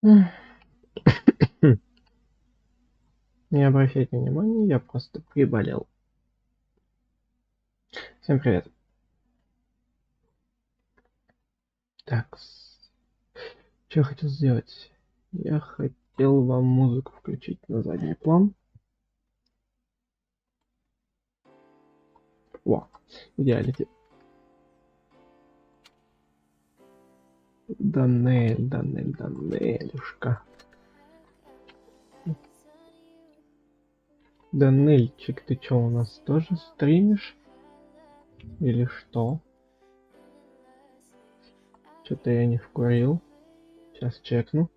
М. Не обращайте внимания, я просто приболел. Всем привет. Так, что я хотел сделать? Я хотел вам музыку включить на задний план. Во, идеалити. Данелюшка. Данельчик, ты чё, у нас тоже стримишь? Или что? Что-то я не вкурил. Сейчас чекну.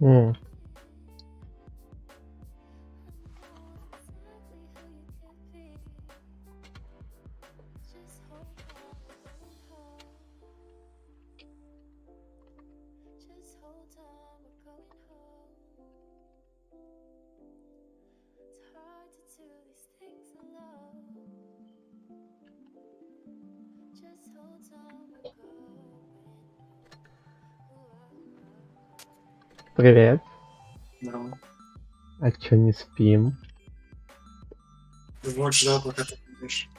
М. Привет. Здорово. А чё не спим? Вот ждал, пока ты придешь.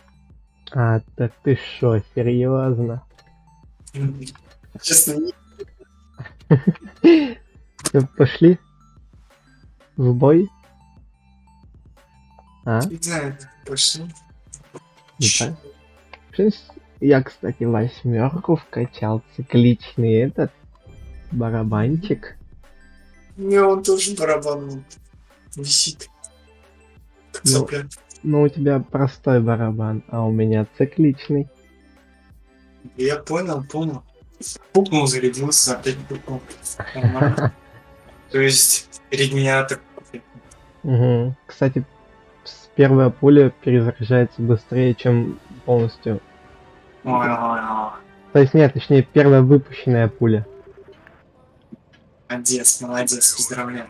А, да ты шо, серьезно? Честно, не Всё, пошли в бой? А? знаю, пошли. Да. Я, кстати, 8 вкачал, цикличный этот барабанчик. Не, он тоже барабан висит. Как Ну, цапля. ну у тебя простой барабан, а у меня цикличный. Я понял. Пукнул, зарядился, опять пукнул. Нормально. То есть, перед меня так... Угу. Кстати, первая пуля перезаряжается быстрее, чем полностью. Ой, То есть нет, точнее, первая выпущенная пуля. молодец, поздравляю.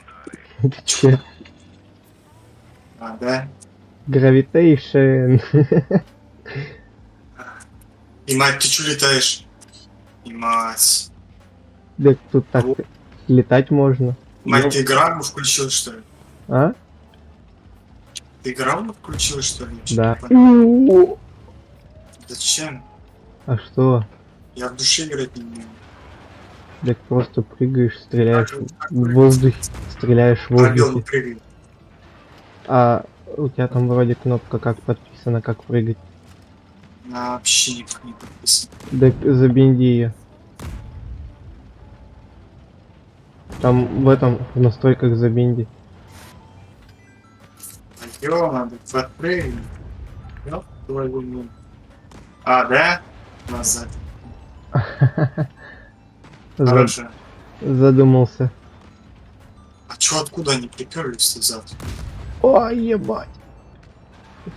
Ты че? А, да? Гравитейшн. И мать, ты чё летаешь? И мать. Да тут так летать можно. Мать, ты игру включил, что ли? А? Ты игру включил, что ли? Да. Зачем? А что? Я в душе играть не умею. Так просто прыгаешь, стреляешь Как в воздухе, стреляешь в пробел воздухе. прыгай. А у тебя там вроде кнопка как подписана, как прыгать. Вообще никак не подписано. Так забинди ее. Там в этом, в настройках забинди. Ё, надо подпрыгнуть. Ёп твою мать. А, да? Назад. Хорошо. Задумался. А чё, откуда они приперлись назад? Ой, ебать.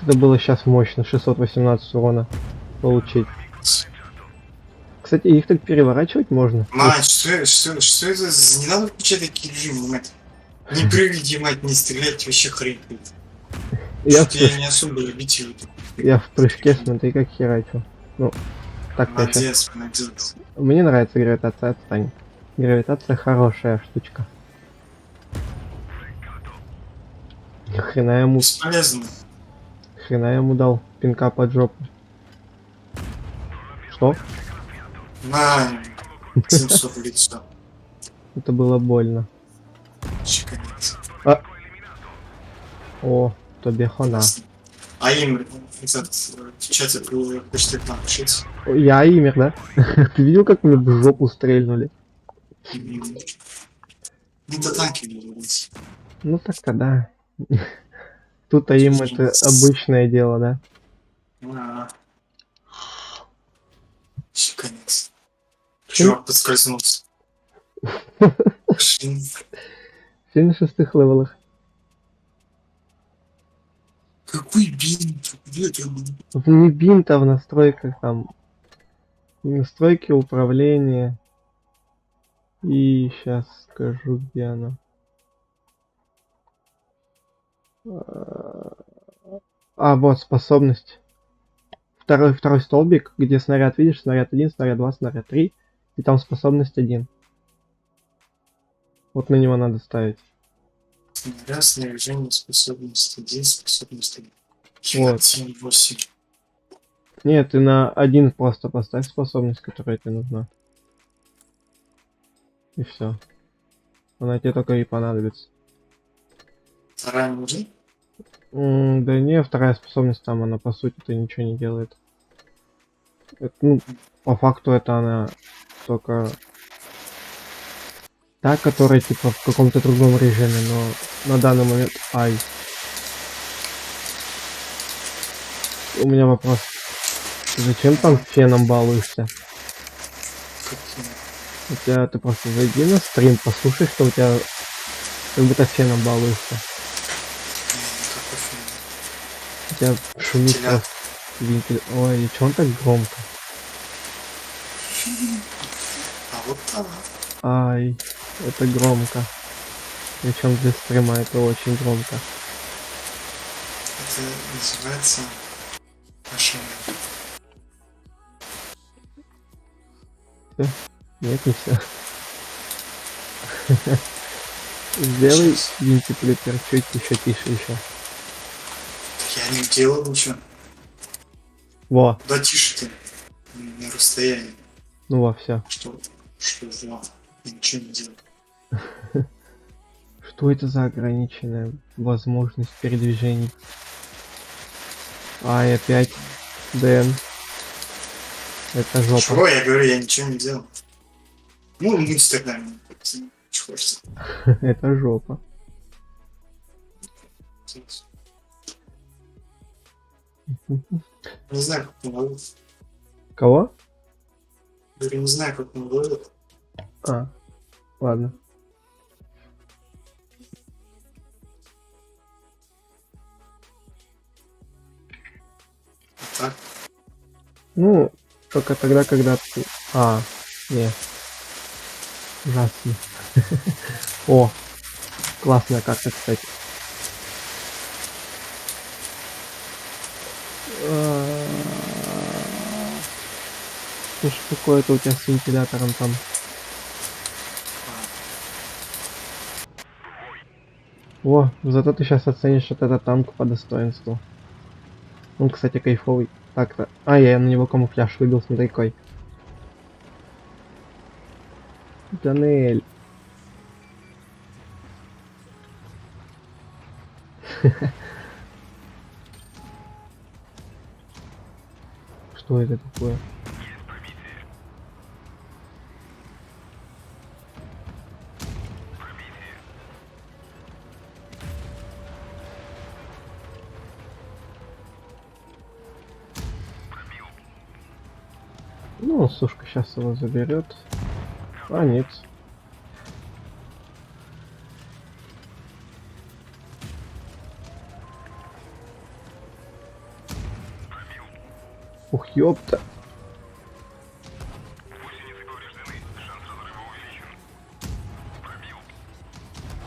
Это было сейчас мощно, 618 урона получить. Кстати, их так переворачивать можно. Мать, что это за... Не надо включать такие режимы, мать. Не прыгайте, мать, не стрелять, вообще хрень. Что-то я не особо любитель. Я в прыжке, смотри, как херачу. Ну, так молодец. Мне нравится гравитация, отстань. Гравитация хорошая штучка. Хрена ему... Бесполезно. Хрена я ему дал пинка под жопу. Что? На, 700 в лицо. Это было больно. Чеканец. О, тобі хана. А им, в чате почти к нам пишите. Я имер, да? Ты видел, как мне в жопу стрельнули? Не до танки не вернись. Ну так-то да. Тут им это обычное дело, да? Чеканец. Чувак подскользнулся. Все на 6 левелах. Какой бинт? Где ты был? Не бинта в настройках там. Настройки управления. И сейчас скажу, где она. Вот способность. Второй столбик, где снаряд, видишь, снаряд 1, снаряд 2, снаряд 3. И там способность 1. Вот на него надо ставить. Снаряд, снаряжение, способность 1, способность 1. Вот. 8. Нет, ты на 1 просто поставь способность, которая тебе нужна. И все. Она тебе только и понадобится. Вторая нужна? Да не, вторая способность там, она по сути-то ничего не делает. Это, ну, по факту это она только та, которая типа в каком-то другом режиме, но на данный момент... Ай. У меня вопрос. Ты зачем там феном балуешься? У тебя ты просто зайди на стрим, послушай, что у тебя как будто феном балуешься. У тебя шумит просто вентиль. Ой, и чё он так громко? А вот так. Ай, это громко. Причем для стрима это очень громко. Это называется ошибка. Всё? Нет, не все. Сделай винтиплитер чуть еще тише еще. Я не делал ничего. Во. Да тише ты. На расстоянии. Ну во, все. Что во? Я ничего не делал. Что это за ограниченная возможность передвижений? Ай, опять. Дэн. Это жопа. Чего? Я говорю, я ничего не делал. Ну, в Инстаграме. Что хочется. Это жопа. Не знаю, как он ловит. Кого? Говорю, не знаю, как он ловит. А, ладно. Так. Ну, только тогда, когда ты... Не. Ужасно. О, классная карта, кстати. Что ж такое-то у тебя с вентилятором там? О, зато ты сейчас оценишь вот этот танк по достоинству. Он, кстати, кайфовый. Так-то. Я на него камуфляж выбил, смотри какой. Даниэль. Что это такое? Ну, сушка сейчас его заберет. Нет. Ух, ёпта.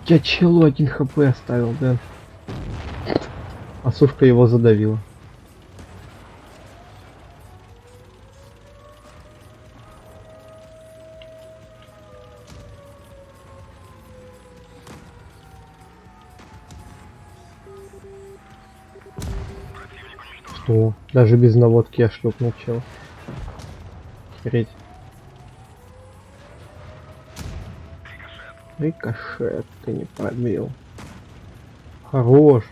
Я челу 1 хп оставил, да. А сушка его задавила. Что? Даже без наводки я шлепнул чел. Охереть. Рикошет ты не пробил. Хорош.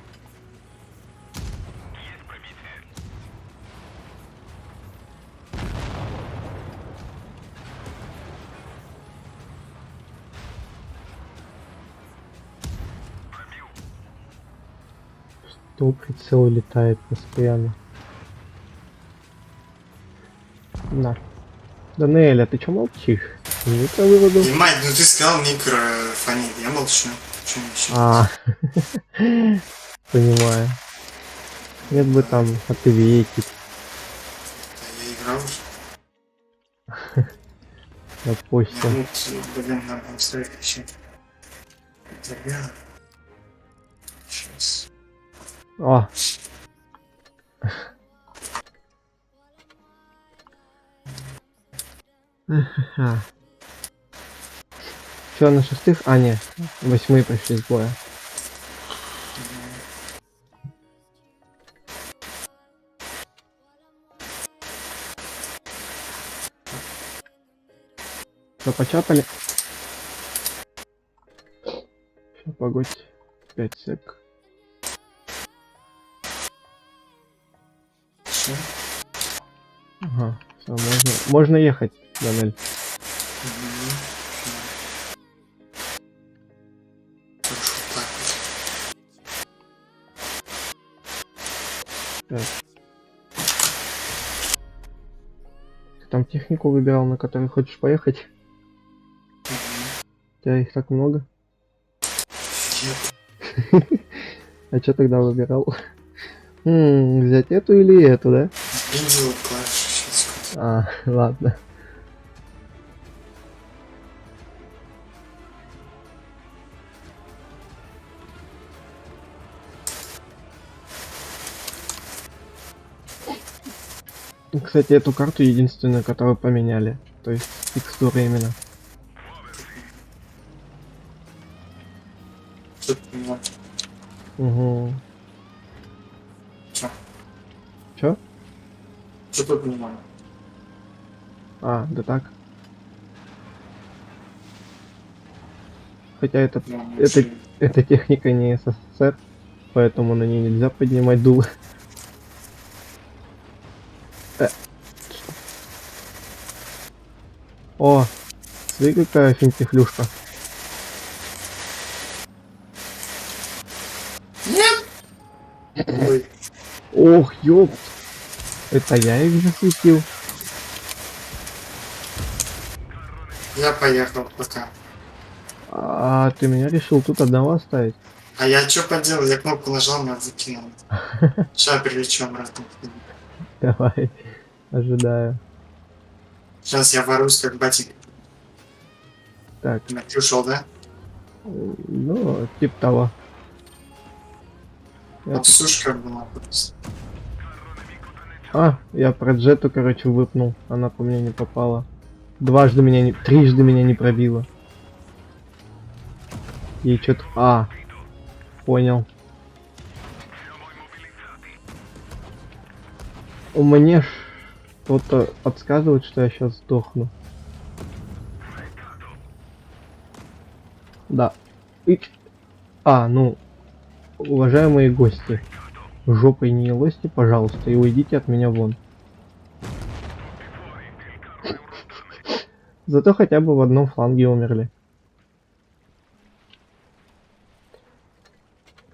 Что прицел летает постоянно. На. Даниэль, а ты чё молчишь? Микро выводу. Мать, ну ты сказал микрофонит, я молчу. Понимаю. Нет бы там ответить. Я играл уже. На почте. Вот, блин, надо оставить еще. Тогда. Сейчас. О! Все, на шестых? А, не. Восьмые пришли с боя. Что, почапали? Сейчас, погодь. 5 сек. Все. Ага, все, можно ехать, Данель. Хорошо, так. Так. Ты там технику выбирал, на которой хочешь поехать? У тебя их так много? А что тогда выбирал? Взять эту или эту, да? Бензин клавиш сейчас. А, ладно. Кстати, эту карту единственную, которую поменяли. То есть текстуры именно. Что ты понимаешь? Угу. Чё? Чё? Что ты понимаешь? А, да так. Хотя это, эта техника не СССР, поэтому на ней нельзя поднимать дуло. О, смотри какая финтифлюшка. Нет! Ой, Ох, ёпт. Это я их засветил. я поехал пока. А ты меня решил тут одного оставить? А я что поделал? Я кнопку нажал, меня закинул. Сейчас прилечу обратно. Давай, ожидаю. Сейчас я ворусь как батик. Так, Ты ушел, да? ну, типа того. Я Вот сушка была просто. я про Джету, короче, выпнул. Она по мне не попала. Трижды меня не пробила. И что-то... понял. Мне что-то подсказывает, что я сейчас сдохну. Да. Ну, уважаемые гости, жопой не лозьте, пожалуйста, и уйдите от меня вон. Зато хотя бы в одном фланге умерли.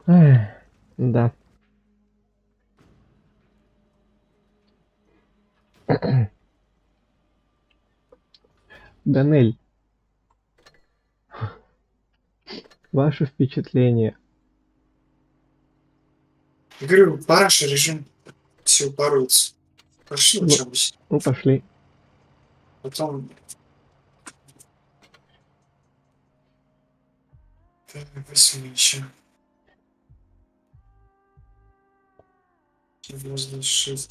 Эх, да. Данель, ваше впечатление. Говорю, параша режим. Все упоруется. Пошли Ну, лучше обычно. Ну, пошли. Потом... Возьми еще. Можно 6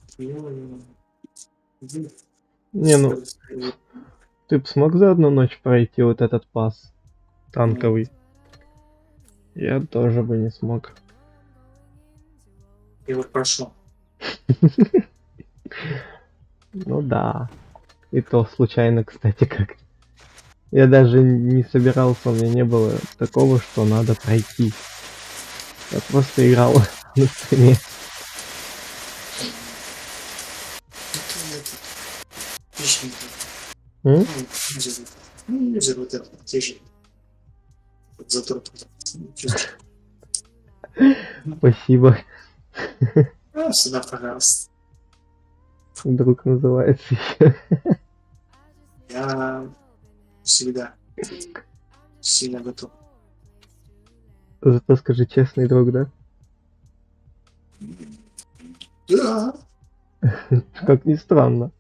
Не, ну, ты б смог за одну ночь пройти вот этот пас танковый? Я тоже бы не смог. И вот прошел. Ну да. И то случайно, кстати, как. Я даже не собирался, у меня не было такого, что надо пройти. Я просто играл на стриме. Ну, юзер вот этот, те же. Вот затор. Спасибо. Сюда, пожалуйста. Друг называется еще. Я всегда готов. Зато скажи честный друг, да? Да. Как ни странно.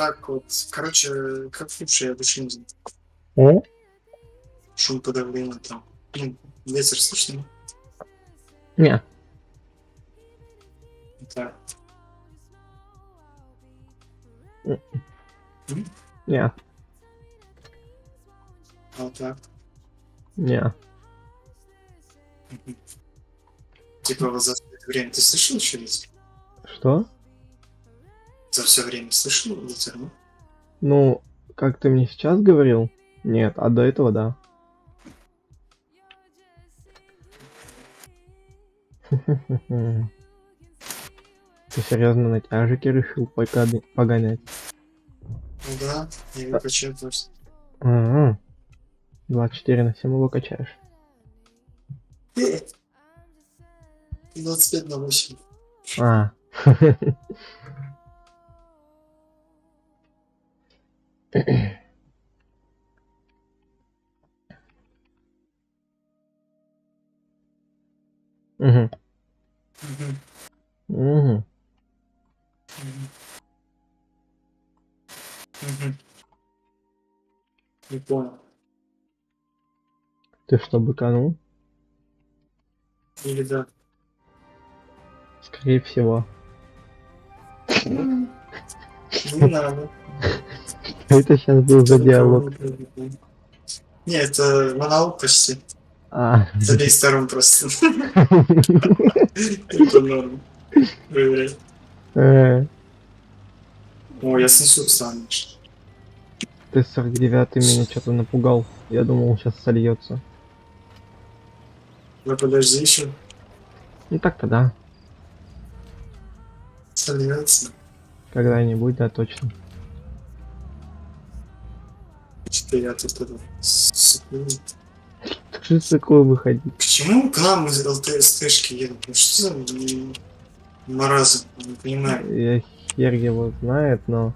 так вот, короче, как лучше я души не знаю. О? Шум подавления там. Ну, ветер слышно? Не, Да. не, А вот так. не. Типа вот за все это время ты слышал еще ветер? Что? За все время слышал ветер, ну? Ну, как ты мне сейчас говорил? Нет, а до этого да. Ты серьезно на тяжике решил погонять? Ну да, я его качаю просто. Ага. 24/7 его качаешь. 25/8. А. Угу. Мгм. Угу. Мгм. Мгм. Не понял. Ты что, быканул? Или да? Скорее всего. Не надо. Это сейчас был за диалог. Не, это монолог почти. А. С обеих сторон просто. Это норм. Проверяй. Э, О, я снесу сам. Ты 49-й меня что-то напугал. Я думал, сейчас сольется. Ну подожди еще. Ну так-то да. Сольется. Когда-нибудь, да, точно. Что я тут это... Что ж такое выходить? Почему к нам из ЛТСТшки едут? Ну что за маразм? Не понимаю. Я хер его знает, но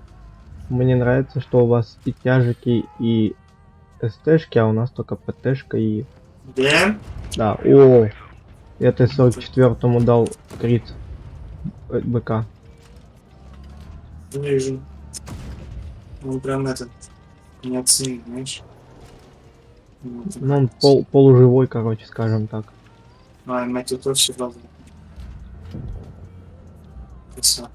мне нравится, что у вас и тяжики, и СТшки, а у нас только ПТшка и... Да? Да, о! Я Т-44 дал крит БК. Не вижу. Он прям этот... Не оценил, знаешь? Вот. Ну, он полуживой, короче, скажем так. А, мать, тут вообще правда. Красава.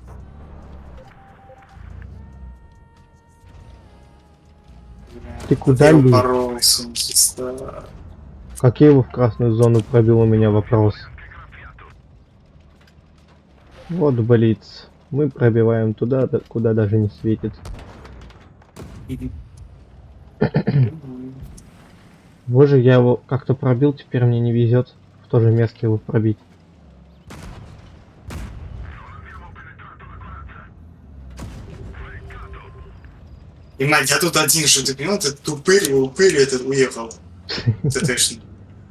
Ты куда Я лезешь? упоролся, сестра. Как я его в красную зону пробил, у меня вопрос. Вот блиц. Мы пробиваем туда, куда даже не светит. Боже, я его как-то пробил, теперь мне не везет в то же место его пробить. И мать, я тут один, что ты понял, этот упырь этот уехал. ТТшный.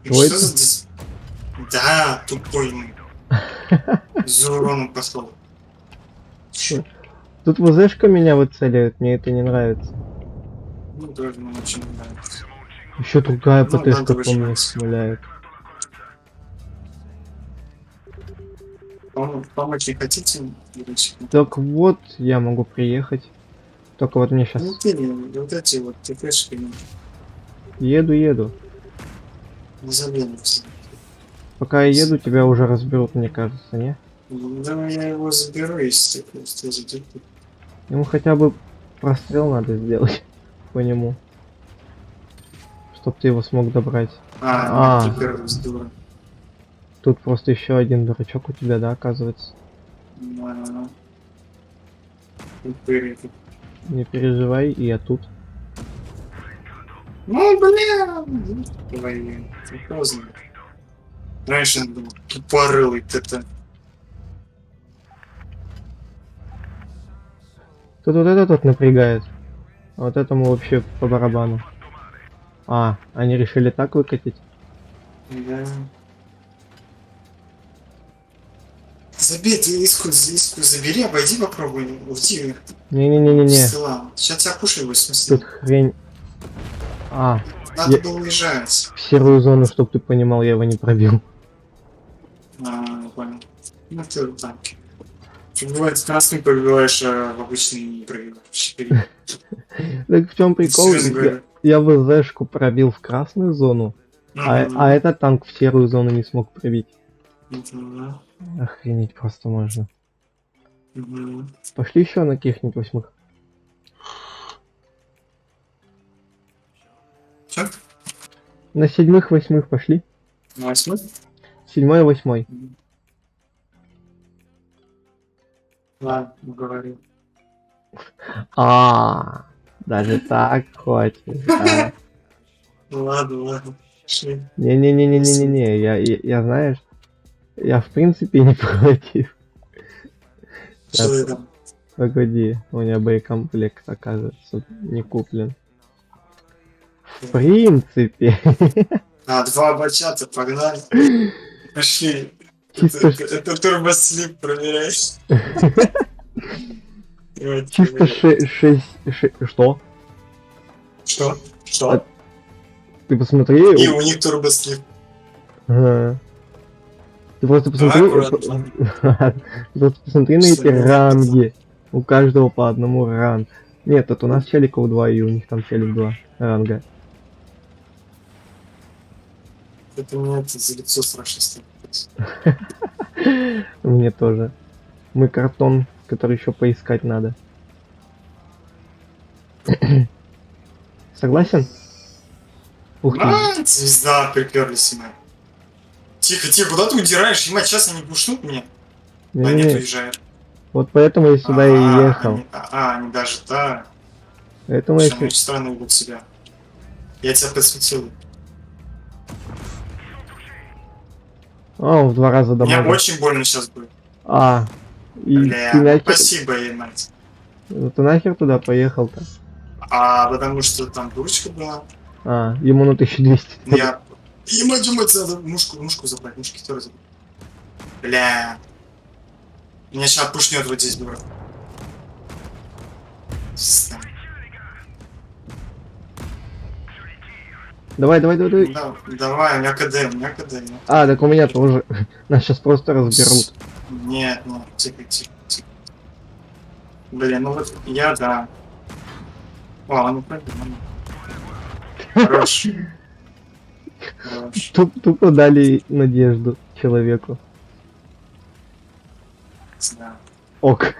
Твой Что за... Да, тупой мы. За уроном пошел. Тут ВЗшка меня выцеливает, мне это не нравится. Ну, тоже мне очень не нравится. Еще другая Ну, ПТшка надо по мне выживать. шмаляет. Помочь не хотите? Девочки? Так вот, я могу приехать. Только вот мне сейчас Ну, ты не, вот эти вот ТТшки, ну, еду. не забьемся. Пока я еду, тебя уже разберут, мне кажется, не? Да, я его заберу, если ты просто задержу. Ему хотя бы прострел надо сделать по нему. Чтоб ты его смог добрать. А, А. нет, теперь дура. Тут просто еще один дурачок у тебя, да, оказывается. Упырь этот. Не переживай, и я тут. Ну, блин! Твою, ты поздно. Раньше он был тупорылый ТТ. Тут вот этот напрягает. А вот этому вообще по барабану. А, они решили так выкатить? Да. Забей, ты иску забери, обойди, попробуй, уйди. Не-не-не-не-не. Сейчас тебя пуши в смысле. Тут хрень. А, Надо я- было уезжать. в серую зону, чтоб ты понимал, я его не пробил. А, не понял. Ну ты вот так. Бывает, красный пробиваешь, а в обычный не пробиваешь. Так в чем прикол? Серьезно говорю. Я бы Зэшку пробил в красную зону, а этот танк в серую зону не смог пробить. Мгм. Охренеть просто можно. Мгм. Пошли еще на каких-нибудь 8. Чё? На 7-8 пошли. На 8? 7-8. Ладно, говори. Даже так хочешь. Да. Ладно. Шли. Не-не-не-не-не-не, я знаешь, я в принципе не против. Что ты там? Погоди, у меня боекомплект, оказывается, не куплен. В принципе. А, 2 бачата, погнали. Пошли. Чисто, Это турбослип проверяешь? Давайте чисто проверяем. 6... Что? Что? А- Что? Ты посмотри. И у них турбослип. Ага. Ты просто Давай посмотри. аккуратно. Ты просто посмотри на эти Что, не ранги. У каждого по одному ранг. Нет, тут у нас челиков 2, и у них там челик 2 ранга. Это мне это за лицо страшно стало. Мне тоже. Мы картон, который еще поискать надо. Согласен? Ух ты. Звезда, приперлись, ема. Тихо, куда ты удираешь? Ема, сейчас они пушнут меня. А нет, Не-не-не. уезжают. Вот поэтому я сюда и ехал. Они даже, да. Поэтому Что я... они очень странно ведут себя. Я тебя подсветил. О, в 2 раза Мне дамага. очень больно сейчас будет. И Бля, ты нахер... спасибо, ебать. Ну, ты нахер туда поехал-то? Потому что там дурочка была. Ему на 1200. Я... Ебать, надо мушку забрать, мушкетера забрать. Бля. Меня сейчас пушнет вот здесь, дура. Давай. Да, давай, у меня КД. Так у меня тоже. Нас сейчас просто разберут. Нет, тихо. Блин, ну вот я, да. О, ну пойду. Хорош. Тупо дали надежду человеку. Да. Ок.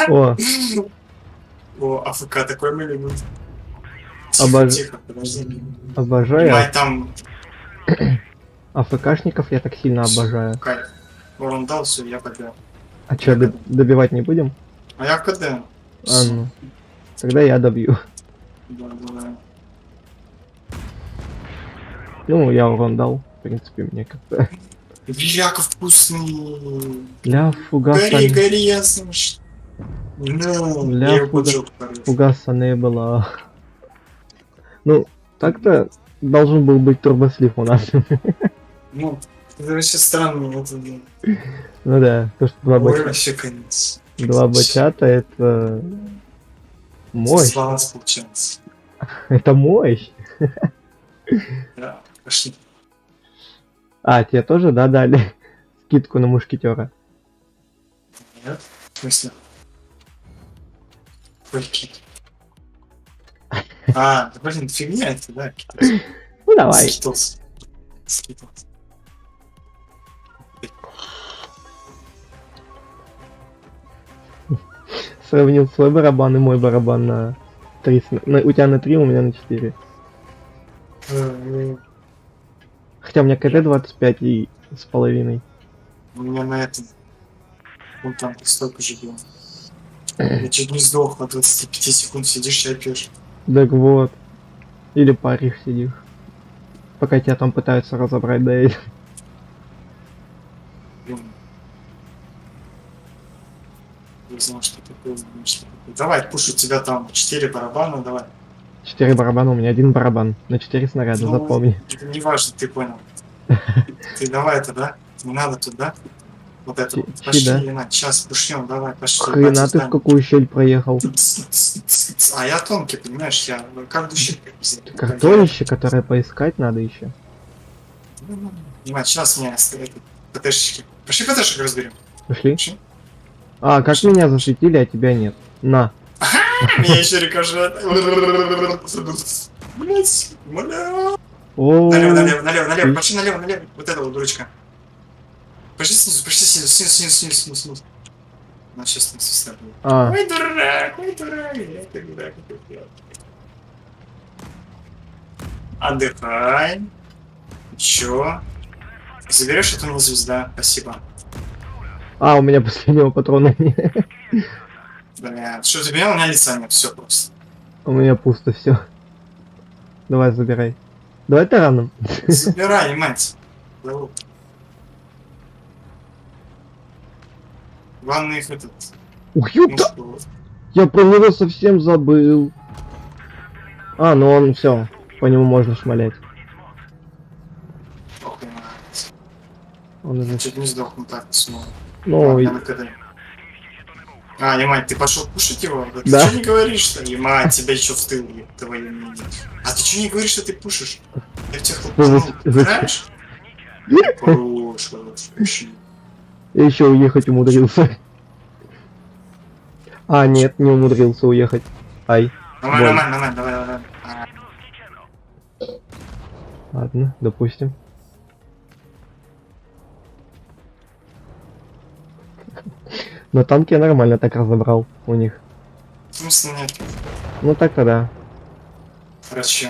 О, О, АФК такой мы любим. Тихо, подожди. обожаю. Понимаю, там АФКшников я так сильно обожаю. кайф. Он дал, все, я побил. А чё, добивать не будем? А я в КД. Ну. Тогда я добью. Да. Ну, я урон дал. В принципе, мне как-то... Бляка вкусный. Ля, фугаса... Гори, ясно. Ну, Бля, я его поджег, короче. Фугаса не было. Ну, так-то должен был быть турбослив у нас. Ну, это вообще странно. Это... Ну да, то что 2 Ой, бачата. вообще конец. 2 бачата это... Мощь. Баланс получается. Это мощь. Да, пошли. Тебе тоже, да, дали скидку на мушкетера? Нет? В смысле? Сколько? Да блин, фигня это, да? Ну давай. Скитлс. Сравнил свой барабан и мой барабан на 3. У тебя на 3, у меня на 4. Хотя у меня КД 25 и с половиной. У меня на этом. Вон там столько же было. Я чуть не сдох, на 25 секунд сидишь и опешь. Так вот. Или паришь сидишь. Пока тебя там пытаются разобрать, да и... Блин. Не знал, что такое. Давай, пушу тебя там 4 барабана, давай. 4 барабана, у меня 1 барабан. На 4 снаряда, Ну, запомни. Это не важно, ты понял. Ты давай это, да? Не надо тут, да? Вот это вот. Щи, Пошли, да? на час пушнем, давай, пошли. Хрена ты в какую щель проехал? А я тонкий, понимаешь, я каждую щель. Картонище, которое поискать надо еще. Понимаешь, сейчас мне ПТшечки Пошли ПТшек разберем. Пошли. Пошли. А, как меня засветили, а тебя нет. На. Меня еще рикошет. Блять, бля. О, Налево. Пошли налево. Вот это вот дурочка. Пошли снизу. Снизу. На сейчас там свистят. А, Ой, дурак. Я ты дурак. Отдыхай. Чё? Заберешь эту мне звезда? Спасибо. у меня последнего патрона нет. Бля, что ты понял? У меня лица нет, все просто. У меня пусто все. Давай, забирай. Давай тараном. Забирай, мать. Главное их этот... Ух, ёпта! Я про него совсем забыл. А, ну он все. По нему можно шмалять. Он уже... Чуть не сдохнул так снова. Ну, и- А, не мать, ты пошел кушать его? Да. Ты Да. что не говоришь, что ли? Мать, тебя еще в тыл, твою мать. А ты что не говоришь, что ты пушишь? Я в тебя Ну, хлопнул. Знаешь? Хорош. я еще уехать умудрился. А, нет, не умудрился уехать. Ай. Нормально, давай. Ладно, допустим. Но танки я нормально так разобрал у них. В смысле нет? Ну так-то да. Хорошо.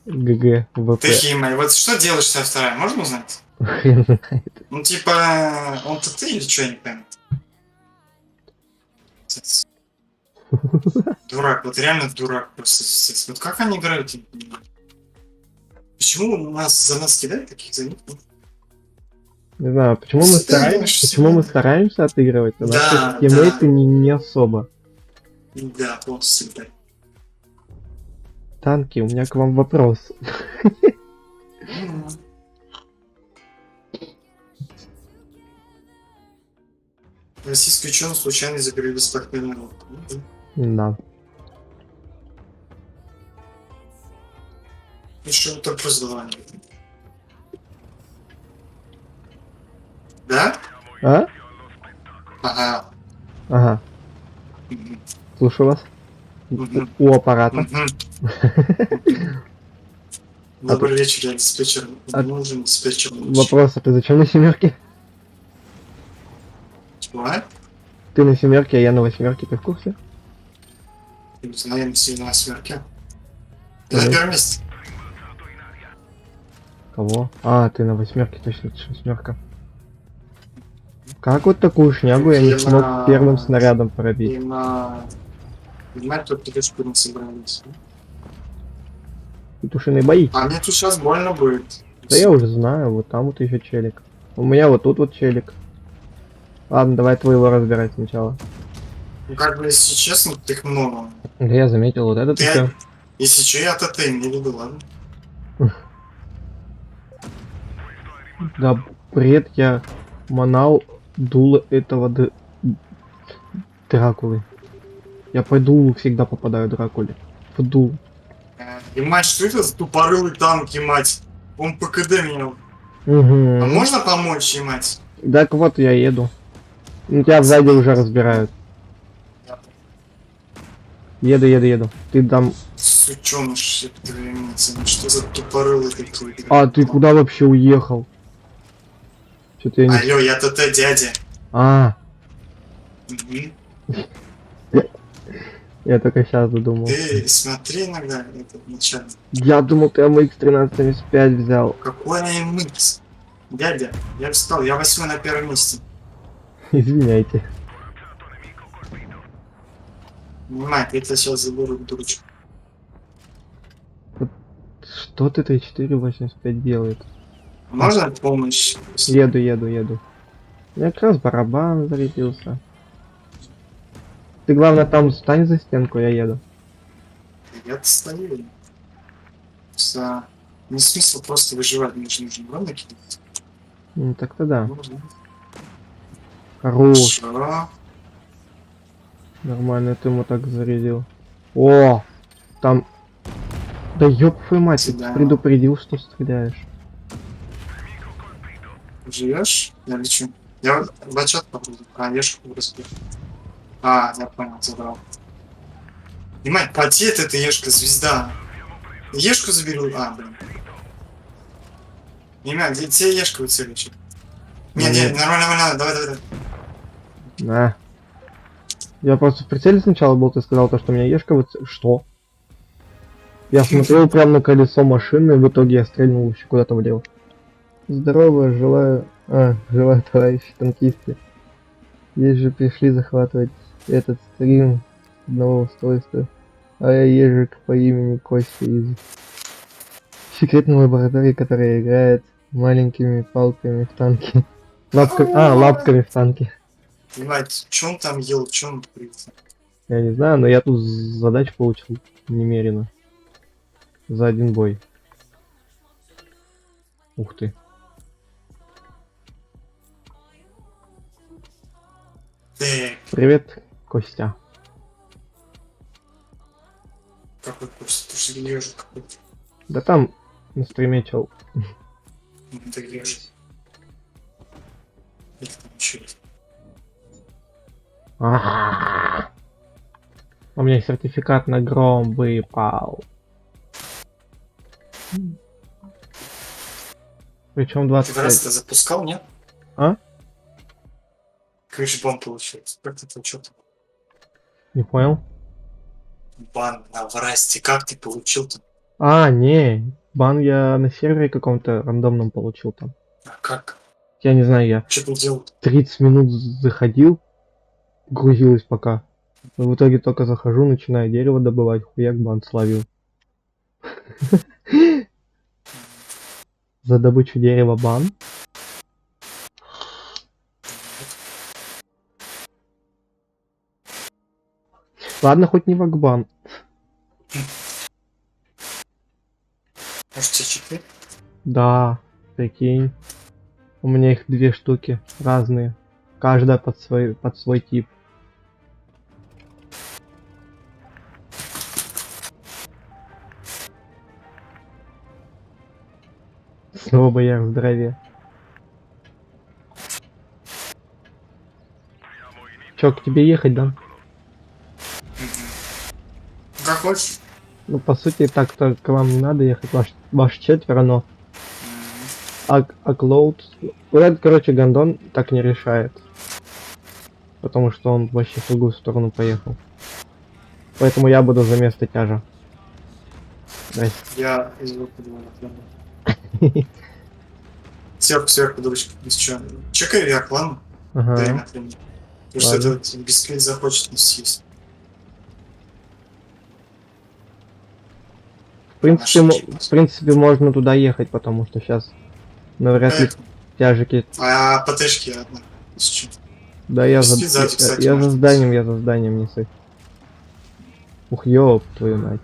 ГГ, ВП. Ты Хима, вот что делаешь со вторая, можно узнать? Хрен знает. Ну типа, он-то ты или что, я не пойму. Дурак, вот реально дурак просто. Вот как они играют, я не понимаю. Почему за нас кидают таких за них? Не знаю, почему мы стараемся отыгрывать, а Да, наши тиммейты не особо. Да, просто да. Танки, у меня к вам вопрос. Российский ученый случайно закрыли бесплатный народ. Да. И что это просто давай. Да? А? Ага. Ага, Мгм. слушаю вас. Мгм. У аппарата. Мгм. Добрый вечер, я диспетчер. А- Нужен диспетчер. Вопрос, а ты зачем на семерке? Чего? Ты на семерке, а я на восьмерке, ты в курсе? Не знаю, я сильно на смерке. Да. Это первое место. Кого? А, ты на восьмерке, точно, это восьмерка. Как вот такую шнягу я не Я смог на- первым снарядом пробить? И на... Понимаете, тут пилюшку не собрались. Петушиные бои. А мне тут сейчас больно будет. Да я уже знаю, вот там вот еще челик. У меня вот тут вот челик. Ладно, давай твоего разбирать сначала. Ну как бы, если честно, тут их много. Да я заметил вот этот Ты- еще. Если что, я ТТ не люблю, ладно? Да бред, я манал дуло этого Дракулы. Я по дулу всегда попадаю Дракуле. В дул. И мать, что это за тупорылый танк, и мать? Он ПКД меня... Угу. А можно помочь, и мать? Так вот я еду. Ну, тебя сзади уже разбирают. Еду. Ты там... Сучёныш, еб твою мать, ну что за тупорылый такой? А, ты куда вообще уехал? Что-то я не... Алло, я ТТ, дядя. А, Мгм. я только сейчас додумал. Ты смотри иногда, это начально. Я думал, ты MX-1375 взял. Какой АМХ? Дядя, я встал, я 8 на первом месте. Извиняйте. Понимаете, я тебя сейчас заберу, дурочку. Что ты 3485 делает? Можно помощь? Еду. У меня как раз барабан зарядился. Ты главное там встань за стенку, я еду. Я стою. Не смысл просто выживать, мне же нужно урон накидывать. Ну так-то да. Можно. Хорош. Хорошо. Нормально ты ему так зарядил. О! Там... Да ёб твою мать, ты Да. предупредил, что стреляешь. Живешь? Я лечу. Я вот бачат попробую. А, ешку разбил. А, я понял, забрал. Понимаете, потеет эта ешка, звезда. Ешку заберу. А, блин. Понимаю, где тебе ешку выцелить? Не, Мне... нормально, нормально, давай, давай, давай. На. Я просто в прицеле сначала был, ты сказал то, что у меня ешка Что? Я смотрел прямо на колесо машины, и в итоге я стрельнул еще куда-то влево. Здорово, желаю, товарищи танкисты. Здесь же пришли захватывать этот стрим одного устройства. А я ежик по имени Костя из секретной лаборатории, которая играет маленькими палками в танке. Лапками в танке. Понимаете, что он там ел, что он прыгал? Я не знаю, но я тут задач получил немерено. За один бой. Ух ты. Привет, Костя. Какой Костя? Ты же ежик какой-то. Да там на стриме чел. Это ежик. Или там еще есть. У меня сертификат на гром выпал. Причем Ты 25. раз это запускал, нет? А? Крыш бан получился. Как ты получил-то? Не понял? Бан на Врасте. Как ты получил-то? Не. Бан я на сервере каком-то рандомном получил там. А как? Я не знаю, я Что ты делал? 30 минут заходил, грузилось пока. Но в итоге только захожу, начинаю дерево добывать, хуяк бан словил. За добычу дерева бан. Ладно, хоть не вакбан. Может, тебе читы? Да, прикинь. У меня их 2 штуки разные. Каждая под свой тип. Снова бояр в здравии. Чё, к тебе ехать, да? Как хочешь. Ну, по сути, так-то к вам не надо ехать, ваш 4, но Клоуд... Вот этот, короче, гандон так не решает. Потому что он вообще в другую сторону поехал. Поэтому я буду за место тяжа. Здрасте. Я из руки сверху, дурочка. Чё? Чекай вверх, ладно? Ага. Дай на хрень. Потому что Ладно. этот бисквит захочет нас съесть. В принципе, можно туда ехать, потому что сейчас навряд ли тяжики. А ПТшки одна. Да, я за Сзади, я за зданием не сыть. Ух, ёб твою мать.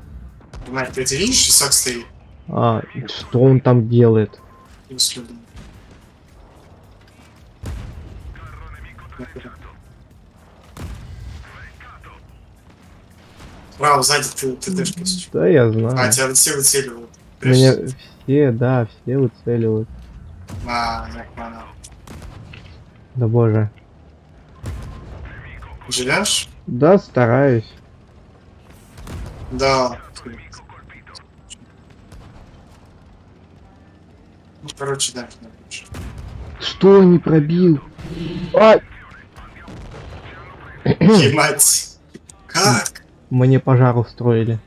Понимаете, ты видишь, Исаак стоит? Что он там делает? Право, сзади ты ТТшка. Да, я знаю. Тебя все выцеливают. Меня все выцеливают. Я понял. Да боже. Живешь? Да, стараюсь. Да. Ну, короче, да. Что не пробил? Ебать. Как? Мне пожар устроили.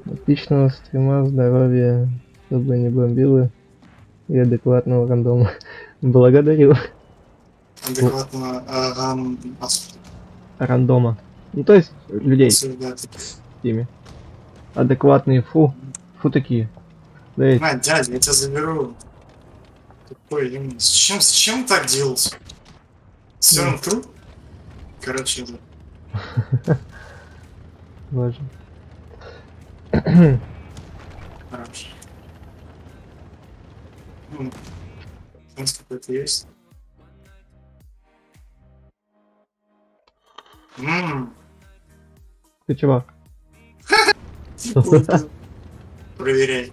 Отличного стрима, здоровья, чтобы не бомбило и адекватного рандома. Благодарю. Адекватного Рандома. Ну то есть людей с теми. Адекватные фу такие. Да есть. Мать, дядя, я тебя заберу. Тупой юмор. Зачем так делать? Все равно труп? Короче, да. Ладно. Хорошо. У нас какой-то есть. Ты чего? проверяй.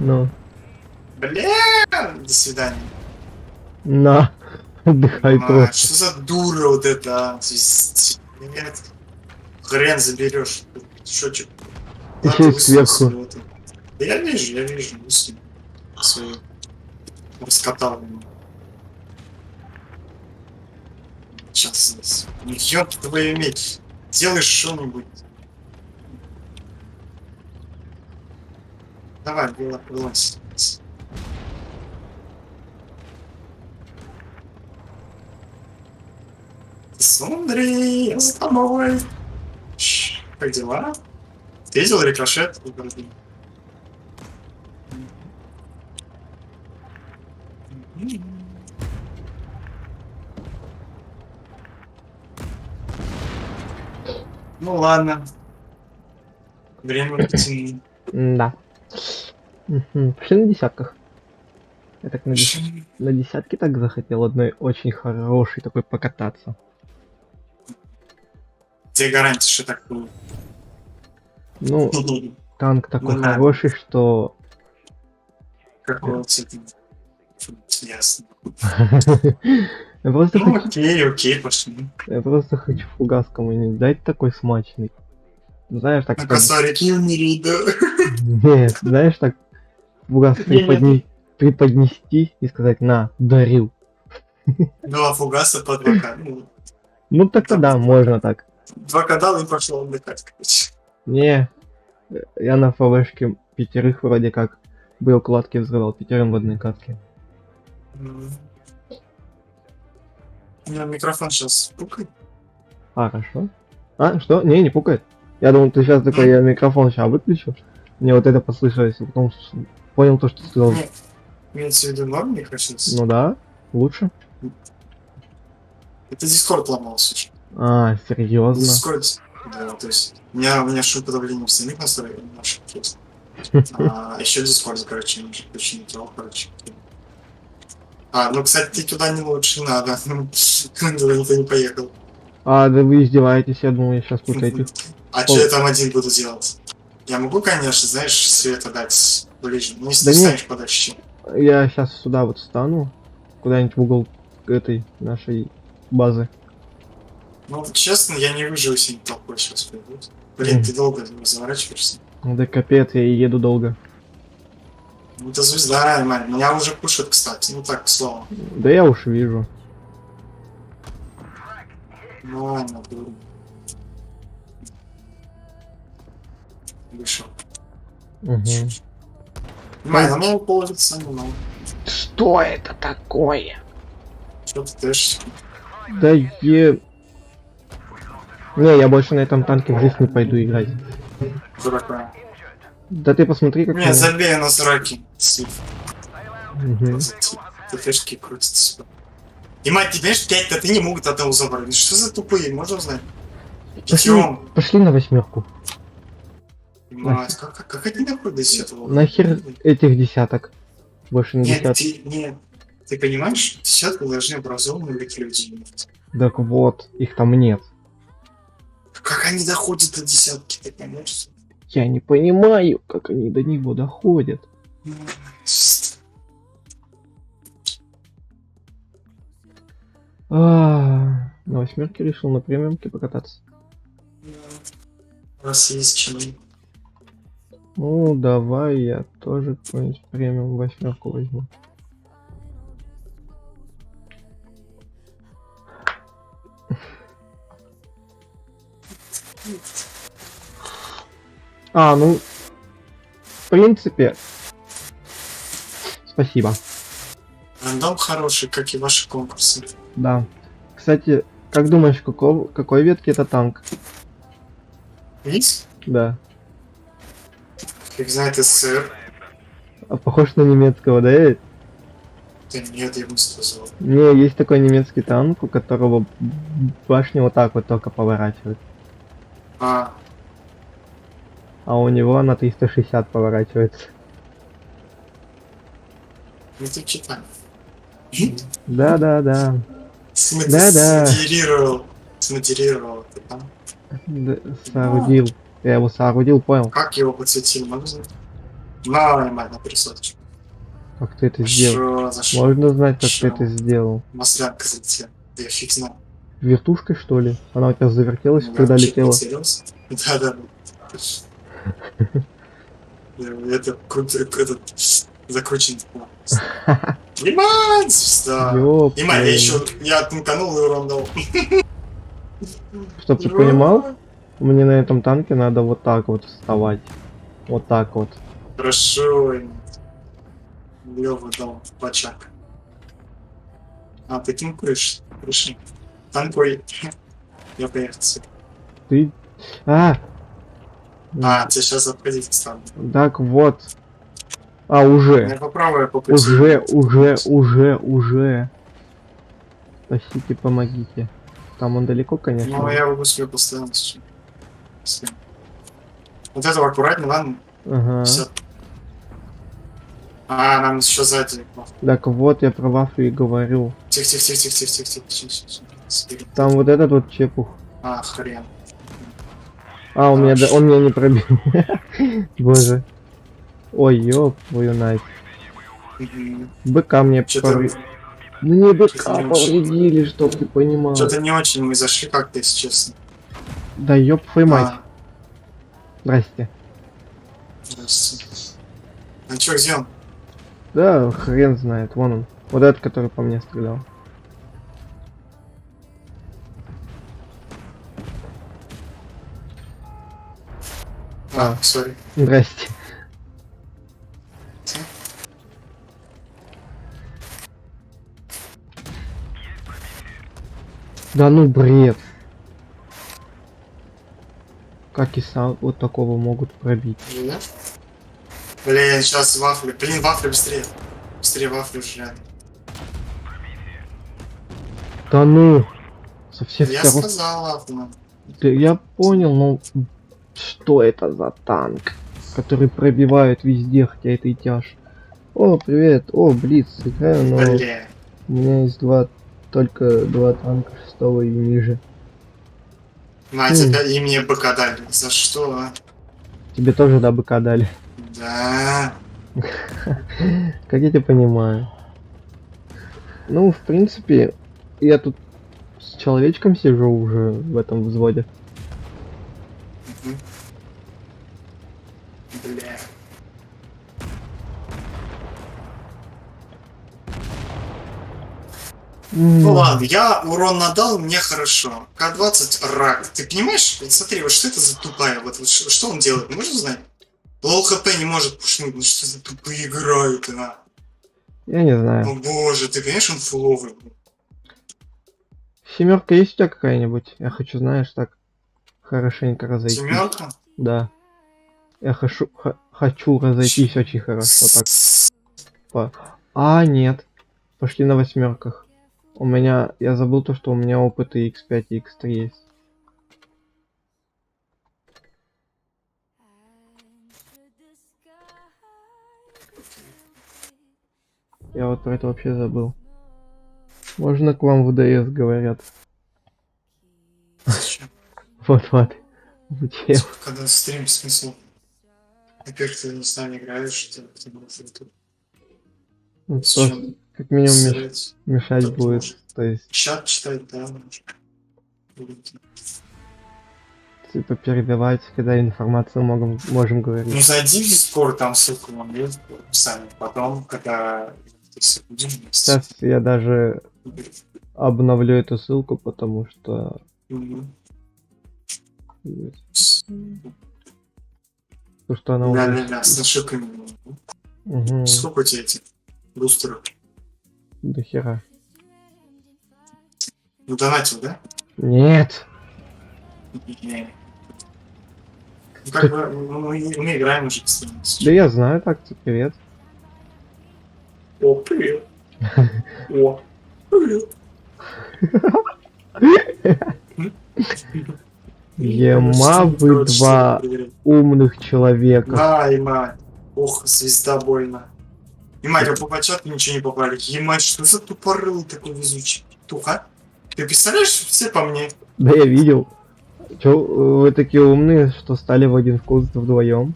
Ну, Бля, до свидания. на, отдыхай А, просто. что за дура вот это, а? Нет. Хрен заберешь. Шочек. Еще и сверху. Да я вижу, мысли свои. Раскатал его. Сейчас, ёб твою медь. Делай что-нибудь. Давай, вылазь. Смотри, я с тобой. Как дела? Ты видел рикошет? Ну ладно. Время потяни. Да. Пошли на десятках. Я так на десятке так захотел одной очень хорошей такой покататься. Тебе гарантия, что так было. Ну, танк такой Ну, да. хороший, что... Какого цвета? Ясно. Я просто Ну хочу... окей, пошли. Я просто хочу фугас кому-нибудь дать такой смачный. Знаешь, так... На косарик не умери, да? Нет, знаешь, так фугас Не-не. преподнести и сказать, на, дарил. Два фугаса по 2К. Ну, Ну так-то да, можно так. 2К дал и пошел отдыхать, короче. Не, я на ФВшке 5 вроде как был кладки взрывал, 5 в одной катке. У меня микрофон сейчас пукает. Хорошо. А, что? Не пукает. Я думал, ты сейчас такой, я микрофон сейчас выключу. Мне вот это послышалось, и потом понял то, что ты сказал. Нет, имеется в виду норм микрофон? Ну да, лучше. Это Discord ломался. А, серьезно? Discord, да, то есть у меня шумоподавление в самих настроек наших есть. А еще Discord, короче, может очень не трогал, короче. А, ну, кстати, ты туда не лучше надо. Туда никто не поехал. А, да вы издеваетесь, я думал, я сейчас тут этих. А что я там один буду делать? Я могу, конечно, знаешь, света дать ближе. Ну, если Да ты нет. станешь подальше. Я сейчас сюда вот стану, куда-нибудь в угол этой нашей базы. Ну, честно, я не выживу, если не толпой сейчас пойдут. Блин, ты долго заворачиваешься. Ну да капец, я и еду долго. Ну, это звезда, нормально. Меня уже пушат, кстати. Ну, так, к слову. Да я уж вижу. Ну, ладно, блин. Вышел. Угу. Понимаю, на меня положится, ну, Что это такое? что ты тэшишь? Да Не, я больше на этом танке в жизнь не пойду играть. Дурака. Да ты посмотри, как... Не, забей на сраки. Сив. Мгм. ТТшки крутятся. И мать, ты понимаешь, 5 ТТ не могут от того забрать. Что за тупые, можно узнать? Пятём. Пошли на 8. Мать, как они доходят до этого? Нахер этих десяток? Больше не Нет, десяток. нет. Ты понимаешь, десятку должны образованные быть люди иметь. Так вот, их там нет. Как они доходят до десятки, ты понимаешь? Я не понимаю, как они до него доходят. На 8 решил на премиумке покататься. У вас есть чем. Ну, давай я тоже какой-нибудь премиум 8 возьму. Ну, в принципе, спасибо. Рандом хороший, как и ваши конкурсы. Да. Кстати, как думаешь, какой ветки это танк? Есть? Да. Как знает СССР. А похож на немецкого, да? Да нет, я бы не сказал. Не, есть такой немецкий танк, у которого башня вот так вот только поворачивает. А, А у него на 360 поворачивается. ну ты читай. Да. Да. Смодерировал. Ты там. Соорудил. Я его соорудил, понял. Как его подсветил, можно знать? На, ебать, на пересадочку. Как ты это сделал? Шо, за что? Можно знать, как Шо? ты это сделал? Маслянка залетела. Да я фиг знал. Вертушкой, что ли? Она у тебя завертелась, Ну, когда я чуть не летела? целился. Да. Это круто, этот закрученный план. Ебать, звезда. Ёп, Ема, я блин. еще, я отмуканул и урон дал. Чтоб ты понимал, мне на этом танке надо вот так вот вставать. Вот так вот. Хорошо, Лёва дал бачак. А, ты кем куришь? Крыши. Танкой. Я поехал. Ты... А! А, тебе сейчас обходить стану. Так вот. А, Я уже. попробую по пути. Уже. Спасите, помогите. Там он далеко, конечно. Ну, я выпускаю постоянно сейчас. Вот этого аккуратнее, ладно? Ага. Все. А, нам еще сзади. Так вот, я про вафлю и говорю. Тихо. Там вот этот вот чепух. А, хрен. А, он меня, Хорошо. он меня не пробил. Боже. Ой, ёб твою Надь. Мгм. БК мне Чё-то повредили. Мне БК Чё-то не очень. повредили, чтоб ты понимал. Что-то не очень мы зашли как-то, если честно. Да ёб твою мать. А, Здрасте. здрасте. А чё, где он? Да, хрен знает. Вон он. Вот этот, который по мне стрелял. А, сори. Здрасте. Да ну бред. Как и сам вот такого могут пробить. Да? Блин, сейчас вафли. Блин, вафли быстрее. Быстрее вафли уже рядом. Да ну. Со всех Я сторон. сказал вафли. надо. Я понял, но что это за танк, который пробивает везде, хотя это и тяж. О, привет. О, Блиц, играю, но Бля. у меня есть только два танка 6 и ниже. На тебя и мне БК дали. За что, а? Тебе тоже да БК дали. Да. Как я тебя понимаю. Ну, в принципе, я тут с человечком сижу уже в этом взводе. Мгм. Бля. Ну ладно, я урон надал, мне хорошо. К-20 рак. Ты понимаешь? Вот смотри, вот что это за тупая? Вот что он делает? Можно знать? Лол хп не может пушнуть. Ну что за тупые играют, на? Я не знаю. О боже, ты понимаешь, он фуловый. Семерка есть у тебя какая-нибудь? Я хочу, знаешь, так хорошенько разойтись. Семерка? Да. Я хочу разойтись очень хорошо так. А, нет. Пошли на восьмерках. У меня... Я забыл то, что у меня опыты X5 и X3 есть. Я вот про это вообще забыл. Можно к вам в ДС, говорят. Зачем? Вот. Зачем? Когда стрим смысл? Во-первых, ты с нами играешь, ты можешь тут Ну, Зачем? просто как минимум срать. мешать Тут будет. можно. То есть, Чат читать, да, можно. типа, передавать, когда информацию можем Ну говорить. зайди в Discord, там ссылку вам есть в описании. Потом, когда ты все будем вместе. Сейчас я даже обновлю эту ссылку, потому что... Мгм. То, что она уже... Да, с ошибками. Угу, Сколько у тебя этих бустеров? до хера. Ну донатил, да? Нет! Не. Ну как бы, мы играем уже постоянно. Да я знаю, так, привет. О, привет. О, привет. Ема вы два умных человека. Да, Има. Ох, звезда больно. Има, я по чату ничего не попали. Ема, что за тупорылый такой везучий? Туха? Ты представляешь, все по мне? Да я видел. Чё, вы такие умные, что стали в один вкус вдвоем?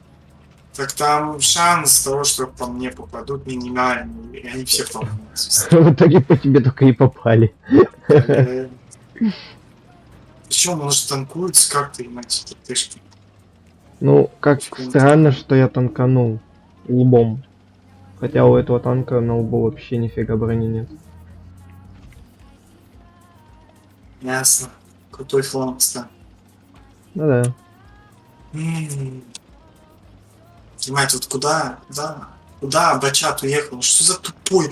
Так там шанс того, что по мне попадут, минимальный. И они все попадут. В итоге по тебе только и попали. Причем он же танкуется как-то, ебать, ТТшки. Ну, как странно, что я танканул лбом. Хотя у этого танка на лбу вообще нифига брони нет. Ясно. Крутой фланг, да. Да-да. Понимаете, вот куда, да, куда Бачат уехал? Что за тупой?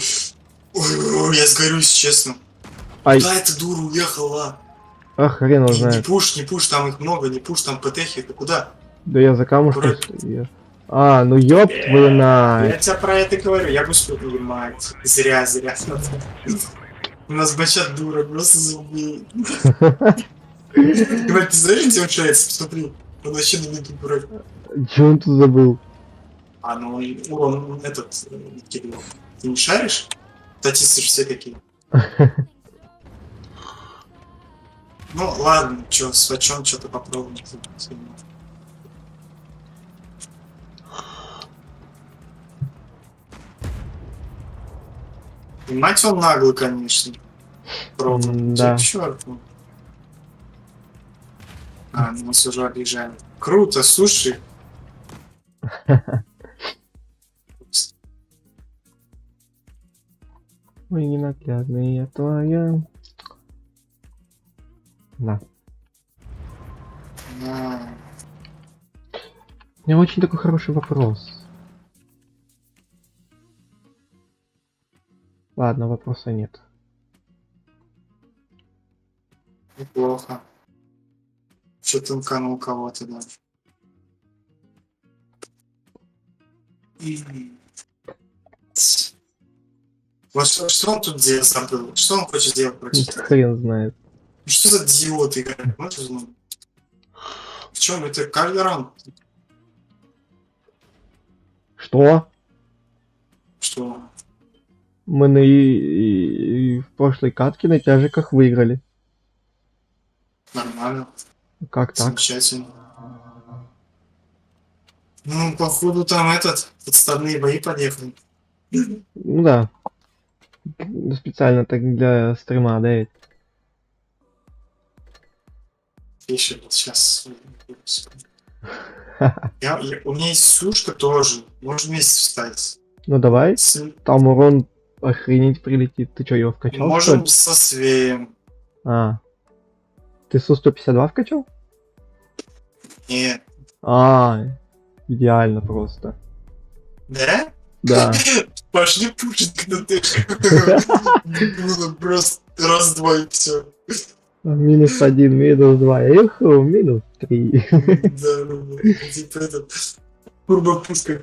Ой, я сгорюсь, честно. Ай, Куда эта дура уехала? а хрен его Не знает. пуш, не пуш, там их много, не пуш, там ПТХи, это куда? Да я за камушком Дурак. стою. А, ну ёб твою Я мать. тебя про это говорю, я бы что понимать. Зря. У нас Бачат дура, просто забыл. Ебать, ты знаешь, где он шляется? Посмотри. Он вообще на виду дурак. Чё он тут забыл? А, ну он этот, Кирилл, ты не шаришь? Татисты же все такие. Ну ладно, чё, с Вачом что-то попробуем. Понимаете, он наглый, конечно. Пробуем. Да. Черт. А, ну нас уже обижали. Круто, слушай. Ой, ненаглядная я твоя. Да. А, У меня очень такой хороший вопрос. Ладно, вопроса нет. неплохо. Что танканул кого-то даже. Вот что он тут делает, забыл? Что он хочет сделать против тебя? Хрен знает. Что за идиот играет? Вот узнал. В чем это каждый раунд? Что? Что? Мы и в прошлой катке на тяжиках выиграли. Нормально. Как так? Замечательно. Ну, походу там подставные бои подъехали. Ну да. Специально так для стрима, да ведь? Еще вот сейчас. У меня есть сушка тоже. Можем вместе встать. Ну давай. С- Там урон охренеть прилетит. Ты чё, его вкачал? что Можем ли? со Свеем. А. Ты Су-152 вкачал? Нет. А, идеально просто. Да? Да. Пошли пушить, когда ты буду просто раз-два и все. -1, -2. Иху, -3. Да. Типа этот турбопушка.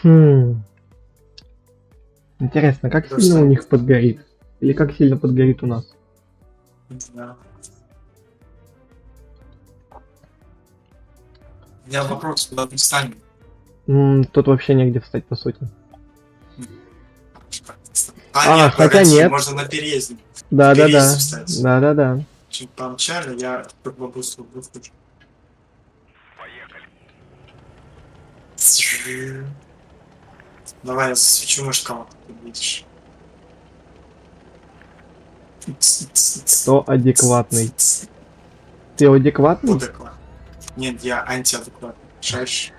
Хм. Интересно, как Да сильно что? у них подгорит? Или как сильно подгорит у нас? Не знаю. У меня вопрос, куда мы встанем? Тут вообще негде встать, по сути. Нет, хотя погоди, нет. можно на переезде. Да-да-да. Переезде встать. Да-да-да. Чуть помчали, я турбобусту выключу. Давай я засвечу, может, кого-то видишь. Кто адекватный? Ты адекватный? Адекватный. Нет, я антиадекватный. Шаришь?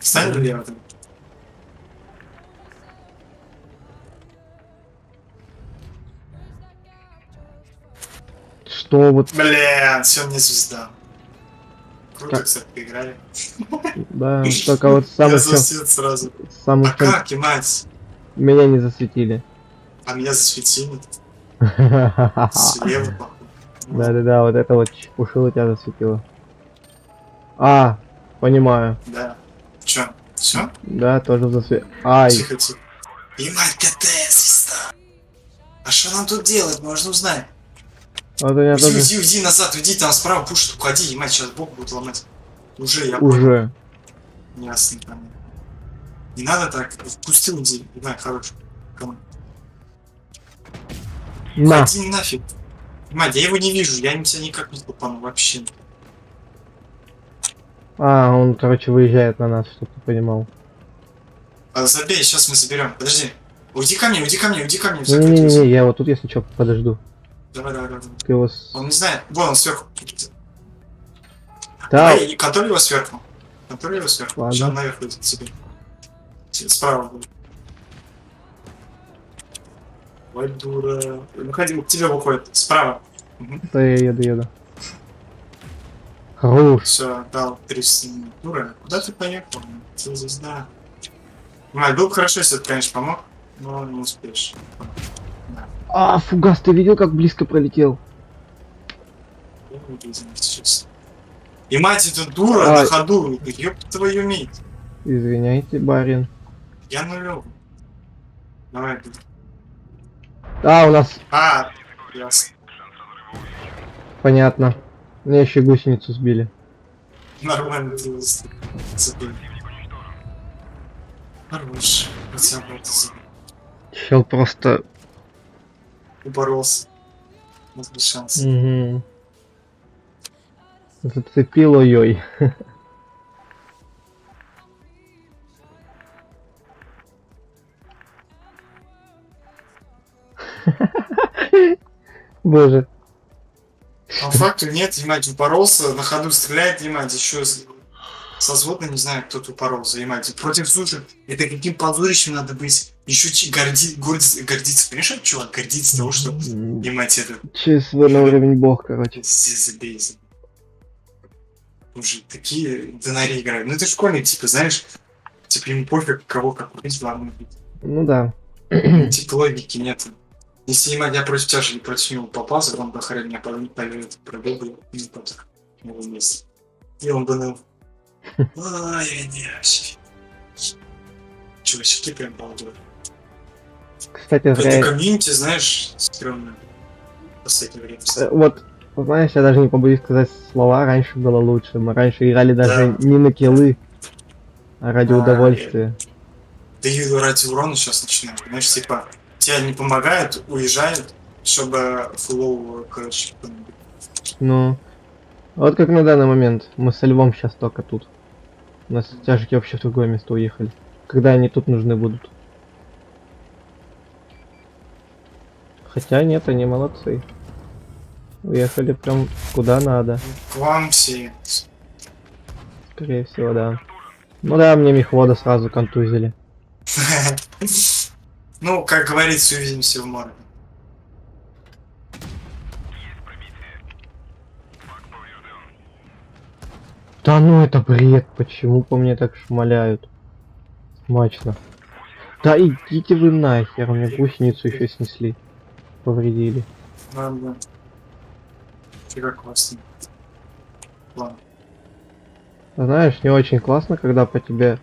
Встань влево. Что вот, Блин, все, мне звезда. Круто, Как? кстати, поиграли. да, только вот Я самых засвет сразу. самых А как, мать? меня не засветили. А меня засветили. Да-да-да, Слева, походу. вот это вот чепушило тебя засветило. А, понимаю. Да. Чё? Все? Да, тоже засвет. Ай, Тихо, тихо. Ебать, КТ, звезда. А что нам тут делать? Можно узнать. вот у меня Уйди, тоже уйди назад, уйди, там справа пушит, уходи, ебать, сейчас бок будет ломать. Уже, я понял. уже. Ясно, понятно. Не надо так, впусти, уйди. Ебать, хорош. Кому? На, Иди нафиг. Мать, я его не вижу, я тебя никак не попану вообще. А, он, короче, выезжает на нас, чтобы ты понимал. А, забей, сейчас мы заберем. Подожди. Уйди ко мне, уйди ко мне, уйди ко мне. Не-не-не, я его тут, если что, подожду. Давай, давай, давай. Ты его... Он не знает. Вон, он сверху. Да, Давай, контроль его сверху. Контроль его сверху. Ладно. Сейчас он наверх выйдет тебе. Справа будет. Ой, дура. Выходи, к тебе выходит. Справа. Угу. да я еду. Хорош. Все, дал 300 минут. Дура, куда ты поехал? Ты звезда. Мать, было бы хорошо, если ты, конечно, помог, но не успеешь. Да. А, фугас, ты видел, как близко пролетел? Я не видел, честно. И мать, эта дура Ай. на ходу. Ёб твою медь. Извиняйте, барин. Я нулёвый. Давай, дура. А, у нас... А, ясно. Понятно. Мне еще гусеницу сбили. Нормально ты забыл. Хорош. Хотя бы это забыл. Чел просто... Упоролся. У нас был шанс. Угу. Зацепил, ой-ой. Боже. А по факту нет, ебать, упоролся, на ходу стреляет, ебать, еще созводно, не знаю, кто-то упоролся, ебать. Против суши, это каким позорищем надо быть, еще гордиться, понимаешь, чувак, гордиться того, что, ебать, это, ЧСВ на уровень бог, короче. забей. Уже такие донари играют, ну это школьник, типа, знаешь, типа ему пофиг, кого как убить, главное убить. Ну да. Типа логики нет. Если ебать, я против тебя же не против него попался, он бы хрен меня пробил бы и потом его вместе. И он бы ныл. Ай, я вообще. Чувачки прям балдуют. Кстати, Это зря... комьюнити, знаешь, стрёмно. В последнее время. Вот, знаешь, я даже не побоюсь сказать слова, раньше было лучше. Мы раньше играли даже Да. не на киллы, а ради Да, удовольствия. Да и ради урона сейчас начинают, понимаешь, типа, тебе не помогают, уезжают, чтобы фуллоу, короче, Ну, вот как на данный момент. Мы со Львом сейчас только тут. У нас тяжики вообще в другое место уехали. Когда они тут нужны будут? Хотя нет, они молодцы. Уехали прям куда надо. к вам все. Скорее всего, да. Ну да, мне мехвода сразу контузили. Ну, как говорится, увидимся в море. Да ну это бред, почему по мне так шмаляют? Смачно. Да идите вы нахер, мне гусеницу еще снесли. Повредили. Ладно. Фига классно. Ладно. Знаешь, не очень классно, когда по тебе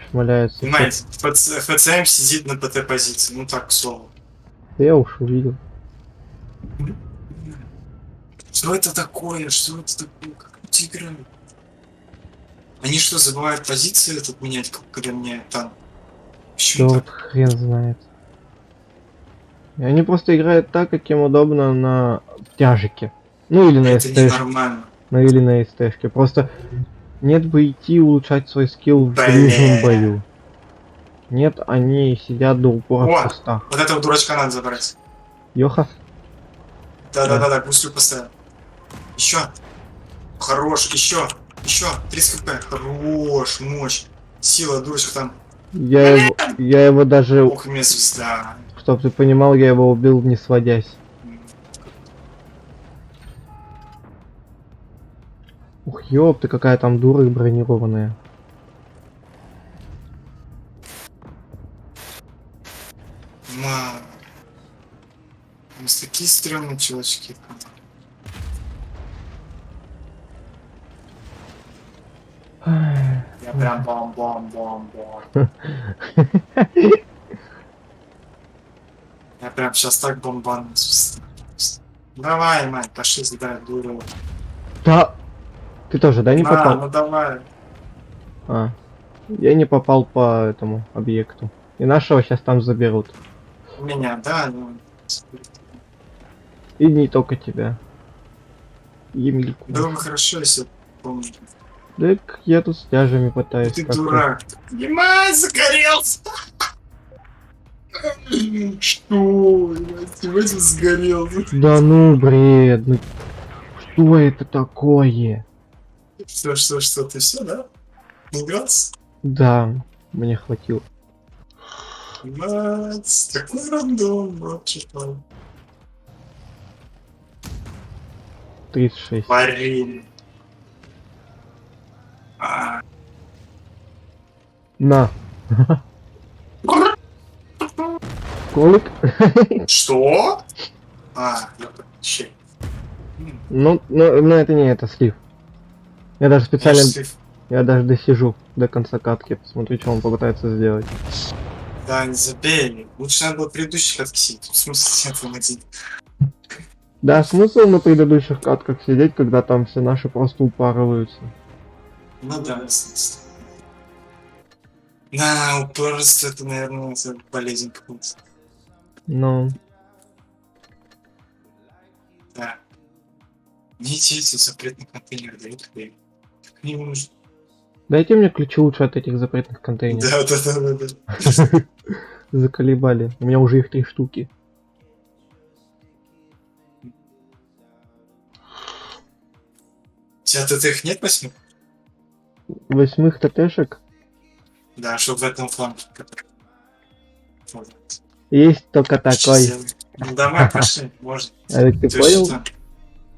шмаляются. Понимаете, ФЦМ сидит на ПТ позиции, ну так, к слову. Я уж увидел. Что это такое? Что это такое? Как люди играют? Они что, забывают позиции тут менять, когда меняют танк? Да Почему вот так? хрен знает. И они просто играют так, как им удобно на тяжике. Ну или на Это СТ. ненормально. Ну или на СТшке. Просто нет бы идти улучшать свой скилл в Бля. ближнем бою. Нет, они сидят до упора О! в кустах. Вот этого дурачка надо забрать. Йоха? Да, гуслю поставил. Еще. Хорош, еще. 30 хп. Хорош, мощь. Сила, дурочка там. Я его даже, Ох, мне звезда. чтоб ты понимал, я его убил не сводясь. Ух, ёпта, какая там дура бронированная. Мам. У нас такие стрёмные чувачки. Я прям бом-бом-бом-бом. Я прям сейчас так бомбану. Давай, мать, пошли забирать дуру. Да! Ты тоже, да, не попал? Ну давай. А. Я не попал по этому объекту. И нашего сейчас там заберут. У меня, да, ну. И не только тебя. Емельку. Было бы хорошо, если помню. Так я тут с тяжами пытаюсь Ты как-то. дурак. Ебать, загорелся! Что? Ебать, сгорел. Да ну, бред, ну что это такое? Что, ты все, да? Не игрался? Да, мне хватило. Ебать, такой рандом, брат, что 36. Марин. А. На. Колик. Что? Щей. Ну, это не это, слив. Я даже специально, я даже досижу до конца катки, посмотрю, что он попытается сделать. Да, не забей. Лучше надо было предыдущих откисить. В смысле, нет, он один. Да, смысл на предыдущих катках сидеть, когда там все наши просто упарываются. Ну да, смысл. На, упорство это, наверное, это болезнь какая-то. Ну, Да. Мне интересно, запретный контейнер дают хрень. Не нужно. дайте мне ключи лучше от этих запретных контейнеров. Да. Заколебали. У меня уже их 3 штуки. У тебя тут их нет 8? 8 ТТшек Да, чтобы в этом фланге. Вот. есть только такой. Ну давай, пошли, можно. А ведь ты понял? что-то-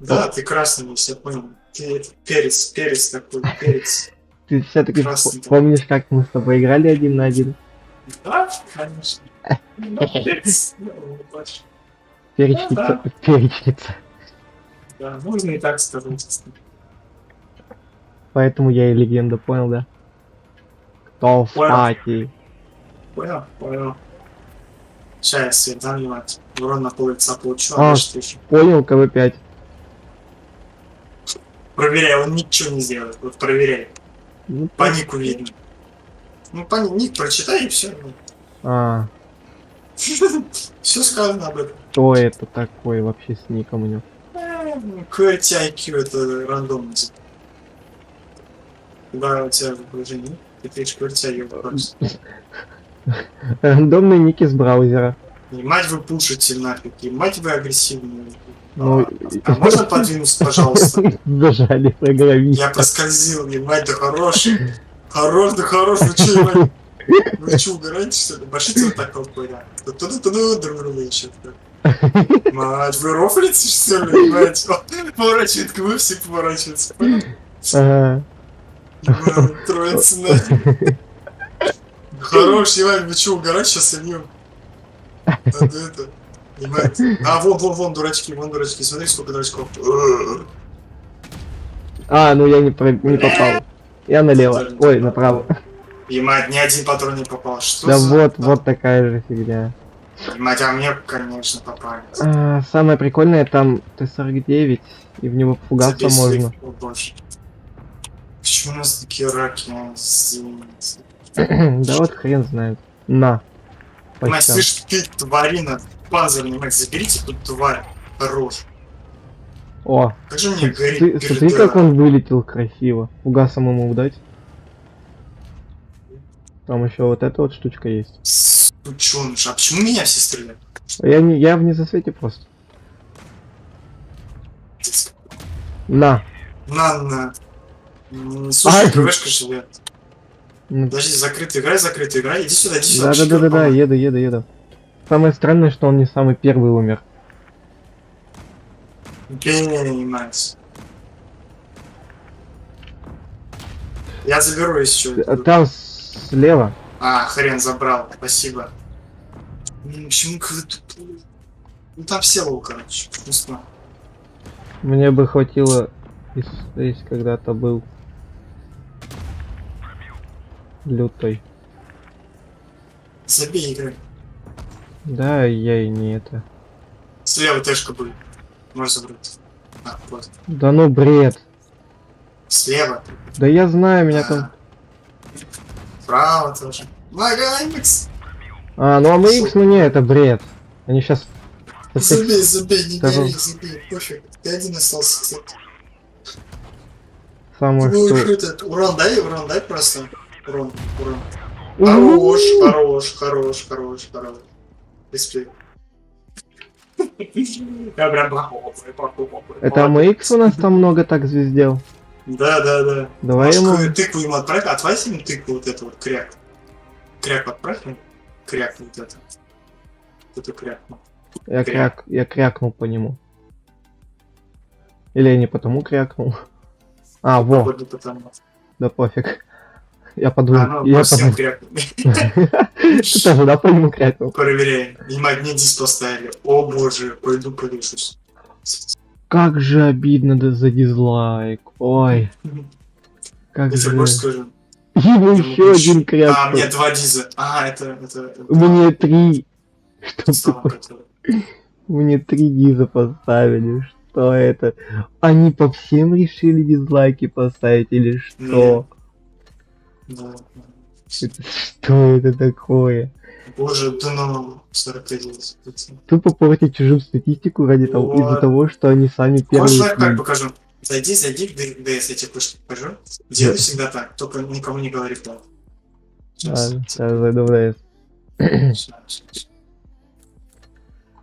Да, ты красный, если я понял. Ты это, перец такой, перец. Ты все-таки Красный. помнишь, как мы с тобой играли 1 на 1? Да, конечно. Ну, перец. Ну, бачишь. Перечница. Да. Перечница. Да, можно и так сказать. Поэтому я и легенда, понял, да? Кто в Понял. пати? Понял. Сейчас я свет дам ебать. Урон на пол лица получу, А. а что еще? Понял, КВ5. Проверяй, он ничего не сделает. Вот проверяй. Ну, По нику видно. Ну, по ник прочитай и все. а, Все сказано об этом. что это такое вообще с ником у него? QWERTY IQ это рандомно. Когда у тебя в окружении, ты пишешь QWERTY IQ просто. Рандомные ники с браузера. И мать вы пушите нафиг, и мать вы агрессивные. Ну, А можно подвинуться, пожалуйста? Сбежали программисты. Я проскользил, ебать, да хорош. Хорош, вы че, ебать? Вы че, угораете, что ли? Башите вот так толпой, да. Туда-туда, друг еще. Мать, вы рофлите, что ли, ебать? Поворачивает к вы, все поворачиваются. Ага. Троица нафиг. Хорош, ебать, вы че, угораете, сейчас сольем. Надо это. Ебать. А, вон, дурачки, смотри, сколько дурачков. А, ну я не попал. Я налево. Ой, направо. Ебать, ни один патрон не попал. Что Да за... вот такая же фигня. Ебать, а мне, конечно, попали. Самое прикольное, там Т-49, и в него фугаться Забей можно. своих, о боже. Почему у нас такие раки, а? Извините. Да вот хрен знает. На. Мать, Почти. слышь, ты, тварина, пазарный, мать, заберите тут тварь. Хорош. О, Как же мне горит смотри, как он вылетел красиво. Фугасом ему дать. Там еще вот эта вот штучка есть. Сучёныш, а почему меня все стреляют? Я в незасвете просто. На. На. Слушай, Ай. КВшка живет. Ну, Подожди, закрытая игра, иди сюда, вообще, Да, помогай. еду. Самое странное, что он не самый первый умер. Понимаете. Я заберу еще. Там слева. А, хрен забрал, спасибо. Почему какой тупой? Ну там все лол, короче, вкусно. Мне бы хватило, если когда-то был лютой. Забей, играй. Да, я и не это. Слева тэшка будет. Можешь забрать. А, вот. Да ну бред. Слева. Да я знаю, меня там... Справа тоже. Магаймикс. А, ну АМХ, ну не, это бред. Они сейчас Забей, забей, не Второй. гори, забей, пофиг. Ты один остался, кстати. Самое Ну, что... этот, урон дай просто. Урон. У-у-у. Хорош. Респект. Я прям похлопаю. Это АМХ у нас там много так звездел. Да. Давай Может, ему... какую тыкву ему отправь? Отправь ему тыкву вот эту вот, кряк. Кряк отправь ему. Кряк вот это. Вот это кряк. Я крякнул по нему. Или я не потому крякнул. А, во, Походу, потому. да пофиг. Я подумал, Ну, я по всем подумал. крякам. Ты тоже, да, по нему крякнул? Проверяем. Внимание, мне диск поставили. О боже, пойду повешусь. Как же обидно за дизлайк. Ой, как Я тебе же... больше скажу. Ему еще один А, крякнул. мне 2 диза. А, это Мне 3. стало, который. Мне 3 диза поставили. Что это? Они по всем решили дизлайки поставить или что? Да. Что это такое? Боже, да ну, 49. Тупо портить чужим статистику ради того, из-за Вот. того, что они сами первые. Хочешь, как слили. покажу? Зайди в ДС, я тебе кое-что покажу. Делай всегда так, только никому не говори правду. Ладно, сейчас зайду в ДС. Сейчас.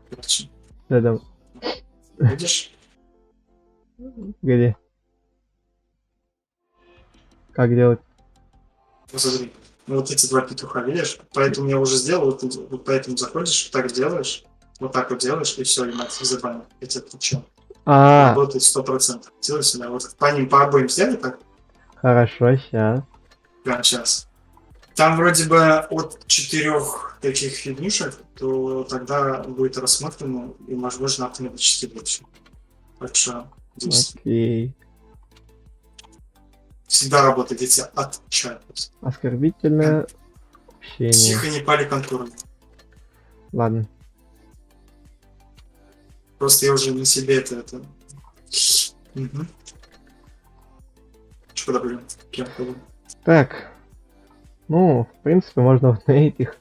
Короче, Да, видишь? где? Как делать? Вот смотри. Ну, вот эти 2 петуха, видишь? Поэтому я уже сделал, вот, вот поэтому заходишь, так делаешь, вот так вот делаешь, и все, и мать забанил. Я тебе отвечу. А, Работает 100%. Делай сюда. Вот по ним, по обоим сделай так. хорошо, сейчас. Прямо сейчас. Там вроде бы от 4 таких фигнюшек, то тогда будет рассмотрено и, возможно, автоматически больше. Так что здесь Окей. всегда работает, эти отчаиваются. Оскорбительное общение. Тихо, не пали контуры. Ладно. Просто я уже на себе это... Угу. Что куда пойдем? Кем пойдем? Так. Ну, в принципе, можно вот на этих.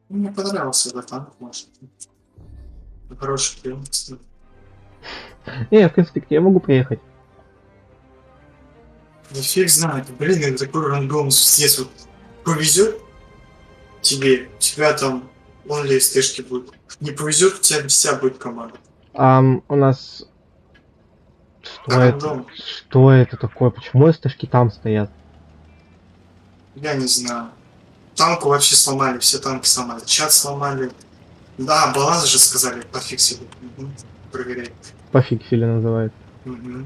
Мне понравился этот танк, может. Хороший прием, кстати. Не, в принципе, к тебе могу приехать. Да фиг знает, блин, это такой рандом здесь вот повезет тебе, у тебя там онли стежки будут. Не повезет, у тебя вся будет команда. У нас... Что это? Рандом. Что это такое? Почему стажки там стоят? Я не знаю. Танку вообще сломали, все танки сломали. Чат сломали. Да, баланс же сказали, пофиксили. Угу. Проверяй. Пофиксили называют. Угу.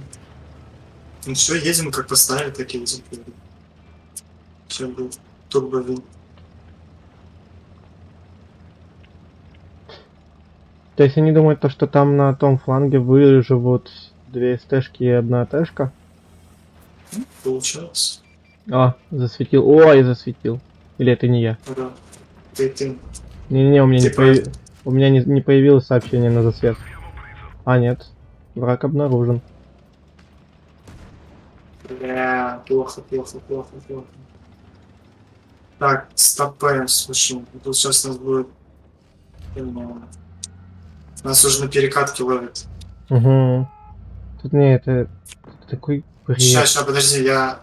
Ну все, едем, как поставили, так и едем. Все будет турбовин. То есть они думают, то, что там на том фланге выживут 2 стежки и 1 тэшка? Получается. А, засветил. Ой, засветил. Или это не я? Да. Ты. Не-не-не, у меня, Ты не, у меня не появилось сообщение на засвет. А, нет. Враг обнаружен. Бля, плохо. Так, стопаем, слушай. Тут сейчас у нас будет... Нас уже на перекатке ловят. Угу. Тут не, это такой бред. Сейчас, подожди, я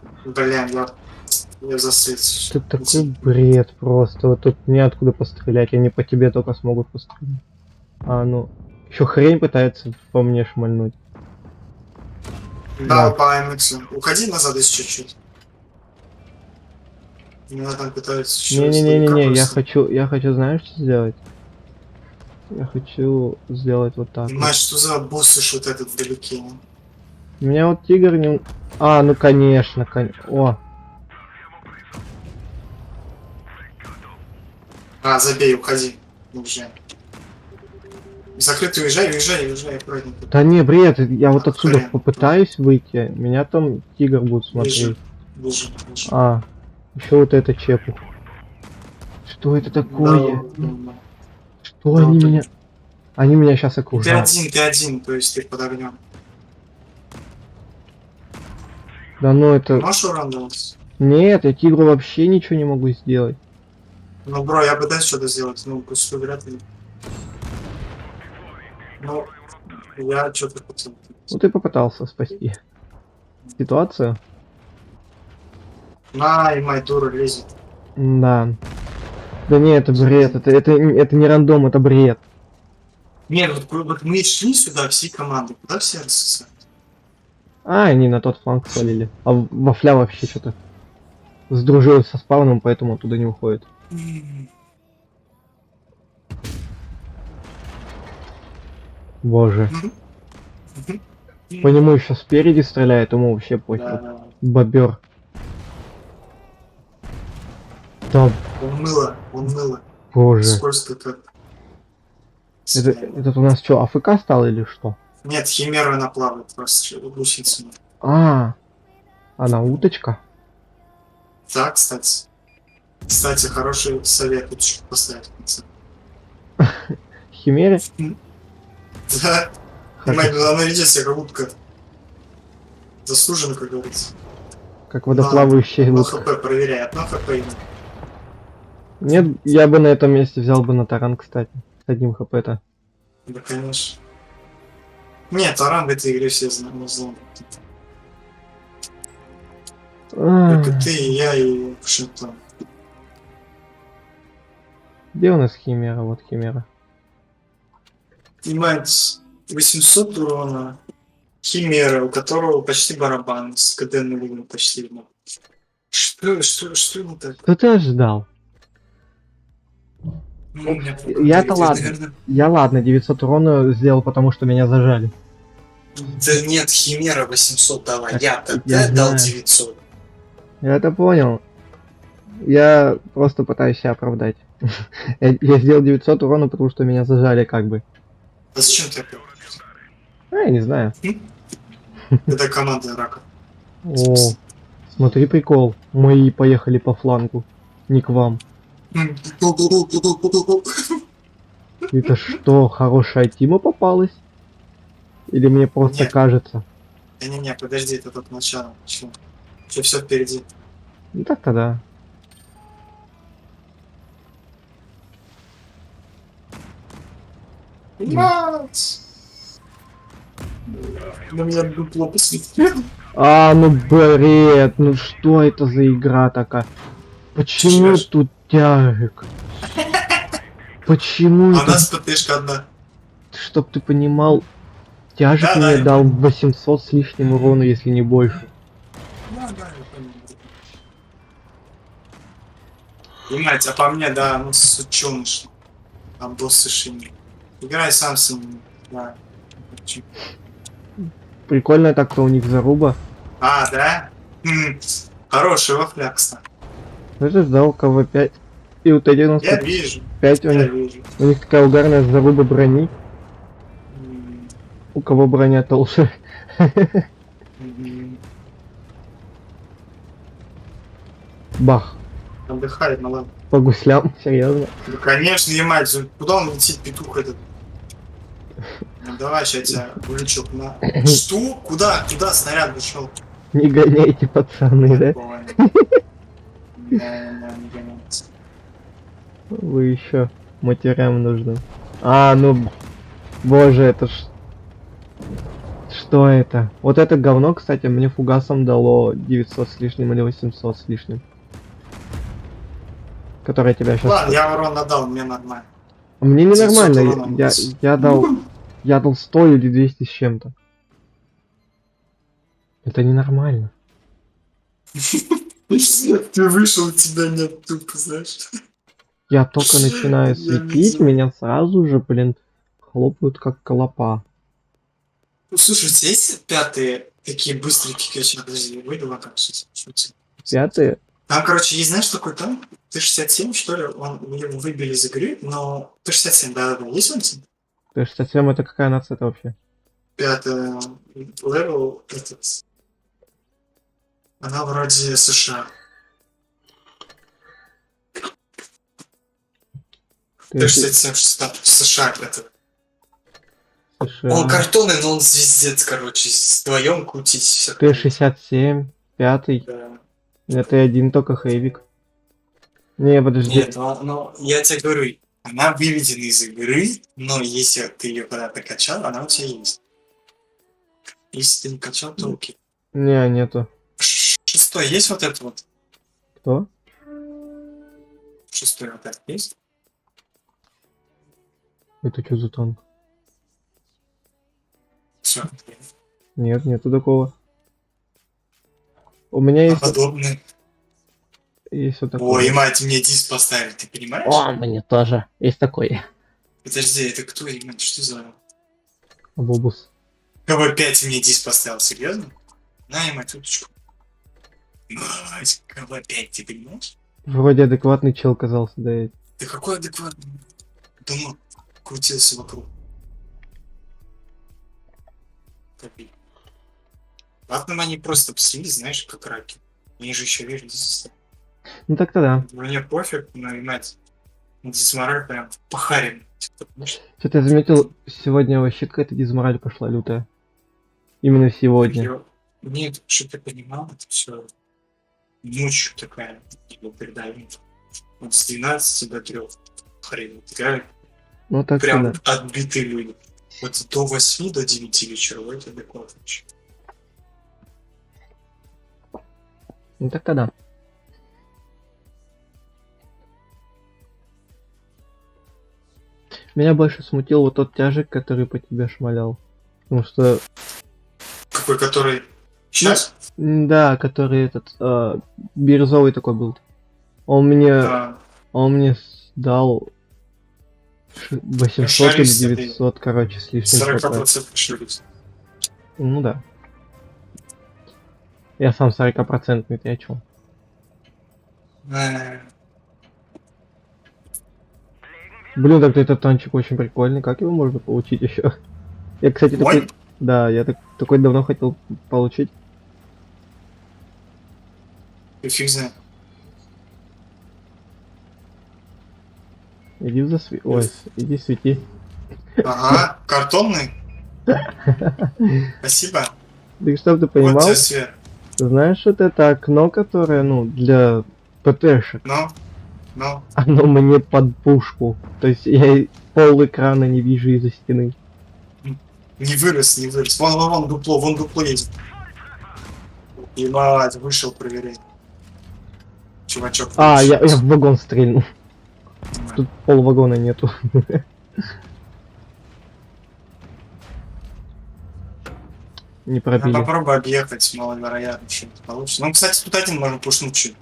засвет. Тут такой бред просто. Вот тут неоткуда пострелять, они по тебе только смогут пострелять. А, ну. Еще хрень пытается по мне шмальнуть. Да, Да. по MX. Уходи назад если чуть-чуть. Меня там пытаются еще Не-не-не-не, просто. я хочу, знаешь, что сделать? Я хочу сделать вот так. Вот. Понимаешь, что за босс вот этот вдалеке? У меня вот тигр не... А, ну конечно. О, А, забей, уходи. Уезжай. Закрытый, уезжай, аккуратненько. да не, бред, я вот отсюда Хрен. попытаюсь выйти, меня там тигр будет смотреть. Ближе. А, еще вот это чепу. Что это такое? Да. Что да, они вот меня... Они меня сейчас Ты окружают. один, то есть ты под огнем. Да ну это... Можешь урон давать? Нет, я тигру вообще ничего не могу сделать. Ну, бро, я пытаюсь что-то сделать, ну, что вряд ли. Ну, я что-то хотел. Ну ты попытался спасти ситуацию. На, и моя дура лезет. Да. Да не, это бред, это не рандом, это бред. Нет, вот мы шли сюда, все команды, куда все рассосали? А, они на тот фланг свалили. А Вафля вообще что-то сдружилась со спавном, поэтому оттуда не уходит. Боже. По нему еще спереди стреляет, ему вообще похер. Да, Бобер. Да, он мыло. боже. Скользко как. Этот у нас что, АФК стал или что? Нет, химера она плавает просто, гусеницами. Она уточка? Да, кстати. Кстати, хороший совет тут еще поставить в конце. Химере? Да. Понимаете, она ведет себя как утка. Заслуженно, как говорится. Как водоплавающая Одно утка. хп проверяй, одно хп именно. Нет, я бы на этом месте взял бы на таран, кстати. С одним хп-то. Да, конечно. Нет, Арам в этой игре все знают. Только ты, и я, и Вашингтон. Где у нас химера? Вот химера. Понимаете, 800 урона. Химера, у которого почти барабан с КД нулевым почти. Что не так? Что ты ожидал? Ну, у меня Я-то ладно. наверное... Я ладно, 900 урона сделал, потому что меня зажали. Да нет, Химера 800 дала, я-то Я дал знаю. 900. Я это понял. Я просто пытаюсь себя оправдать. Я сделал 900 урона, потому что меня зажали как бы. А зачем ты опять? Я не знаю. Это команда рака. О, смотри прикол. Мои поехали по флангу. Не к вам. Это что, хорошая тима попалась? Или мне просто Нет. кажется? Не-не-не, подожди, это только начало. Еще все впереди. Ну так-то да. Мать! На меня дупло посветило. Ну бред, ну что это за игра такая? Почему Чё ж? тут тяжек? Почему А у это? нас ПТшка одна. Чтоб ты понимал, тяжек Да, мне я дал 800 с лишним урона, если не больше. Да, я понял. Понимаете, а по мне, да, ну сучёныш. А боссы шини. Играй сам с ним. Да. Прикольная так-то у них заруба. А, да? Хороший вафля, кстати. Это сдал КВ-5. И у Я Т-95 вижу, у я них, вижу. у них такая угарная заруба брони. У кого броня толще. Бах. Отдыхает, ну ладно. По гуслям, серьезно. Да, конечно, ебать, куда он летит, петух этот? Ну, давай, сейчас я тебя вылечу на... Что? Куда? Куда снаряд вышел? Не гоняйте, пацаны, да? Не гоняйте. Вы еще матерям нужны. Ну, боже, это ж... Что это? Вот это говно, кстати, мне фугасом дало 900 с лишним или 800 с лишним. Которое тебя сейчас... Ладно, я урон отдал, мне нормально. Мне не 900 нормально, урона я дал 100 или 200 с чем-то. Это ненормально. Ты вышел, тебя нет, тупо, знаешь. Я только начинаю Я светить, видел. меня сразу же, блин, хлопают как колопа. Ну, слушай, у тебя есть пятые такие быстрые кикачи? Подожди, выйду вот так, шутки. Пятые? Там, короче, есть, знаешь, такой там? Т-67, что ли? Его выбили из игры, но... Т-67, да-да-да, есть он? Т-67 это какая нация вообще? Пятый левел, этот... Она вроде США. Т-67 США, это... США. Он картонный, но он звездец, короче, вдвоем крутить все. Т-67, пятый. Да. Это один только Хейвик. Не, подожди. Нет, но я тебе говорю, она выведена из игры, но если ты ее когда-то качал, она у тебя есть. Если ты не качал, то окей. Не, нету. Шестой есть вот это вот? Кто? Шестой вот этот есть? Это что за танк? Все. Нет, нету такого. У меня есть, Подобные. есть вот такой. Ой, мать, мне диск поставили, ты понимаешь? О, мне тоже. Есть такой. Подожди, это кто, мать, что за... Бобус. КВ-5 мне диск поставил, серьезно? На, мать, уточку. Мать, КВ-5, ты понимаешь? Вроде адекватный чел казался, да. Ты какой адекватный? Дома крутился вокруг. Копи. Ладно, они просто псли, знаешь, как раки. Они же еще верили здесь. Ну так-то да. Мне пофиг, но и мать. Дисмораль прям похарим. Что-то я заметил, сегодня вообще какая-то дизмораль пошла лютая. Именно сегодня. Нет, что ты понимал, это все ночью такая, его передали. Вот с 12 до 3 хрен. Реально, Ну так-то прям да. отбитые люди. Вот до 8 до 9 вечера, вот это адекватно. Ну так-то да. Меня больше смутил вот тот тяжик, который по тебе шмалял. Потому что, Какой, который сейчас? да, который этот, бирюзовый такой был. Он мне, Да. дал 800 Шарик или 900, короче, с лишним. 40% шлюз. Ну да. Я сам 40%, ты о чем? Блин, так этот танчик очень прикольный. Как его можно получить еще? Я, кстати, Мой? такой... Да, я такой давно хотел получить. И фиг знает. Иди в засве... Ой, иди свети. Ага, картонный. Спасибо. Да чтоб ты Вот понимал, тебе свет. ты знаешь, вот это окно, которое, ну, для ПТшек, Ну. оно мне под пушку. То есть я пол экрана не вижу из-за стены. Не вырос. Вон дупло есть. И мать, вышел проверять. Чувачок. А, вышел. я в вагон стрельнул. Тут пол вагона нету. Не пробили. Попробуй объехать, маловероятно, что-то получится. Ну, кстати, тут один можно пушнуть чуть.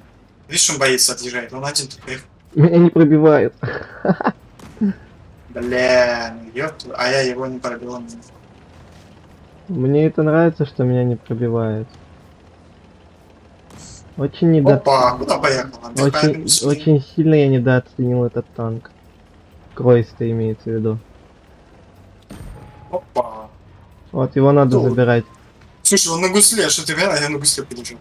Видишь, он боится отъезжать. Он один тут поехал. Меня не пробивают. Блин, ёпт. А я его не пробил. Мне это нравится, что меня не пробивают. Очень Опа, куда поехал? Отдыхаем. очень сильно я недооценил этот танк. Кройс-то имеется в виду. Опа. Вот его надо Кто? забирать. Слушай, он на гусле, а что ты реально? Я на гусле подержал.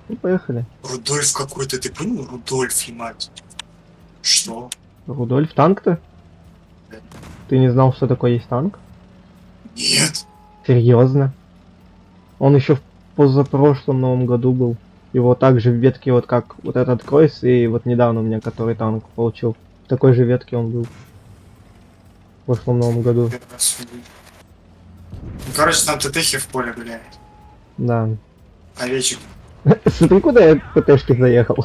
Ну, поехали. Рудольф какой-то, ты понял? Рудольф, мать. Что? Рудольф, танк-то? Да. Ты не знал, что такое есть танк? Нет. Серьезно? Он еще в позапрошлом Новом году был. Его также в ветке, вот как вот этот Кройс, и вот недавно у меня который танк получил. В такой же ветке он был. В прошлом Новом году. Ну, короче, там ТТХи в поле гуляет. Да. Овечек. Смотри, куда я по ТТшке заехал.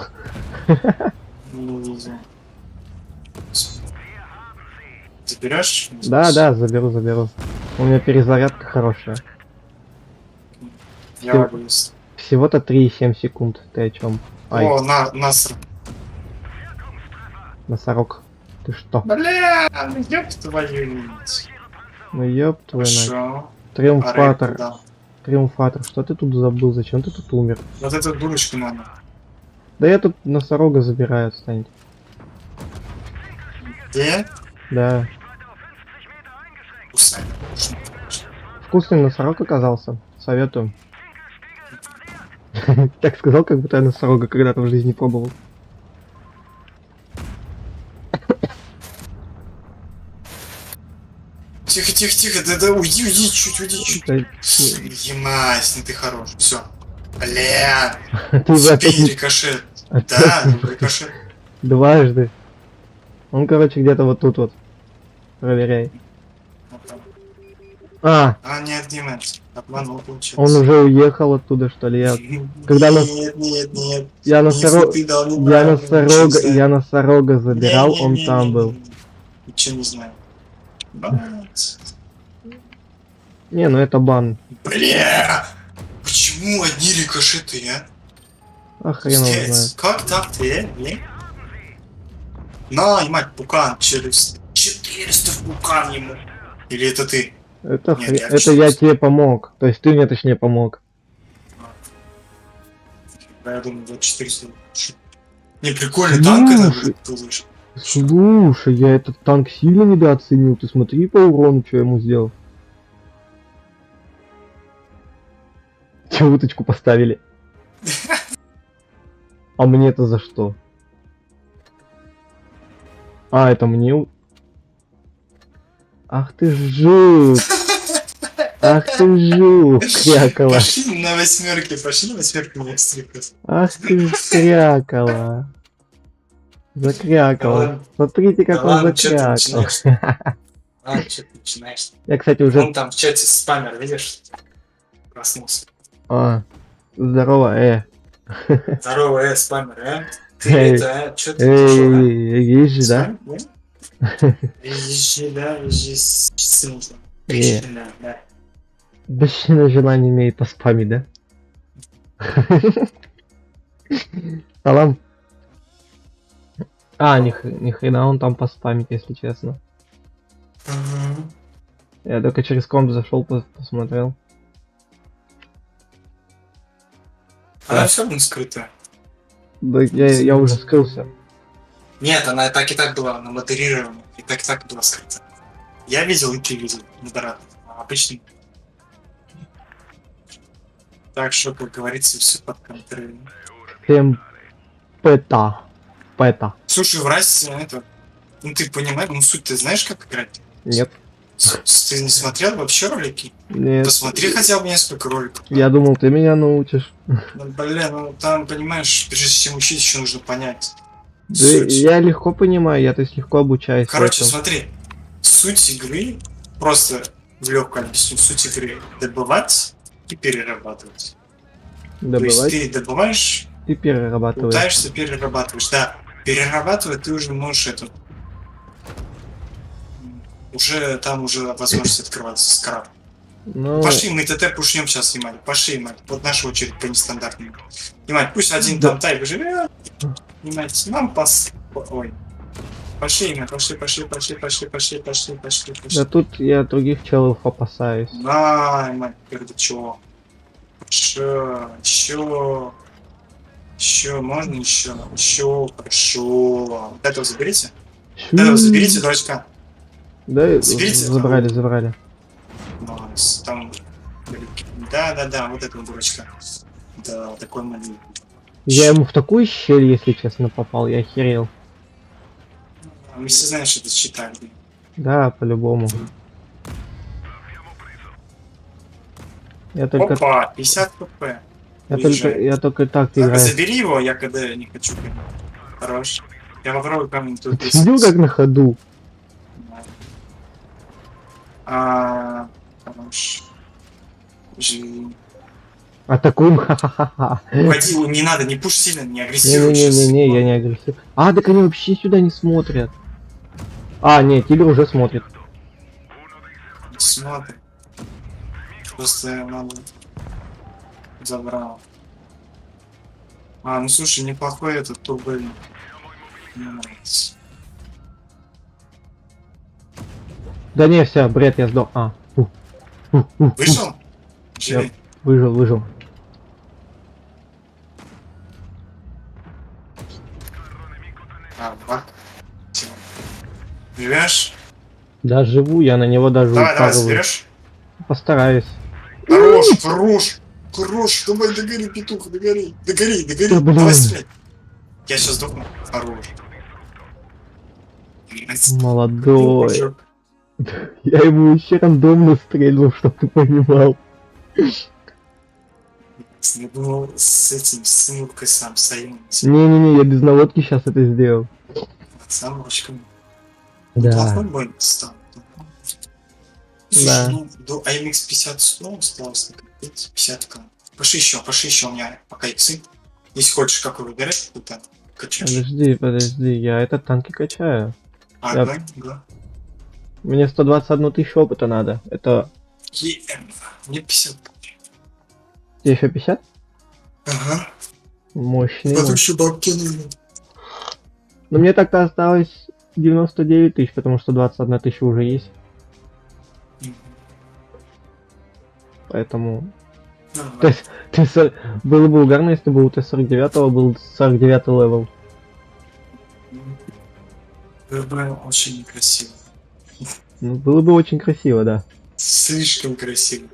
Не знаю. Заберешь? Да, заберу. У меня перезарядка хорошая. Я могу есть. Всего-то 3,7 секунд. Ты о чем? Ай, О, наср. носорог. Ты что? Бля, ну ёб твою мать. Ну ёб твою мать. Хорошо. Триумфатор. Да. Триумфатор, что ты тут забыл? Зачем ты тут умер? Вот эту дурочку надо. Да я тут носорога забираю, отстань. Где? Да. Кусай. Вкусный носорог оказался. Советую. Так сказал, как будто я носорога когда-то в жизни пробовал. Тихо, да, уйди, чуть. Да, Емась, ну ты хорош. Все. Бля. Ты уже Спей опять... рикошет. опять Да, не- рикошет. Дважды. Он, короче, где-то вот тут вот. Проверяй. Вот там. А, Нет, Дима, обманул, получается. он уже уехал оттуда, что ли? Когда нас- Нет. Я Если ты дал я неправильно, ничего не знаю. носорога забирал, он там был. Ничего не знаю. Бац. Не, ну это бан. Бля! Почему одни рикошеты, а? А хрен его Пиздец, знает. как так-то, блин? На, мать, пукан, 400 в пукан ему. Или это ты? Это, Нет, я это я честно. тебе помог. То есть ты мне точнее помог. Да, я думаю, за 400. Не, прикольный танк это, Слушай. ты слышишь? Слушай, я этот танк сильно недооценил. Ты смотри по урону, что я ему сделал. Че уточку поставили? А мне-то за что? А, это мне... Ах ты жук! Ах ты жук, крякала! Пошли на восьмерки меня стрикать. Ах ты крякала! Закрякала. ладно. Смотрите, как Да он ладно, чё ты закрякал. начинаешь? Что ты начинаешь? Я, кстати, уже... Он там в чате спамер, видишь? Проснулся. А, здорово, Здорово, спамер, Ты Эй, это, что ты пришел, есть же, да? Езжи, да? Езжи с нужно. Не. Да. Мужчина желание имеет поспамить, да? Салам. А, ни хрена он там поспамит, если честно. Я только через комп зашел, посмотрел. Она все равно скрытая. Да я уже скрылся. Нет, она так и так была на модерировании. И так была скрыта. Я видел, и ты видел, модератор. Обычно. Так что, как говорится, все под контролем. Всем пэта. Слушай, в Расте это... Ну ты понимаешь, ну суть ты знаешь, как играть? Нет. Ты не смотрел вообще ролики? Нет. Посмотри хотя бы несколько роликов. Я думал, ты меня научишь. Ну, блин, ну там, понимаешь, прежде чем учить, еще нужно понять. Да Суть. я легко понимаю, я то есть легко обучаюсь. Короче, этому. смотри, суть игры, просто в легкую объясню, суть игры добывать и перерабатывать. То есть Добывать ты добываешь, и перерабатывать. пытаешься, перерабатываешь. Да, перерабатывать ты уже можешь это. Уже там уже возможность открываться с краб. Ну, Пошли, мы ТТ пушнем сейчас снимать. Пошли, мать. Вот наша очередь по нестандартному. Снимать, пусть один Да. там тайп живет. Снимать, нам пос... Ой. Пошли, мать, пошли. да тут я других челов опасаюсь. Ай, мать, перед чего? Еще, можно еще, хорошо. Вот этого заберите. Этого заберите, дурачка. Да, Заберите забрали. Найс, там... Да, вот этого дурачка. Да, такой маленький. Я ему в такую щель, если честно, попал, я охерел. Мы все знаем, что это считали. Да, по-любому. Я только, Опа, 50 pp. я только так Так, играю. забери его, я когда не хочу. Хорош. Я попробую камень тут. Ты видел, как на ходу? Хорош. Живи. Атакуем, ха-ха-ха-ха. Уходи, не надо, не пуш сильно, не агрессируй. Не, я не агрессив. А, так они вообще сюда не смотрят. А, не, тигр уже смотрит. Смотри. Просто надо... Забрал. Ну слушай, неплохой этот турбин. Мне нравится. Да не, все, бред, я сдох. А, Вышел? Живи. выжил. Вот. Живешь? Да, живу, я на него даже Давай, упарываю. заберешь. Постараюсь. Хорош, давай, догори, петух, догори, Да, блин. давай стреляй. Я сейчас сдохну. Хорош. Молодой. Мужик. Я ему еще рандомно стрельнул, чтоб ты понимал. Я думал, с этим, с Муркой сам стоим. Не-не-не, я без наводки сейчас это сделал. Сам ручками. Да. Плохой бой стал. Слушай, Да. ну, до AMX 50 100 осталось на 50к. Пошли еще у меня пока иксы. Если хочешь, какой выбирать, то там качаешь. Подожди, я этот танки качаю. Я- Одной, да. Мне 121 тысячу опыта надо. Это Мне 50. тебе еще 50? Ага. Мощный. Потом мощный. еще бабки нужны. Но мне так-то осталось 99 тысяч, потому что 21 тысяча уже есть. Поэтому... То есть, было бы угарно, если бы у Т-49 был 49 левел. РБ очень некрасиво. Ну, было бы очень красиво, да. Слишком красиво.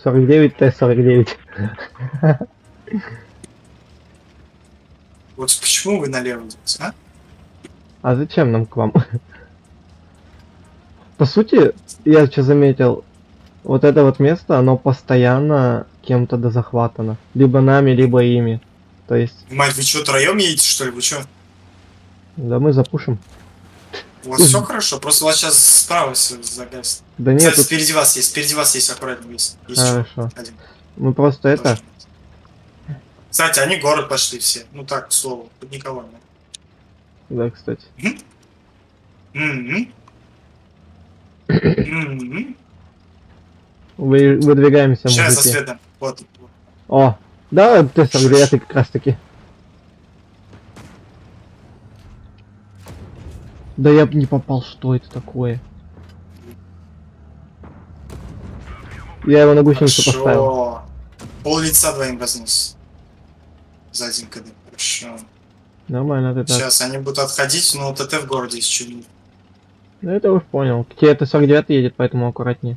49 Т-49. Вот почему вы налево идете, а? А зачем нам к вам? По сути, я что заметил, вот это вот место, оно постоянно кем-то дозахватано. Либо нами, либо ими. То есть, Мать, вы что, троем едете, что ли? Вы что? да мы запушим. У вас все хорошо, просто у вас сейчас справа все загасит. Да нет, Кстати, тут впереди вас есть аккуратно есть. Есть еще хорошо. один. Мы просто это... Тоже. Кстати, они в город пошли все. Ну так, к слову, тут никого нет. Да, кстати. Мгм. Мгм. Выдвигаемся, Сейчас за мужики. следом. Вот. О, да, Т-49 как раз таки. Да я бы не попал, что это такое? Я его на гусеницу поставил. Хорошо. Пол лица двоим разнес. За один КД. Хорошо. Нормально, ты так. Сейчас они будут отходить, но ТТ в городе еще не. Ну это уж понял. К тебе Т-49 едет, поэтому аккуратнее.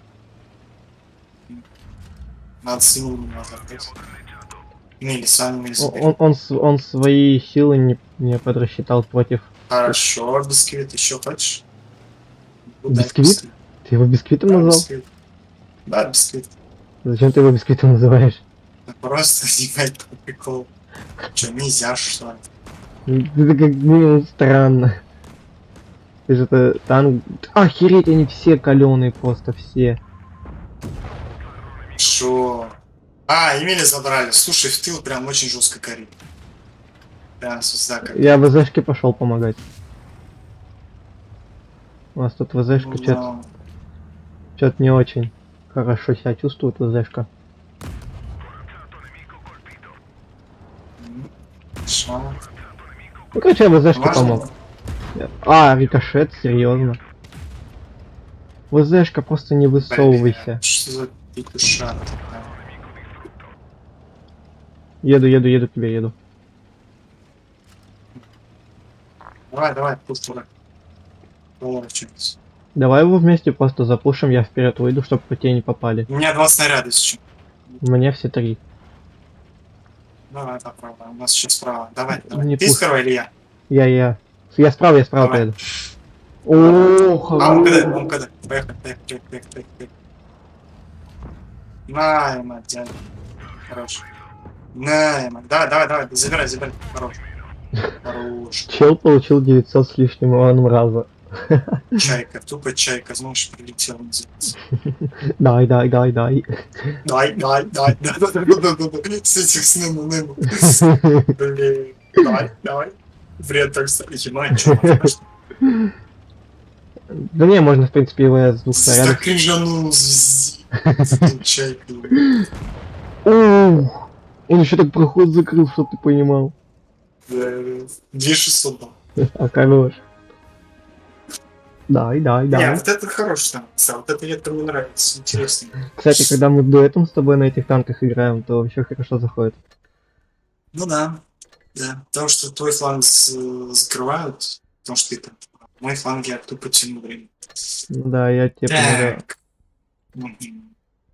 Надо сильно немного отходить. Ну или сами не заберем. Он свои силы не подрасчитал против. Хорошо, бисквит еще хочешь? Бисквит? Ты его бисквитом Да, назвал? бисквит. Да, бисквит. Зачем ты его бисквитом называешь? Просто снимать по приколу. Че, нельзя, что ли? Это как минимум странно. Ты же это танк... Охереть, они все каленые просто, все. Шо? А, Эмили забрали. Слушай, в тыл прям очень жестко горит. Прям звезда как. Я в ВЗшке пошел помогать. У нас тут ВЗшка Ну, что-то не очень хорошо себя чувствует ВЗшка. шо? Ну, короче, я ВЗшке Важно? помог. А, рикошет, серьезно. ВЗшка, просто не высовывайся. Блин, что за петушара такая? Еду к тебе, еду. Давай, пусть туда. Получится. Давай его вместе просто запушим, я вперед выйду, чтобы по тебе не попали. У меня 2 снаряда сейчас. Мне все 3. Давай попробуем. У нас сейчас справа. Давай. Не Ты пусть. справа или я? Я справа Давай. поеду. О, А, он хорош. когда? Поехали. На, ема, дядя. Хорош. На, ема. Давай. Забирай. Хорош. Чел получил 900 с лишним уроном раза. Чайка, тупо чайка, знаешь, прилетел называется. Дай. Дай. Да. С этих с Нему. Блин. Давай. Вред так стать. Ебать, чё, Да не, можно в принципе его с двух снарядов. так кринжанул звезди. С этим чайкой. Ух, он еще так проход закрыл, чтоб ты понимал. 2600 дал. А хорош. Дай. Не, вот это хороший танк. Вот это ветка мне нравится. Интересно. Кстати, когда мы дуэтом с тобой на этих танках играем, то вообще хорошо заходит. Ну да. Потому что твой фланг закрывают, потому что ты там. Мой фланг я тупо тяну время. Ну да, я тебе помогаю. Так. Мгм.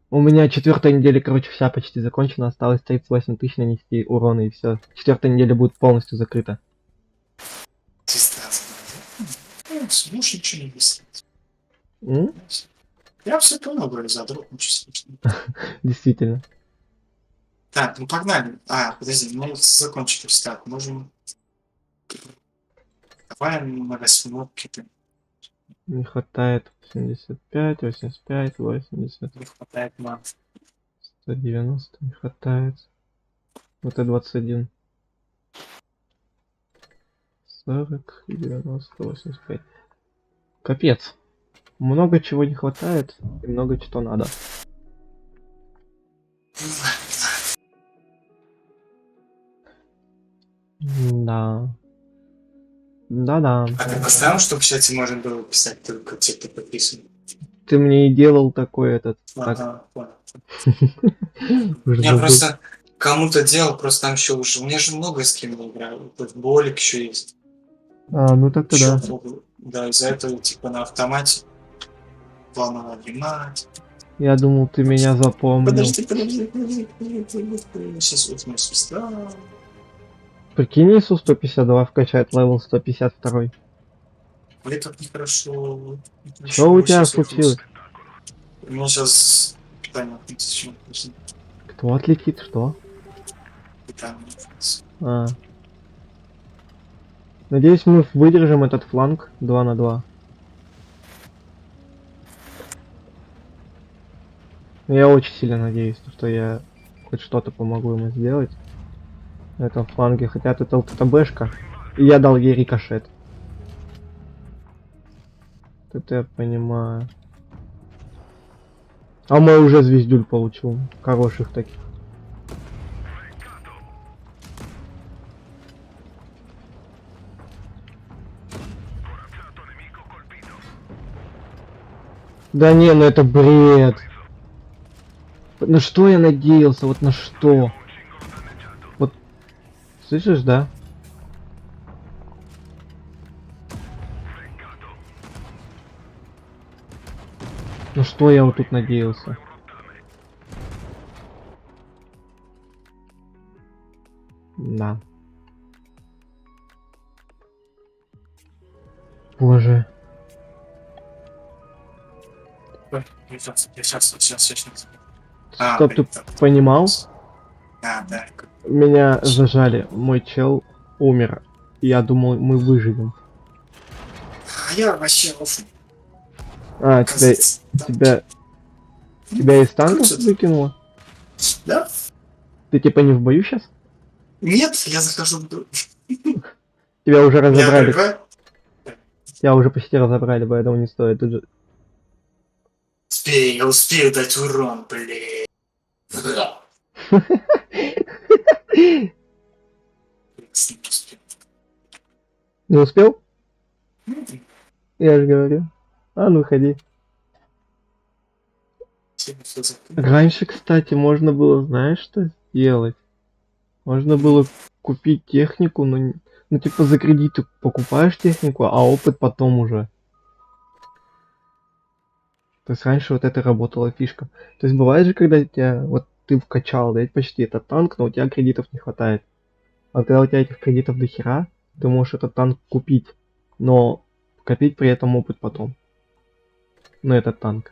У меня 4-я неделя, короче, вся почти закончена. Осталось 38 тысяч нанести урона и все. 4-я неделя будет полностью закрыта. Слушай, ничего не висит. М? Я все понял, говорю, задрот, ничего страшного. Действительно. Так, ну погнали. А, подожди, у меня закончились. Так, можем... Давай на восьмерке. Не хватает 85, 85, 80, Не хватает ман. 190 не хватает. Вот и 21. 40, 90, 85. Капец. Много чего не хватает и много чего надо. Да. Да-да. А ты поставил, чтобы в чате можно было писать только те, кто подписан? Ты мне и делал такой этот. Так, Ага, понял. уже Я забыл. просто кому-то делал, просто там еще уже... У меня же много с кем я играю. Вот Болик еще есть. А, ну так-то Еще да. много. Да, из-за этого типа на автомате плавно нажимать. Я думал, ты меня запомнил. Подожди. Сейчас вот мы свистал. Прикинь, ИСу 152 вкачает левел 152. Ой, как нехорошо. Что у тебя случилось? У меня сейчас питание отключится, чем Кто отлетит? Что? питание отключится. А. Надеюсь, мы выдержим этот фланг 2 на 2. Я очень сильно надеюсь, что я хоть что-то помогу ему сделать на этом фланге. Хотя тут ЛТТБшка, и я дал ей рикошет. Это я понимаю. А мой уже звездюль получил. Хороших таких. Да не, ну это бред. На что я надеялся? Вот на что? Вот, слышишь, да? На что я вот тут надеялся? Да. Боже. Сейчас. Чтоб ты понимал, А, да. меня зажали. Мой чел умер. Я думал, мы выживем. А я вообще оф. А, тебя из танка выкинуло? Да? Ты типа не в бою сейчас? Нет, я захожу в... Тебя уже Меня разобрали. прерывает? Тебя уже почти разобрали, поэтому не стоит. Тут же... Я успею дать урон, блин. Не успел? Я же говорю. А ну ходи. Раньше, кстати, можно было, знаешь, что сделать? Можно было купить технику, но ну типа за кредиты покупаешь технику, а опыт потом уже. То есть раньше вот это работала фишка. То есть бывает же, когда тебя вот ты вкачал, да, почти этот танк, но у тебя кредитов не хватает. А когда у тебя этих кредитов до хера, ты можешь этот танк купить, но копить при этом опыт потом. На этот танк.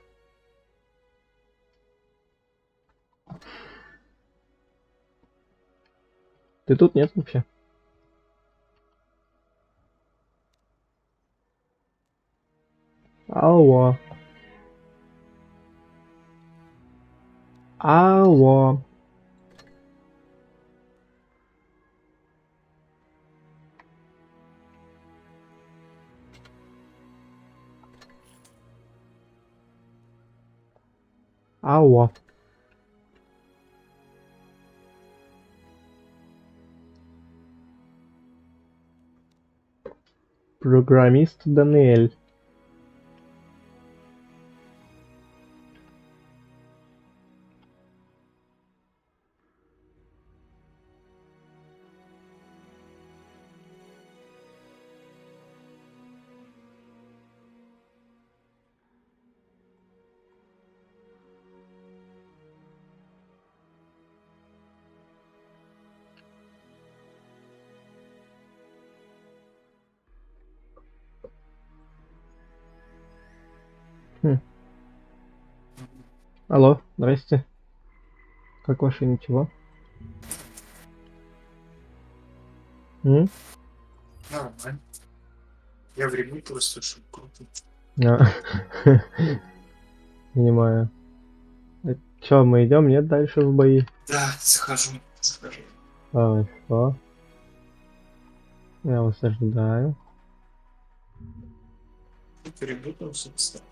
Ты тут нет вообще? Алло. Алло. Алло. Программист Даниэль. Алло, здрасте. Как ваше ничего? М? Нормально. Я в реву просто, что круто. А. Понимаю. Чё, мы идем, нет, дальше в бои? Да, захожу. Захожу. Хорошо. Я вас ожидаю. Перебутался, кстати.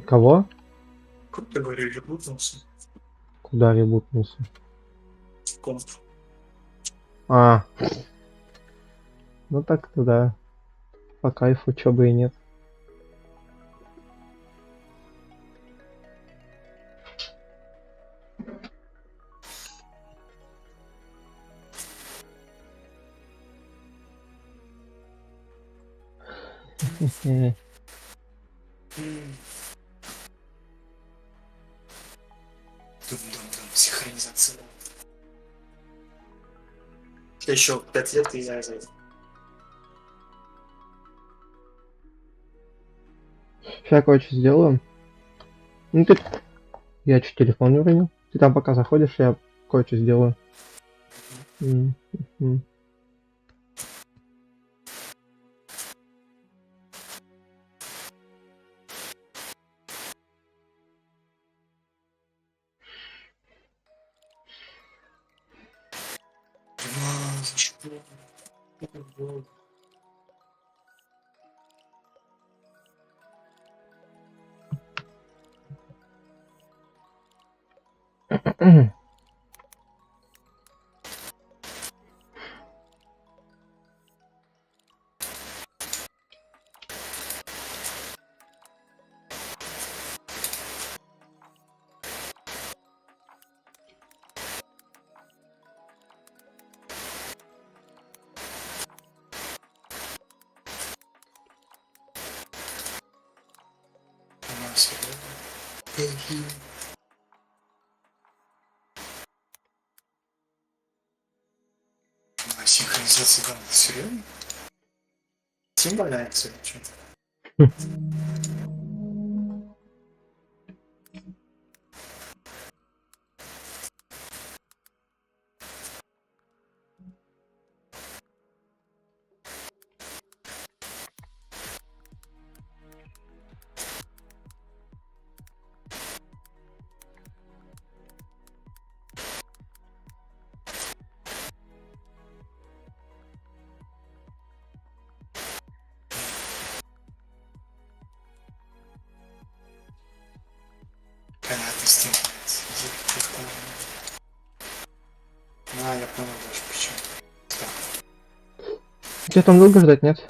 Кого? Круто, говорю, перебутался. Куда ребутнулся? Комп. А. Ну так-то да. По кайфу, чё бы и нет. Дум-дум-дум, синхронизация. Еще 5 лет и я за Сейчас, короче, сделаю. Ну ты... Я чуть телефон не уронил. Ты там пока заходишь, я короче сделаю. М. за что? Это было. Она серьезно. А синхронизация данных серьезно? Тим валяется или что? Понятно, с тем А, я понял даже почему. Тебя там долго ждать, нет?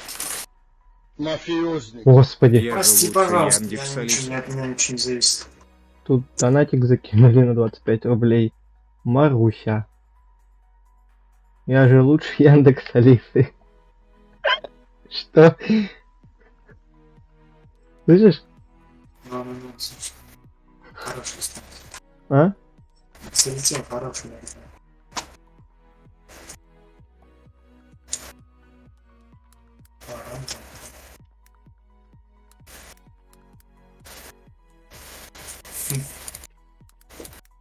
Мафиозник. Господи, Я же Прости, лучше пожалуйста, Яндекс я ничего, Алисы. от меня ничего не зависит. тут донатик закинули на 25 рублей. Маруся. Я же лучше Яндекс Алисы. Что? Слышишь? Ну, слушай. Хороший стал. А? Залетел хороший.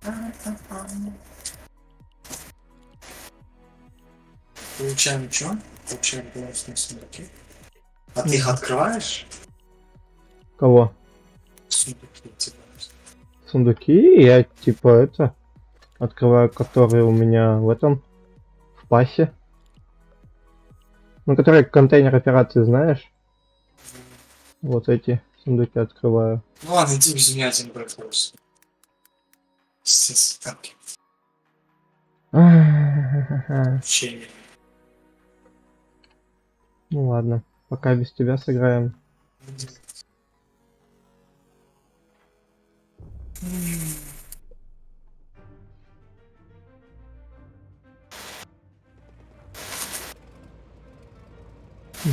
Ага. Получаем что? Получаем бонусные сундуки. А ты их открываешь? Кого? Сундуки типа. Сундуки? Я типа это... Открываю, которые у меня в этом... В пассе. Ну, которые контейнер операции, знаешь? Вот эти сундуки открываю. Ну ладно, иди без меня один брат вопрос. Естественно, танки. Учение. Ну ладно, пока без тебя сыграем.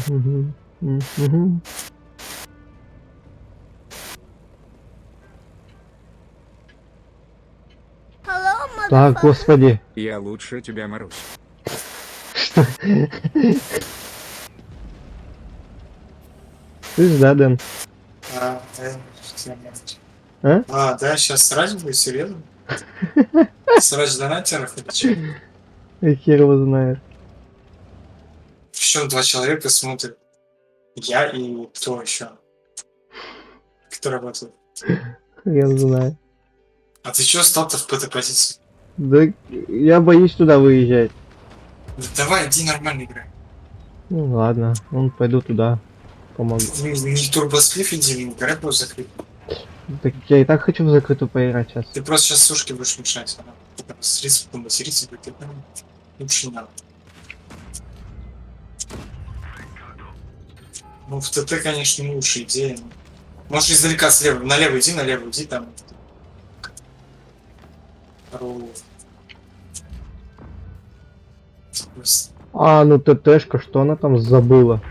Мгм. Мгм. Так, господи. Я лучше тебя, Марусь. Слышь, да, Дэн? Что А? А, да, сейчас срач будет, серьезно? Срач донатеров или что? Хер его знает. Причем два человека смотрят. Я и кто еще? Кто работает? Я знаю. А ты чё стал-то в этой позиции? Да я боюсь туда выезжать. Да давай, иди нормально играй. Ну ладно, пойду туда. Помогу. Не турбосплив иди, не играй просто закрыть. Так я и так хочу в закрытую поиграть сейчас. Ты просто сейчас сушки будешь мешать. Она посмотрится, потом материться, и ты лучше не надо. Ну, в ТТ, конечно, не лучшая идея. Но... Можешь издалека слева, налево иди там. Ру. А, ну ТТшка, что она там забыла?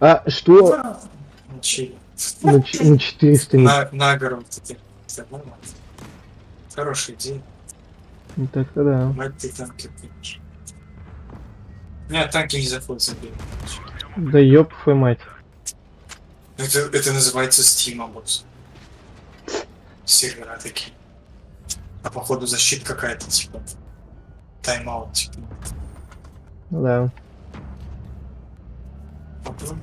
А, что? Ну, чили. На 400 не... На гору ТТ. Это нормально. Хорошая идея. Ну так-то да. Мать ты танки конечно. Нет, танки не заходят забей. Да ёб твою мать. Это называется Steam босс. Сервера такие. А походу защита какая-то, типа. Тайм-аут, типа. Ну да. Попробуй.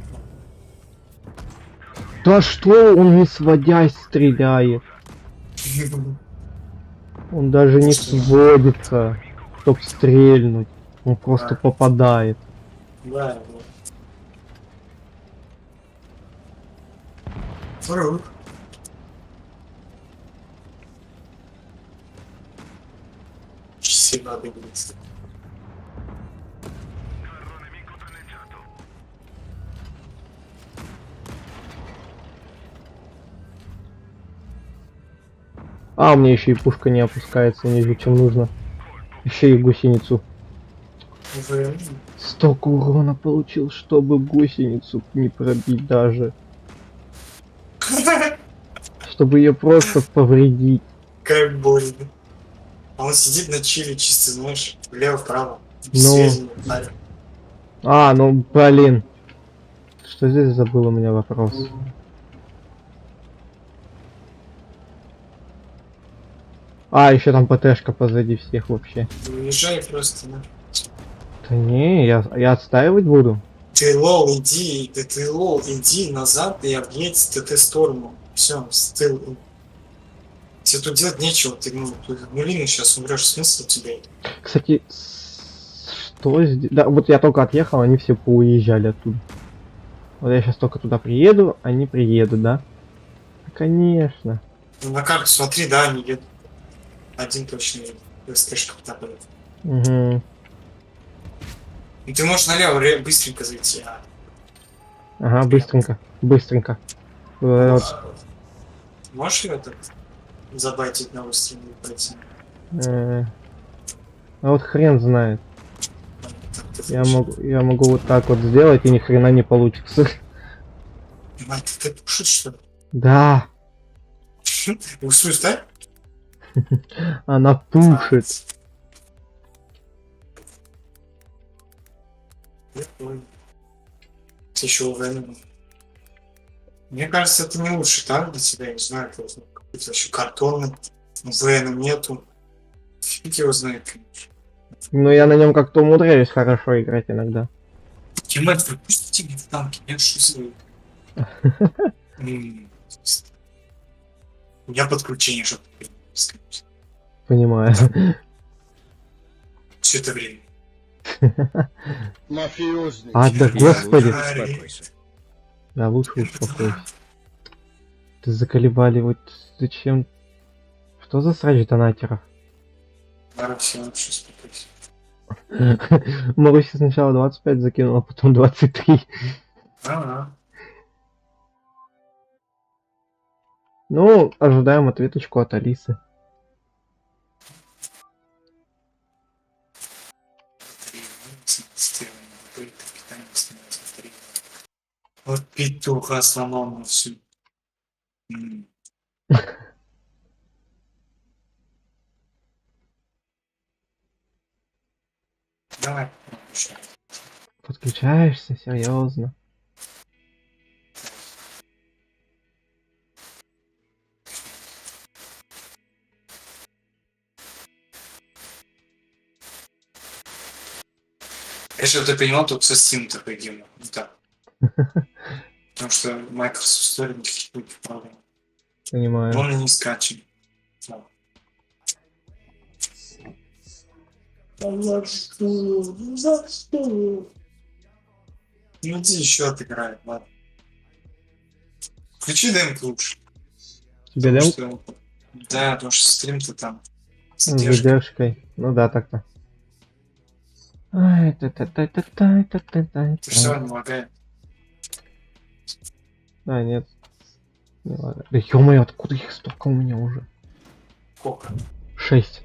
Да что он не сводясь стреляет? Он даже не сводится, чтоб стрельнуть. Он просто попадает. Да, да. Фрук. Часы надо будет. А, у меня еще и пушка не опускается ниже, чем нужно. Еще и гусеницу. Вы... Столько урона получил, чтобы гусеницу не пробить даже. Чтобы ее просто повредить. Как больно. А он сидит на чили чисто, знаешь, влево-вправо. Ну. А, ну блин. Что здесь забыл у меня вопрос? А, еще там ПТшка позади всех вообще. Уезжай просто, да. Да не, я отстаивать буду. Ты лол, иди, ты лол, иди назад и объедь ТТ сторону. Все, ты... Тебе тут делать нечего, ты нулины сейчас умрешь, смысл тебе? Кстати, что здесь? Да, вот я только отъехал, они все поуезжали оттуда. Вот я сейчас только туда приеду, они приедут, да? Конечно. Ну, на карту смотри, да, они едут. Один точно едет. СТшка потапает. Угу. Ну ты можешь налево быстренько зайти, а... Ага, быстренько, быстренько. Вот. Можешь ее так забайтить на выстреле и пройти? А вот хрен знает. Я могу вот так вот сделать, и ни хрена не получится. Мать, ты пушишь, что ли? Да, Усуй, да? она пушит. Я понял. Ты еще уверен. Мне кажется, это не лучший танк для тебя, я не знаю, какой-то вообще картонный, ВН нету. Фиг его знает, конечно. Но я на нем как-то умудряюсь хорошо играть иногда. Тиммейт, выпустите мне в танке, нет, что за... У меня подключение, чтобы сказать. Понимаю. Все это время. Мафиозный. А, да господи. Успокойся. Да, лучше успокойся. Ты заколебали, вот зачем? Что за срач донатеров? Ладно, все, лучше успокойся. Маруся сначала 25 закинула, а потом 23. Ага. Ну, ожидаем ответочку от Алисы. Вот петуха сломал мне всю. Давай. Подключаешься, серьезно. Если ты понимал, только со Steam такой гейм. Да. Потому что Microsoft Store никаких других проблем. Понимаю. Он и не скачан. Да. За что? За что? Ну иди еще отыграй, ладно. Включи демку лучше. Тебе Потому дал что... Да, потому что стрим-то там с с задержкой. задержкой? Ну да, так-то. Ай, та-та-та-та-та-та-та-та. Ты все не лагает. А, нет. Не ладно. Да ё-моё, откуда их столько у меня уже? Сколько? 6.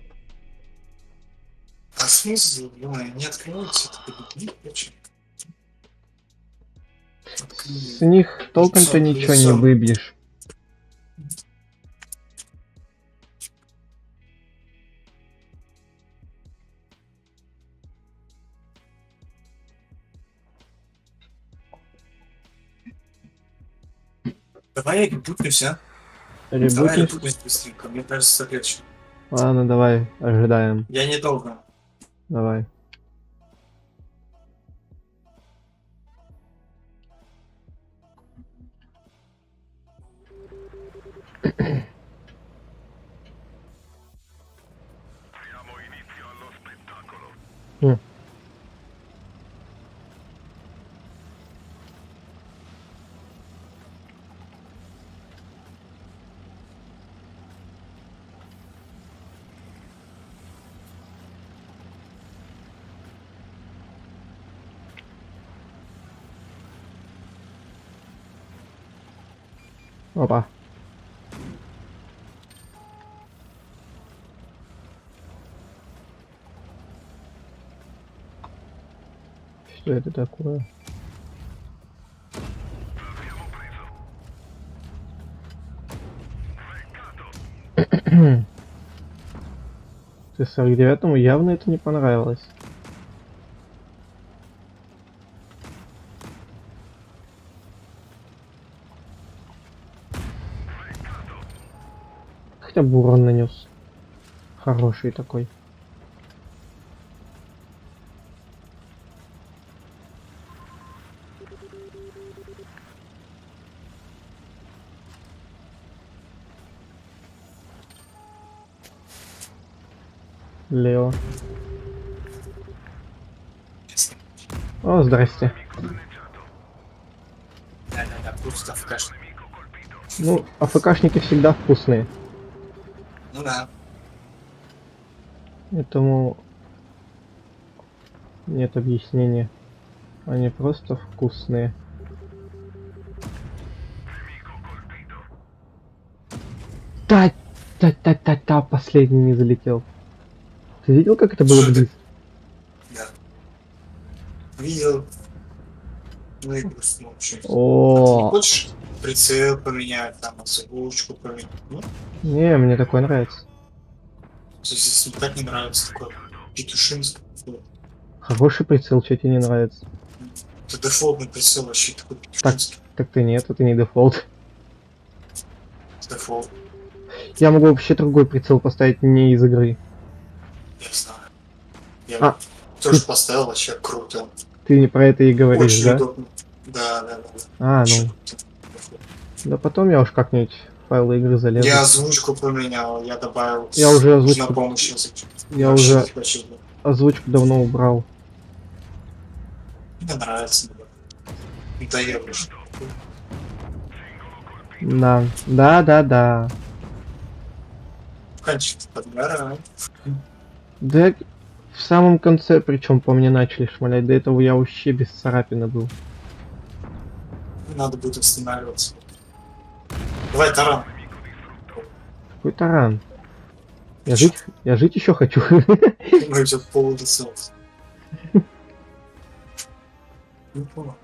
А смысл? Не открывается это не очень. С них толком-то ничего не выбьешь. Давай ребутнемся. Давай Ребутнись. ребутнемся быстренько. Мне кажется, легче. Ладно, давай, ожидаем. Я недолго. Давай. Хм. Опа. Что это такое? Ты 49-му явно это не понравилось. Хотя бы урон нанес. Хороший такой. Лео. О, здрасте. Да, просто в кашу. Ну, АФКшники всегда вкусные. Ну да. Этому нет объяснения. Они просто вкусные. Та-та-та-та-та, последний не залетел. Ты видел, как это было Что ты? близко? Да. Видел. Ну и грустно очень. Ты не О, хочешь прицел поменять, там, озвучку поменять? Ну, не, мне такое нравится. здесь так не нравится такое. Петушинский. Хороший прицел, что тебе не нравится? Это дефолтный прицел вообще такой петушинский. Так ты нет, это не дефолт. Дефолт, Я могу вообще другой прицел поставить не из игры. я знаю. Я А, тоже поставил, вообще круто. ты не про это и говоришь, Очень да? удобно. Да. А, Очень ну. круто. Да потом я уж как-нибудь в файлы игры залезу. Я озвучку поменял, я добавил Я уже озвучку- на помощь озвучки. Я Вообще уже не хочу, да. озвучку давно убрал. Мне нравится. Доебешь. Да. Кончик подгорает. Да в самом конце, причем по мне начали шмалять. До этого я вообще без царапины был. Надо будет останавливаться. Давай, таран. Какой таран? Я жить еще хочу. Мы идет по улице. Не понял.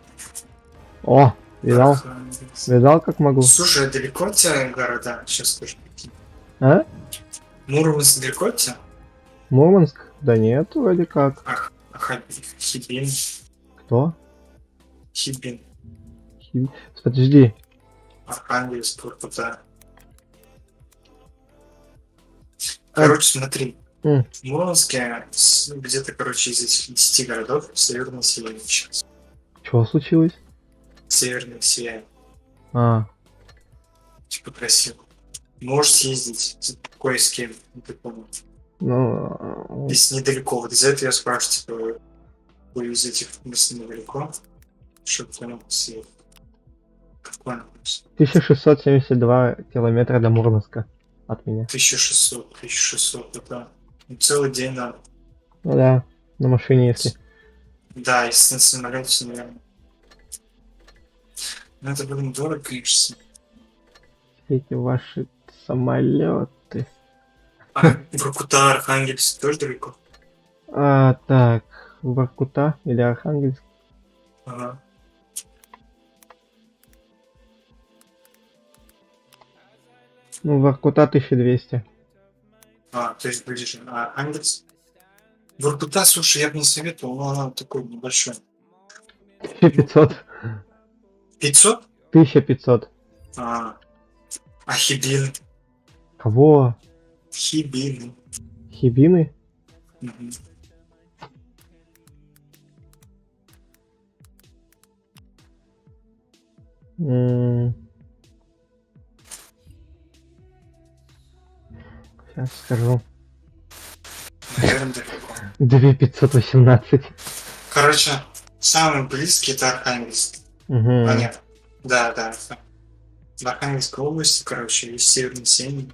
О, видал? Видал, как могу? Слушай, а далеко от тебя города? Сейчас скажу. Какие. А? Муромец далеко от тебя? Мурманск? Да нет, вроде как. Хибин. Кто? Хибин. Подожди. Архангельск, ВПТ. Короче, смотри. М, В Мурманске где-то, короче, из этих 10 городов северное сияние сейчас. Чего случилось? Северное сияние. А, Типа красиво. Можешь съездить кое с кем, не прикольно. ну, Если недалеко, вот из-за этого я спрашиваю, типа, вы из этих мест недалеко, чтобы ты мог съездить. Прикольно. 1672 километра до Мурманска от меня. 1600, это целый день надо. Ну да, на машине если. Да, если на самолете, наверное. Ну это, блин, дорого, конечно. Эти ваши самолеты. А Воркута, Архангельск тоже далеко? А, так, Воркута или Архангельск? Ага. Ну, Воркута 1200. А, то есть ближе. А Архангельск? Воркута, слушай, я бы не советовал, но она такой небольшой. 1500. 500? 1500. А Хибин? Кого? Хибин. Хибины? Мгм. Сейчас скажу. Наверное, далеко. 2518. Короче, самый близкий это Архангельск. А, Угу. нет. Да, да. В Архангельской области, короче, есть Северный Сень.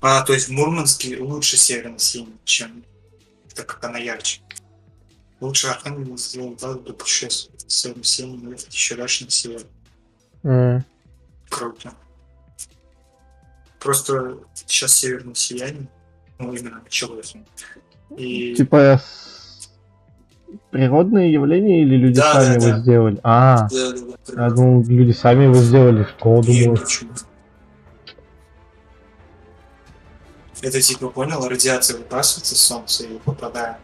То есть в Мурманске лучше Северный Сень, чем так как она ярче. Лучше Архангельск сделал до путешествия. Северный Сень ехать еще дальше на север. Круто. Просто сейчас северное сияние. Ну, именно началось. И Типа природное явление или люди Да, сами да, его да. сделали? А, да, я думал, люди сами его сделали. Что Нет, думаю? почему? Это типа, понял, радиация выбрасывается с Солнца и попадая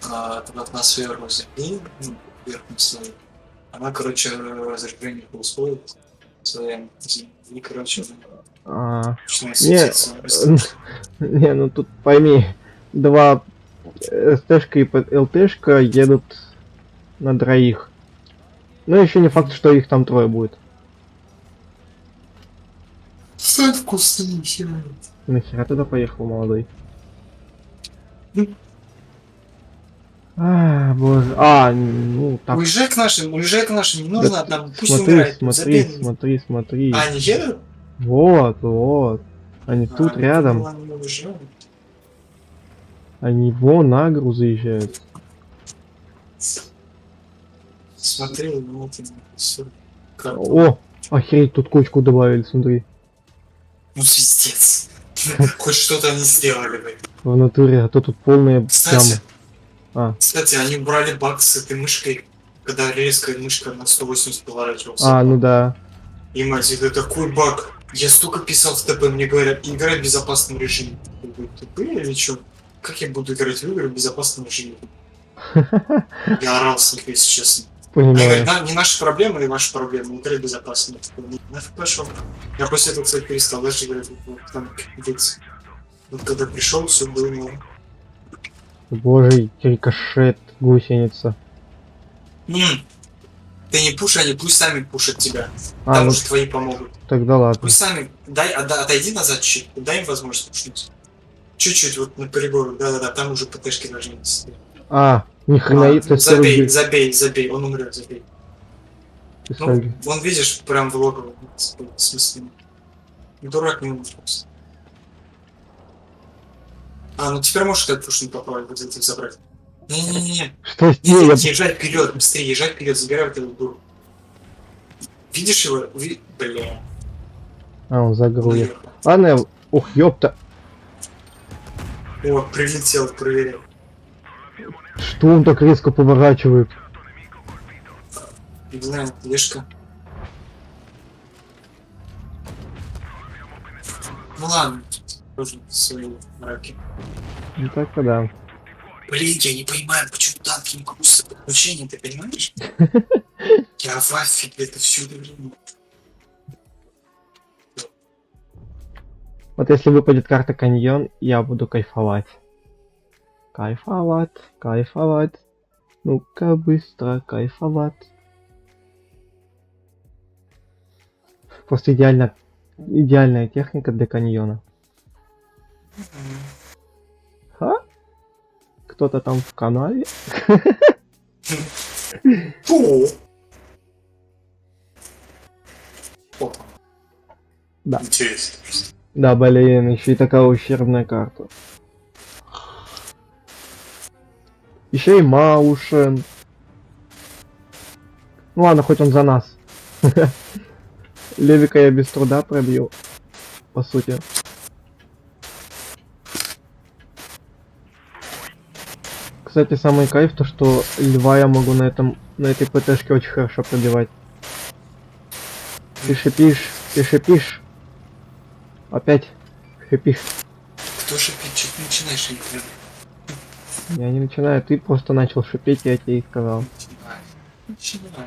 в атмосферу Земли, ну, верхний слой. Она, короче, разрежение происходит своей Земли. И, короче, А, начинает не, светиться. не, ну тут пойми, два СТшка и ЛТшка едут на троих. Но еще не факт, что их там трое будет. Все вкусные все. Нахера туда поехал, молодой? Ну. А, боже. А, ну так. Уезжай к нашим, не нужно, там пусть Смотри, умирает. смотри, Забей. смотри, смотри. А, они едут? Вот, вот. Они тут я рядом. думал, они уезжают. Они вон на гору заезжают. Смотри, вот они, всё. Как? О, охереть, тут кочку добавили, смотри. Ну, пиздец. Хоть что-то они сделали, блин. В натуре, а то тут полная Кстати, яма. кстати, они убрали баг с этой мышкой, когда резкая мышка на 180 поворачивалась. Ну да. И мать, это такой баг. Я столько писал в ТП, мне говорят, играй в безопасном режиме. Я говорю, тупые или что? Как я буду играть в игры в безопасном режиме? Я орал с них, если честно. Они Понимаю. говорят, не наши проблемы и ваши проблемы, играй безопасно. Нафиг пошел. Я после этого, кстати, перестал даже играть в там видеться. Вот когда пришел, все было норм. Боже, рикошет, гусеница. Ты не пуши, они пусть сами пушат тебя. Ну Там уже твои помогут. тогда ладно. Пусть сами, отойди назад чуть-чуть, дай им возможность пушнуть. Чуть-чуть, вот на перегору, да-да-да, там уже ПТшки должны быть. Ни хрена, Забей, он умрет, забей. Ну, вон видишь, прям в логово, в смысле. Дурак не умер просто. Ну теперь можешь как пушнуть попробовать, вот этих забрать. Не-не-не. Что Езжай вперед, быстрее, езжай вперед, забирай вот эту дуру. Видишь его? Бля. Он загрузил. Ладно, ух, ёпта. О, прилетел, проверяй. Что он так резко поворачивает? Не знаю, лешка. Ну ладно, тоже свои мраки. Ну так-то да. Блин, я не понимаю, почему танки не крутятся подключение, ты понимаешь? Я в афиге, это все время. Вот если выпадет карта каньон, я буду кайфовать. Кайфовать, кайфовать. Ну-ка быстро кайфовать. Просто идеальная техника для каньона. Ха? Кто-то там в канале? Фу! Опа. Да. Интересно просто. Да, блин, еще и такая ущербная карта. Еще и Маушен. Ну ладно, хоть он за нас. Левика я без труда пробил. По сути. Кстати, самый кайф то, что льва я могу на этой ПТшке очень хорошо пробивать. Ты шипишь. Опять шипишь. Кто шипит? Что ты начинаешь играть? Я не начинаю, ты просто начал шипеть, я тебе и сказал. Начинай.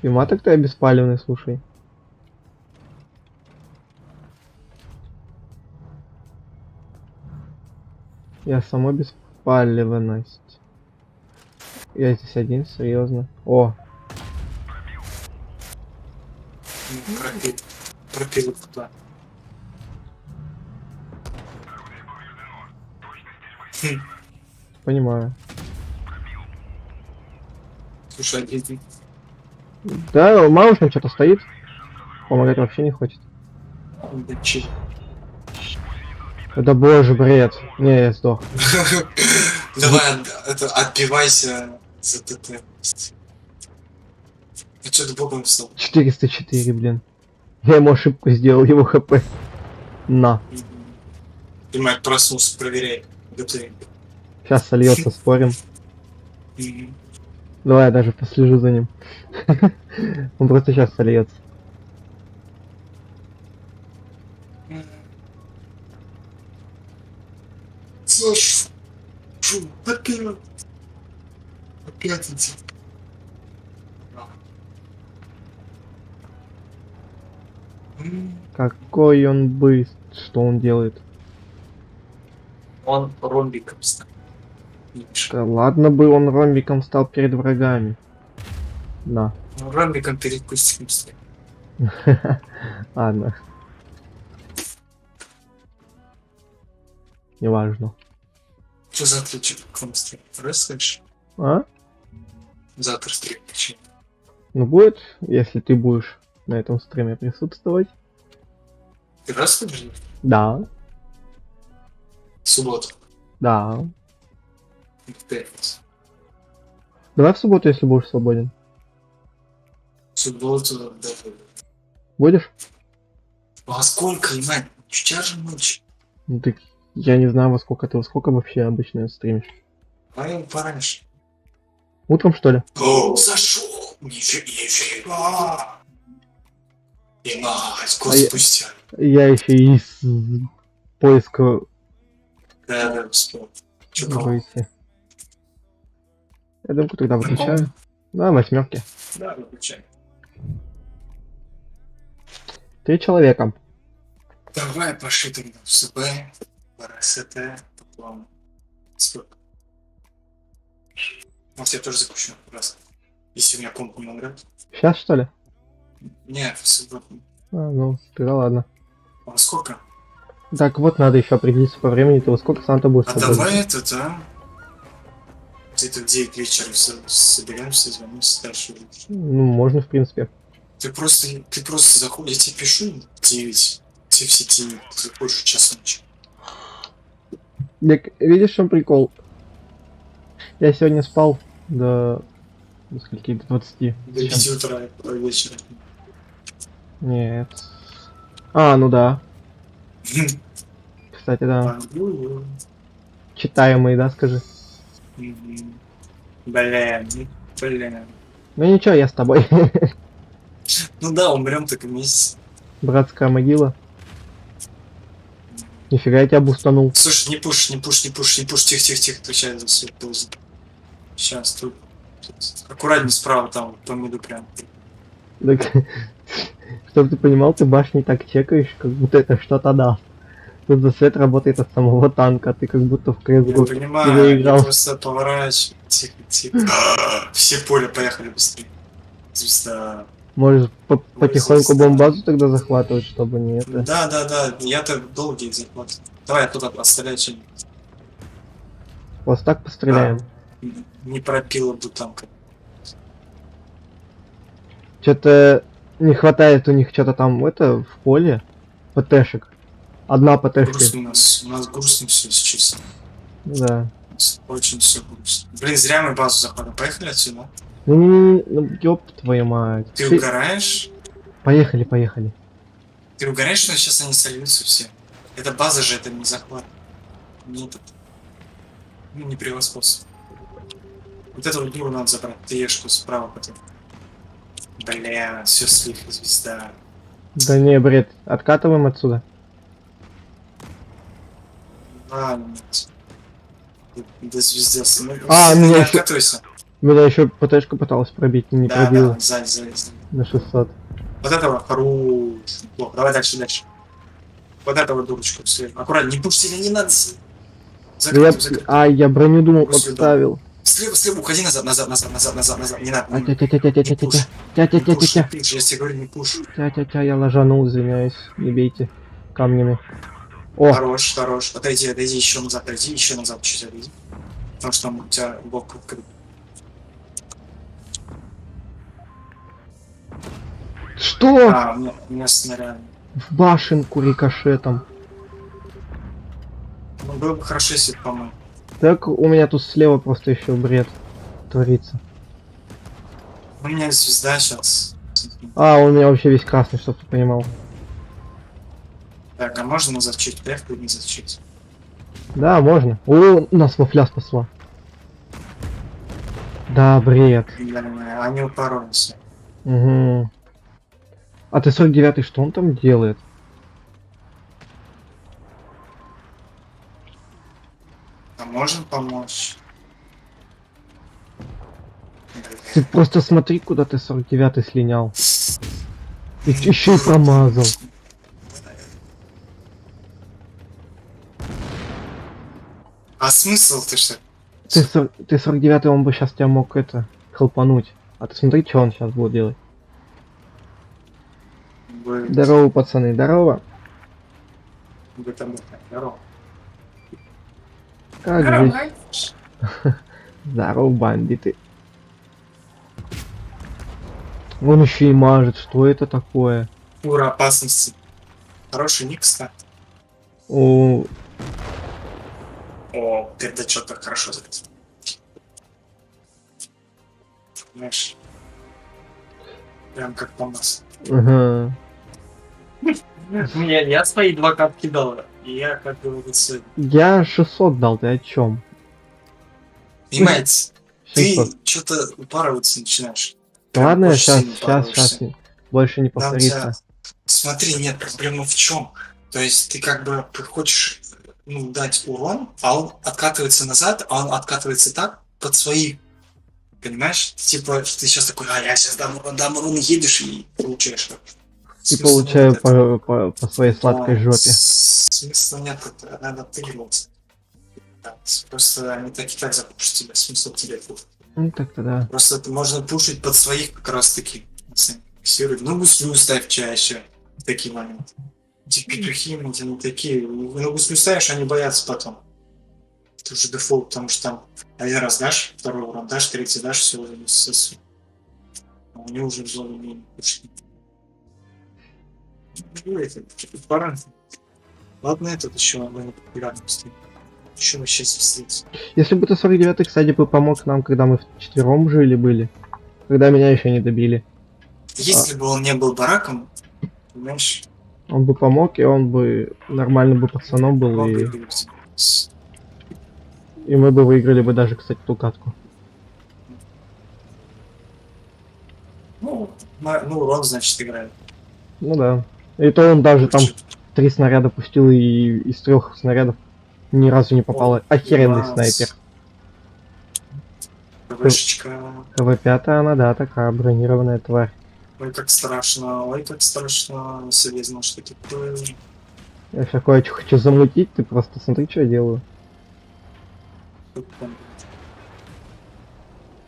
Фима так ты беспалевный, слушай. Я сама беспалевность. Я здесь один, серьезно. О, Пропил туда. понимаю. Слушай, один. Да, Маус там что-то стоит. Помогать вообще не хочет. Да че? Да боже, бред. Не, я сдох. Давай отбивайся за ТТ. А что ты боком встал? 404, блин. Я ему ошибку сделал, его хп. На. Понимаю, проснулся, проверяй. Готовим. Сейчас сольется, спорим. Давай я даже послежу за ним. Он просто сейчас сольется. Слушай, фу, опять. Опять иди. Какой он быстр. Что он делает? Он ромбиком стал. Видишь? Да ладно бы он ромбиком стал перед врагами. На. Ромбиком перед кустиком стал. Ладно. Неважно. Что завтра к вам стрим? Расскажешь? А? Завтра стрим. Почему? Ну будет, если ты будешь на этом стриме присутствовать. Ты расскажешь? Да. В субботу. Да. В пятницу. Давай в субботу, если будешь свободен. В субботу, да. Будешь? А сколько, ебать? Час же ночи. Ну так я не знаю, во сколько вообще обычно стримишь. А я пораньше. Утром что ли? О, зашел! Нифига! И сколько А я- спустя. Я еще из поиска Да, успел. Че, выйти. Я думаю, тогда выключаю. Да, восьмерки. Да, выключай. 3 человека. Давай пошли тогда в СБ, в РСТ, по плану. Сколько? Может, я тоже запущу раз. Если у меня комп не умрет. Сейчас что ли? Нет, в СБ. А, ну, тогда ладно. А во сколько? Так вот, надо еще определиться по времени, то во сколько сам то будешь А свободен. давай этот, а? Где-то в 9 вечера соберемся, звонимся дальше. Ну, можно, в принципе. Ты просто заходишь, я тебе пишу 9, ты в сети заходишь в час ночи. Так, видишь, в чем прикол? Я сегодня спал до скольки? До 20. До 5 утра вечера. Нет. А, ну да. Кстати, да. Читаемый, да, скажи. Блин. Ну ничего, я с тобой. Ну да, умрем так вместе. Братская могила. Нифига я тебя бустанул. Слушай, не пуш, тихо, отвечай за свет поздно. Сейчас, тут аккуратнее справа, там, по миду прям. Так, чтобы ты понимал, ты башни так чекаешь, как будто это что-то даст. Тут засвет работает от самого танка, ты как будто в Я CSGO понимаю, я переиграл. просто поворачиваю. Тихо, тихо. Все поле поехали быстрее. Звезда. Можешь потихоньку звезда. бомбазу тогда захватывать, чтобы не это. Да, да, да. Я-то долгий захват. Давай я туда отстреляю что-нибудь. Вот так постреляем. Не пропила бы танка. Что-то не хватает у них что-то там это в поле. ПТшек. Одна ПТшка. Грустно у нас грустно все, если честно. Да. Очень все грустно. Блин, зря мы базу захватим. Поехали отсюда. Не-не-не, ну ёб твою мать. Ты угораешь? Поехали, поехали. Ты угораешь, что сейчас они сольются все? Это база же, это не захват. Не этот. Ну, не превосходство. Вот эту дуру надо забрать. Трешку справа потом. Бля, все слив, звезда. Да не, бред. Откатываем отсюда. А, нет. До звезды. А, Ты меня не еще- откатывайся. Меня еще ПТшка пыталась пробить, не Да, пробила. да, сзади, сзади, сзади. На 600. Вот этого хорош. Плохо. Давай дальше, дальше. Вот этого дурочку слева. Аккуратно, не пушь сильно, не надо. Да я... Закрытым, закрытым. А, я броню думал После подставил. Слева, слева, уходи назад, назад, назад, назад, назад, назад. Не надо. А, Не пуш, тя-тя-тя-тя-тя-тя-тя. не Тя-тя-тя-тя-тя. пиш, я тебе говорю, не пуш. Тя-тя-тя, я ложанул, извиняюсь. Не бейте камнями. О, Хорош, хорош. Отойди, отойди еще назад, отойди, еще назад чуть отойди. Потому что там у тебя бок открыт. что? А, у меня снаряд. В башенку рикошетом. Ну, было бы хорошо, если бы помыл. Так у меня тут слева просто еще бред творится. У меня звезда сейчас. А, у меня вообще весь красный, чтоб ты понимал. Так, а можно назад чуть? Левку не зачуть. Да, можно. О, нас мафля спасла. Да, бред. Они упоролись. Угу. А ты 49-й, что он там делает? А можем помочь? Ты просто смотри, куда ты 49-й слинял. И еще и промазал. А смысл ты что? Ты 49-й, он бы сейчас тебя мог это хелпануть. А ты смотри, что он сейчас будет делать. Вы Здорово, пацаны, здорово. там здорово. Как же? Здорово, бандиты. Он еще и мажет, что это такое? Ура опасности. Хороший ник, кстати. О, О, это что-то хорошо записано. Знаешь, прям как по нас. ага. Я свои 2 капки дал, и я как говорится... Я 600 дал, ты о чем? Понимаете, ты 700. что-то упарываться начинаешь. Ладно, Очень сейчас, сильно упарываешься. больше не Да, у тебя- повторится. Смотри, нет, проблема в чем? То есть ты как бы хочешь дать урон, а он откатывается назад, а он откатывается так под свои. Понимаешь? Типа, ты сейчас такой, а я сейчас дам урон, едешь и получаешь. И Смысла получаю нет этого. по своей сладкой Да, жопе. Смысла нет, это надо отыгрываться. Да, просто они так и так запушат тебя, смысл тебе тут. Ну так-то да. Просто это можно пушить под своих как раз таки. Фиксировать. Ну, гуслю ставь чаще. В такие моменты. Эти петухи, они такие. Ну, гуслю ставишь, они боятся потом. Это уже дефолт, потому что там один раз дашь, второй урон дашь, третий дашь, все, уже не ссосу. А у него уже в зоне не пушить. Ну, это пора. Ладно, этот еще мы популярным стримим. Еще вообще встретиться. Если бы ты 49-й, кстати, бы помог нам, когда мы вчетвером жили были. Когда меня еще не добили. Если бы он не был бараком, понимаешь, Он бы помог, и он бы нормальным бы пацаном был, мог бы и играть. мы бы выиграли бы даже, кстати, ту катку. Ну, урон, значит, играет. Ну да. И то он даже там 3 снаряда пустил, и из 3 снарядов ни разу не попало. Охеренный снайпер. КВшечка. КВ-5 она, да, такая бронированная тварь. ой, как страшно, если я знал, что такое. Я сейчас кое-что хочу замутить, ты просто смотри, что я делаю.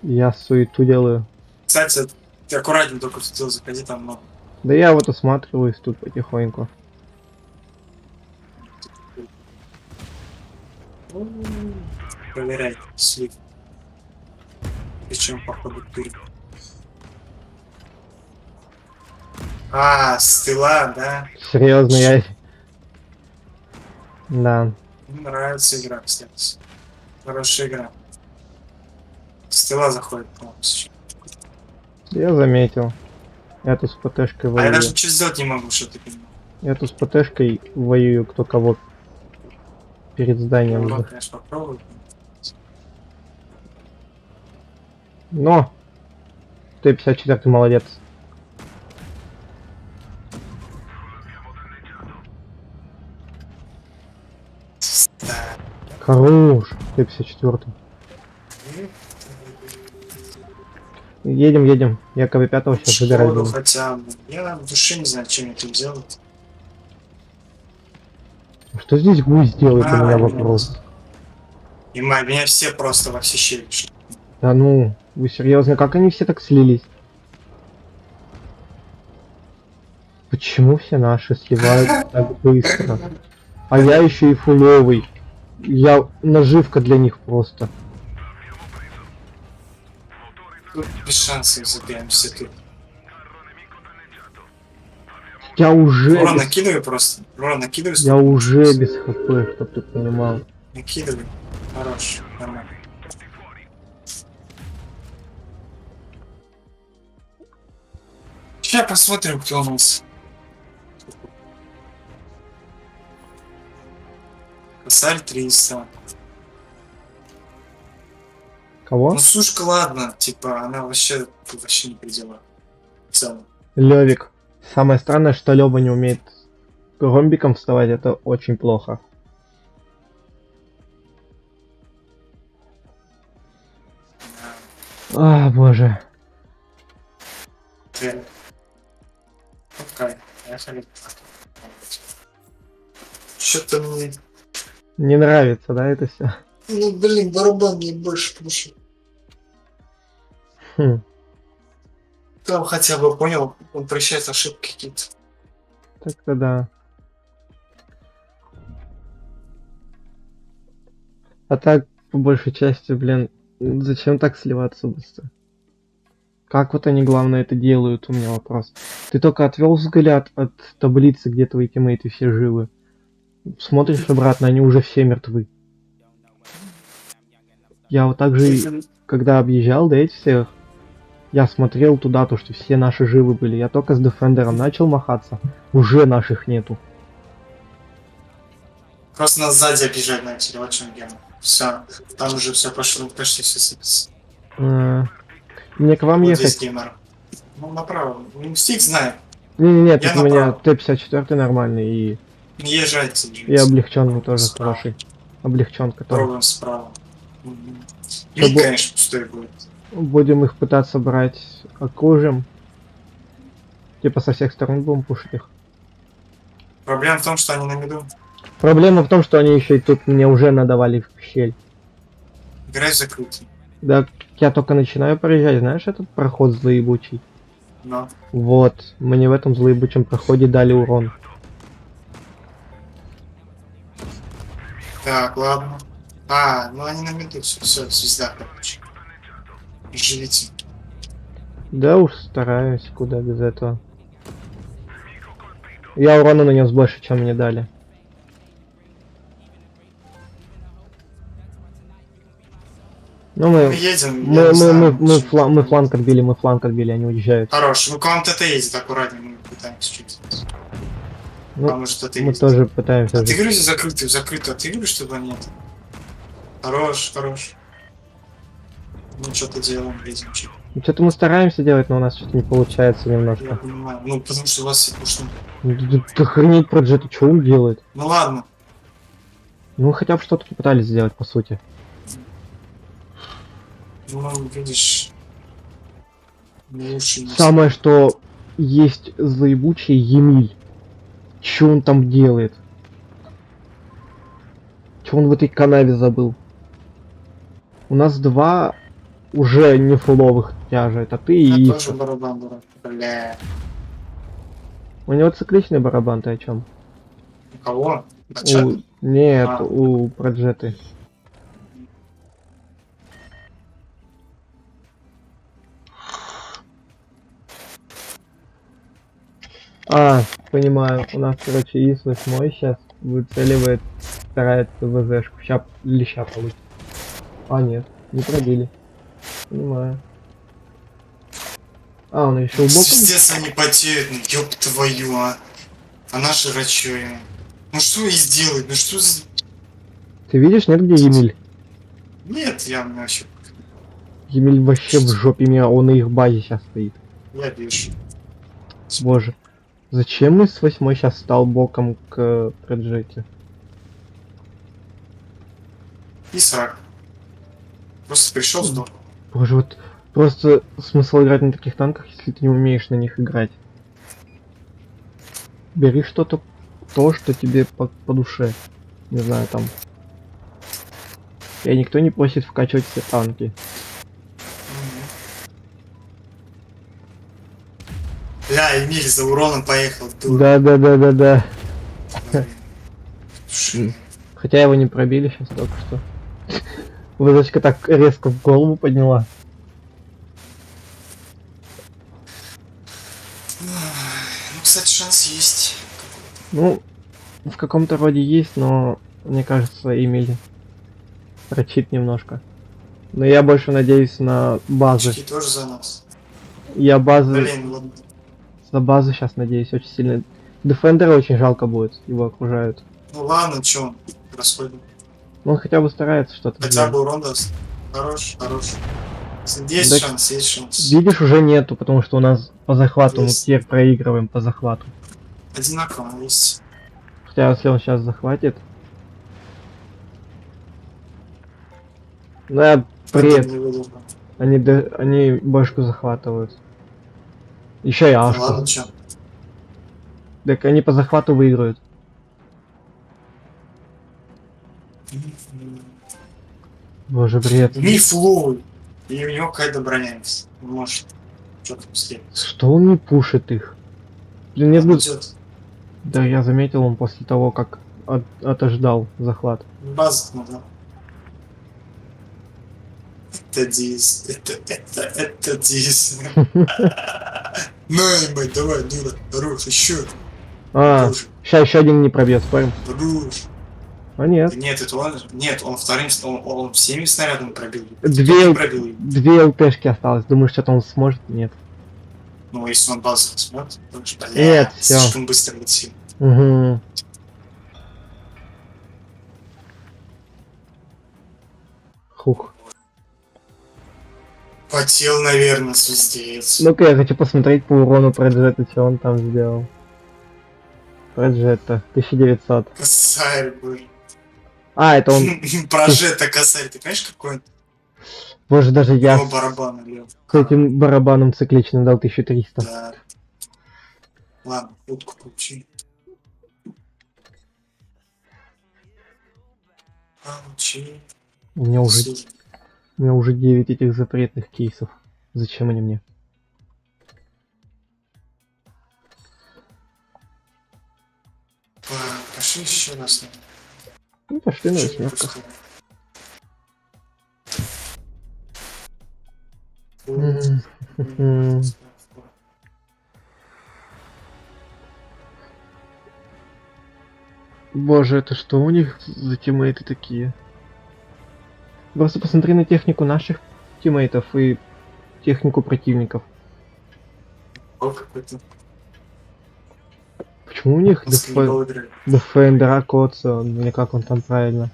Я суету делаю. Кстати, ты аккуратнее только в сеть заходи, там много. Да я вот осматриваюсь тут потихоньку. Проверяй, слив. Причем, походу, ты. А, с тыла, да? Серьезно, я... Да. Мне нравится игра, кстати. Хорошая игра. С тыла заходит полностью. Я заметил. Я тут с ПТшкой А я воюю. даже ничего сделать не могу, что ты понимаешь. Я тут с ПТшкой воюю, кто кого перед зданием. Ну, конечно, попробуй. Но! Т-54 молодец. Да. Хорош! Т-54. Едем, едем. Я КВ-5 сейчас забираю. Шкоду хотя бы. Я в душе не знаю, чем это делать. Что здесь гусь делает, у меня вопрос. И меня все просто во все щели шли. Да ну, вы серьезно, как они все так слились? Почему все наши сливаются так быстро? А я еще и фуловый. Я наживка для них просто. Тут без шансов забьемся тут. Я уже... Урон без- накидывай просто. Урон накидывай. Я уже без хп, чтоб ты понимал. Накидывай. Хорош. Нормально. Сейчас посмотрим, кто у нас. Косарь 300. Кого? Ну сушка, ладно, типа, она вообще не при делах. В целом. Левик. Самое странное, что Лева не умеет ромбиком вставать, это очень плохо. А, боже. Реально. Окей, поехали. Что-то мне... Не нравится, да, это все? Ну, блин, барабан мне больше пушит. Хм. Там хотя бы понял, он прощает ошибки какие-то. Так-то да. А так, по большей части, блин, зачем так сливаться быстро? Как вот они, главное, это делают, у меня вопрос. Ты только отвел взгляд от таблицы, где твои тиммейты все живы. Смотришь обратно, они уже все мертвы. Я вот так же, когда объезжал, да, этих всех, я смотрел туда, то, что все наши живы были. Я только с Дефендером начал махаться, уже наших нету. Просто нас сзади обижать начали, вот в чем гем. Все, там уже все пошло, почти все сыпется. Мне к вам Вот ехать? здесь геймер. Ну, направо. Ну, стик знает. Не-не-не, Я тут у меня направо. Т-54 нормальный и Езжайте. И облегченный тоже Справа. хороший. Облегченка тоже. Пробуем справа. Мгм. Что Мид, бу- конечно, пустой будет. Будем их пытаться брать окружим. Типа со всех сторон будем пушить их. Проблема в том, что они на миду. Проблема в том, что они еще и тут мне уже надавали в щель. Играй закрытый. Да, я только начинаю проезжать, знаешь, этот проход злоебучий. Но. Вот, мне в этом злоебучем проходе дали урон. Так, ладно. А, ну они на миду. Все, звезда, короче. Живите. Да уж стараюсь, куда без этого. Я урона нанес больше, чем мне дали. Ну Мы мы едем. я не знаю, мы фланг отбили, они уезжают. Хорош, ну к вам ТТ едет аккуратнее, мы пытаемся чуть. Ну, Потому что ты мы тоже пытаемся. отыгрывай в закрытую, отыгрывай, чтобы они это. Хорош, хорош. Ну что-то делаем, видим, чик. Что-то мы стараемся делать, но у нас что-то не получается Я немножко. понимаю. Ну, потому что у вас все пушно. Да охренеть про Джета, что он делает? Ну ладно. Ну хотя бы что-то попытались сделать, по сути. Ну, видишь. Ну, лучше не Самое, что есть заебучий Емиль. Чё он там делает? Чё он в этой канаве забыл? У нас два уже не фуловых тяжа. Это ты и Я тоже Исов. барабан дурак. Бля. У него цикличный барабан, ты о чем? У кого? Бачат? Нет, А. у Проджеты. А, понимаю. У нас, короче, ИС 8 сейчас выцеливает, старается ВЗшку. Сейчас леща получит. А, нет, не пробили. Понимаю. А, он решил боком? Пиздец, они потеют, ну ёб твою, а. А наши рачё, ну что и сделать, ну что за... Ты видишь, нет, где Емиль? Нет, я мне вообще... Емиль вообще в жопе меня, он на их базе сейчас стоит. Я вижу. Боже. Зачем мы с 8 сейчас стал боком к Проджете? И срак. Просто пришел, сдох. Боже, вот просто смысл играть на таких танках, если ты не умеешь на них играть. Бери что-то, то, что тебе по душе. Не знаю, там. И никто не просит вкачивать все танки. Бля, Эмиль за уроном поехал, дура. Да. Слушай, Хотя его не пробили сейчас только что. Вызочка так резко в голову подняла. ну, кстати, шанс есть. Ну, в каком-то роде есть, но мне кажется, Эмиль прочит немножко. Но я больше надеюсь на базы. Очки тоже за нас. Я базы, Блин, ладно. на базу сейчас надеюсь очень сильно. Дефендера очень жалко будет, его окружают. Ну ладно, чё, расходим. Но он хотя бы старается что-то Хотя сделать. бы урон даст. Хорош. Есть Да. шанс, есть шанс. Видишь, уже нету, потому что у нас по захвату, мы Есть. теперь проигрываем по захвату. Одинаково есть. Хотя если он сейчас захватит... Ну я бред, Не выдал. они башку захватывают. Еще и Ну Ашку. ладно, чё. Так они по захвату выиграют. Боже, бред. Мифлуй. И у него какая-то броня есть. Может, что-то успеть. Что он не пушит их? Блин, нет, Он идет. да я заметил, он после того, как отождал захват. База, ну да. Это дис. Это дис. Ну, ебать, давай, дура. Хорош, еще. А, сейчас еще один не пробьет, спорим? Хорош. А нет. Нет, это он. Нет, он вторым, он всеми снарядами пробил. Две- Кто не пробил. Две ЛТшки осталось. Думаешь, что-то он сможет? Нет. Ну, если он базу возьмет, то бля, Нет, всё. слишком быстро летим. Угу. Хух. Потел, наверное, звездец. Ну-ка, я хочу посмотреть по урону Проджета, что он там сделал. Проджета, 1900. Косарь, блин. А, это он... Прожета косарь, ты понимаешь, какой он? Боже, даже я Его барабан, Лев. с этим барабаном цикличным дал 1300. Да. Ладно, утку получи. Получи. У меня уже 9 этих запретных кейсов. Зачем они мне? Пошли еще раз. Ну, пошли на Чё восьмерках. просто? М. Боже, это что у них за тиммейты такие? Просто посмотри на технику наших тиммейтов и технику противников. О, какой-то. Почему у них Баскетбол играет. Дефендера Коца, или как он там правильно?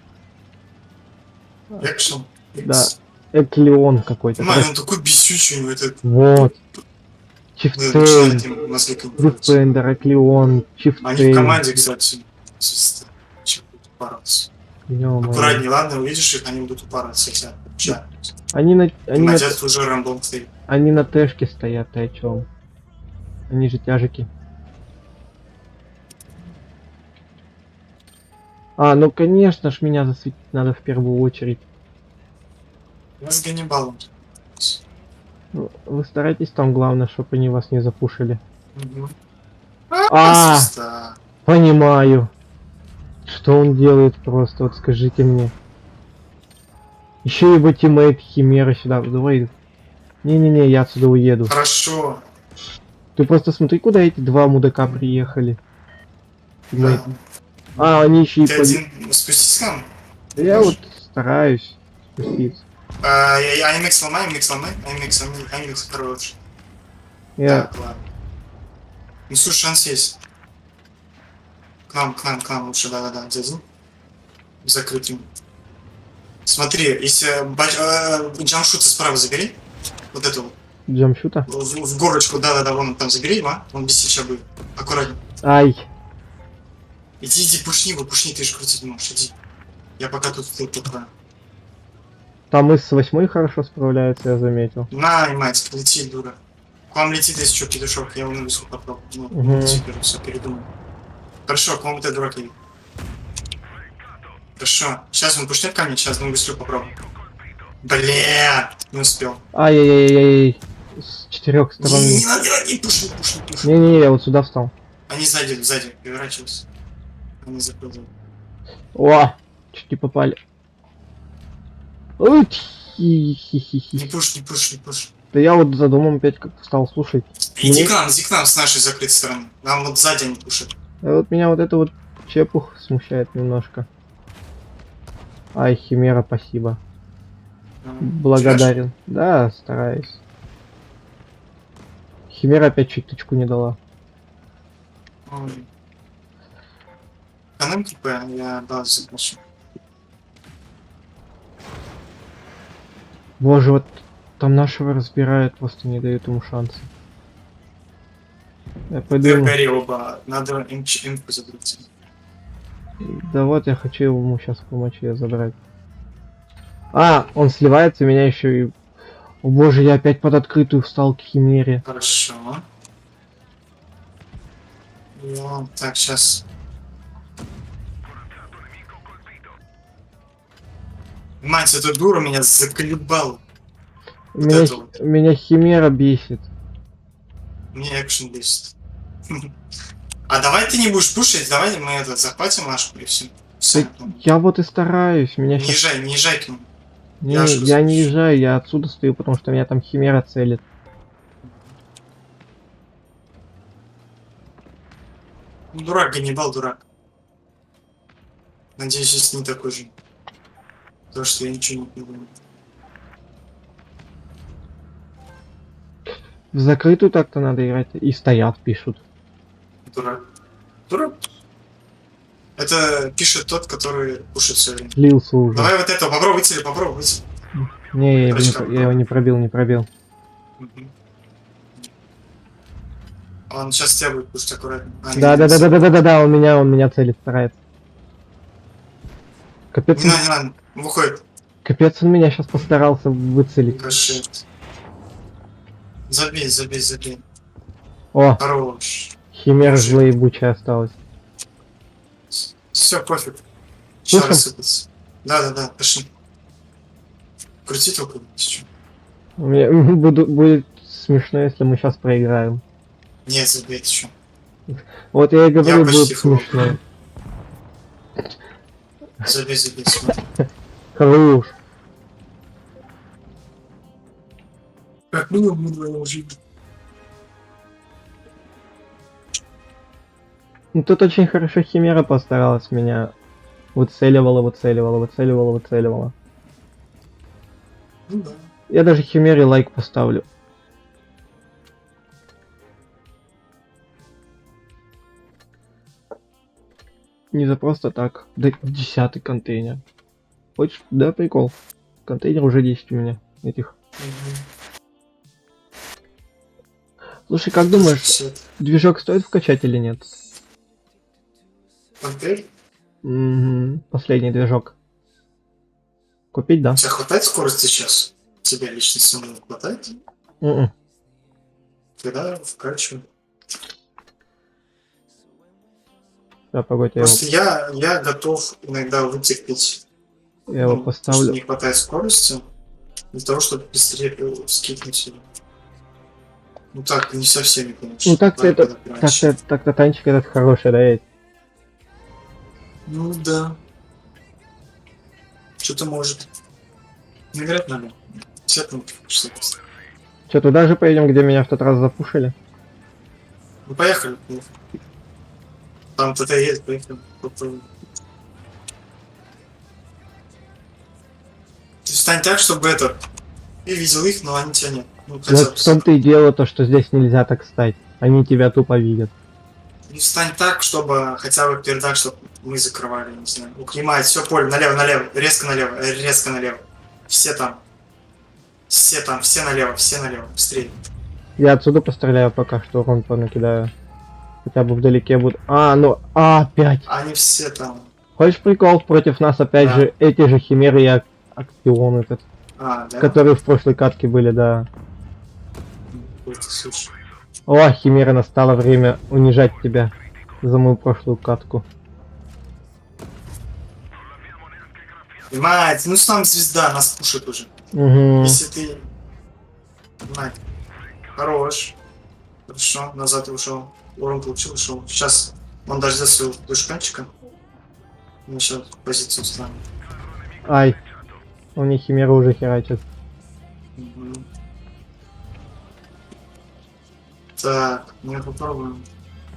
Экшен. Да. Эклеон какой-то. Май, он такой бесючий, ну это... Вот. Начинает Чифтейн, им мозги конкурировать. Дефендер, Эклеон, Они в Чифтейн. команде, кстати, будут упарываться. Ё-моё. Аккуратнее, ладно, увидишь их, они будут упарываться хотя Они на Надят уже рандом стоит. они на тэшке стоят, ты о чем? Они же тяжики. А, ну конечно ж меня засветить надо в первую очередь. Я с Ганнибалом. Ну, вы старайтесь там, главное, чтобы они вас не запушили. Угу. А, Звезда. понимаю. Что он делает просто, вот скажите мне. Еще его тиммейт Химера сюда. Давай. Не-не-не, я отсюда уеду. Хорошо. Ты просто смотри, куда эти два мудака приехали. Да. А, они еще и Ты один спустись к нам? Да я вот стараюсь спуститься. Аймикс ломай, аймикс хорош. Я... Так, ладно. Ну слушай, шанс есть. К нам лучше, да, зайди. Закрытым. Смотри, если джамшута справа забери. Вот эту вот. Джамшута? В горочку, да, вон там забери, он без сейчас будет. Аккуратнее. Ай. Иди, пушни его, ты же крутить не можешь, иди. Я пока тут покрою. Там и с 8 хорошо справляется, я заметил. На, и мать, лети, дура. К вам летит, если что, петушок, я его на высоту попробую. Ну, Мгм. теперь все, передумай. Хорошо, к вам ты дурак едет. Хорошо, сейчас он пушнет ко мне, сейчас на высоту попробую. Бля, не успел. Ай-яй-яй-яй. С 4 сторон. Не надо, не пушни. Не-не-не, я вот сюда встал. Они сзади, переворачиваются. Они закрыли. О! Чуть не попали. Ой, Не хи-хи-хи-хи. пуш. Да я вот за домом опять как встал, слушай. Иди к нам с нашей закрытой стороны. Нам вот сзади они пушат. А вот меня вот это вот чепух смущает немножко. Ай, Химера, спасибо. Благодарен. Да, стараюсь. Химера опять чуть тычку не дала. Канем КП, я базу закончу. Боже, вот там нашего разбирают, просто не дают ему шанса. Я пойду ему... Гори оба, надо имку забрать. Да вот, я хочу ему сейчас помочь ее забрать. А, он сливается, меня еще и... О боже, я опять под открытую встал к Химере. Хорошо. Так, сейчас. Мать, эта дура меня заколебала. Меня, это вот. меня Химера бесит. Мне экшен бесит. А давай ты не будешь пушить, давай мы это захватим Машку и все. Все. Я вот и стараюсь, меня Не сейчас... езжай к нему. Не, я я не же езжаю, я отсюда стою, потому что меня там Химера целит. Ну, дурак, Ганнибал, дурак. Надеюсь, здесь не такой же. Потому что я ничего не понимаю. В закрытую так-то надо играть. И стоят, пишут. Дурак. Это пишет тот, который пушит все время. Слился уже. Давай вот это, попробуй выцели. Не, я, Дурачка. я его не пробил. Мгм. Он сейчас тебя будет пушить аккуратно. Да, он меня целит, старается. Капец, Не надо, выходит. капец, он меня сейчас постарался выцелить. Кашет. Забей. О, Хорош. Химера Слушай. злоебучая осталась. Все, пофиг. Слушай. Сейчас рассыпаться. Да, пошли. Крути только, если Будет смешно, если мы сейчас проиграем. Нет, забей, ты что. Вот я и говорю, Я будет почти фул. смешно. Забей, смотри. Хорош. Как минимум мы вдвоем жили. Ну тут очень хорошо Химера постаралась меня. Выцеливала. Ну да. Я даже Химере лайк поставлю. Не за просто так. Да 10-й контейнер. Хочешь? Да, прикол. Контейнер уже 10 у меня. Этих. Слушай, как думаешь, Всё. движок стоит вкачать или нет? Пантель? Последний движок. Купить, да? У тебя хватает скорости сейчас? Тебе лично самому хватает? Мгм. Тогда вкачивай. Да, погодь, Просто я готов иногда вытерпеть. я его Что поставлю. не хватает скорости. Для того, чтобы быстрее скипнуть его. Ну так, не со всеми, конечно. Ну так-то Ладно, это, когда раньше. так-то танчик этот хороший, да, ведь? Ну да. Что-то может. Играть надо. Все там что-то. Че, туда же поедем, где меня в тот раз запушили? Ну поехали. Там кто-то едет, поехали. Попробуем. Ты встань так, чтобы это... Ты видел их, но они тебя нет. Ну, хотя Вот бы. в том-то и дело то, что здесь нельзя так стать. Они тебя тупо видят. Ну, встань так, чтобы хотя бы передак, чтобы мы закрывали, не знаю. Укремать, все поле, налево, резко налево. Все там, все налево, быстрее. Я отсюда постреляю пока что, урон понакидаю. Хотя бы вдалеке буду. Опять. Они все там. Хочешь прикол? Против нас опять Да. же эти же химеры и Актион этот. Да? Которые в прошлой катке были, да. Какой-то случай. О, химера, настало время унижать тебя за мою прошлую катку. Мать, ну сам звезда, нас пушит уже. Угу. Если ты... Мать, хорош. Хорошо, назад ушел. Урон получил, ушел. Сейчас он дождется своего душканчика. Мы сейчас позицию станем. Ай. У них химера уже херачит. Так, мы попробуем.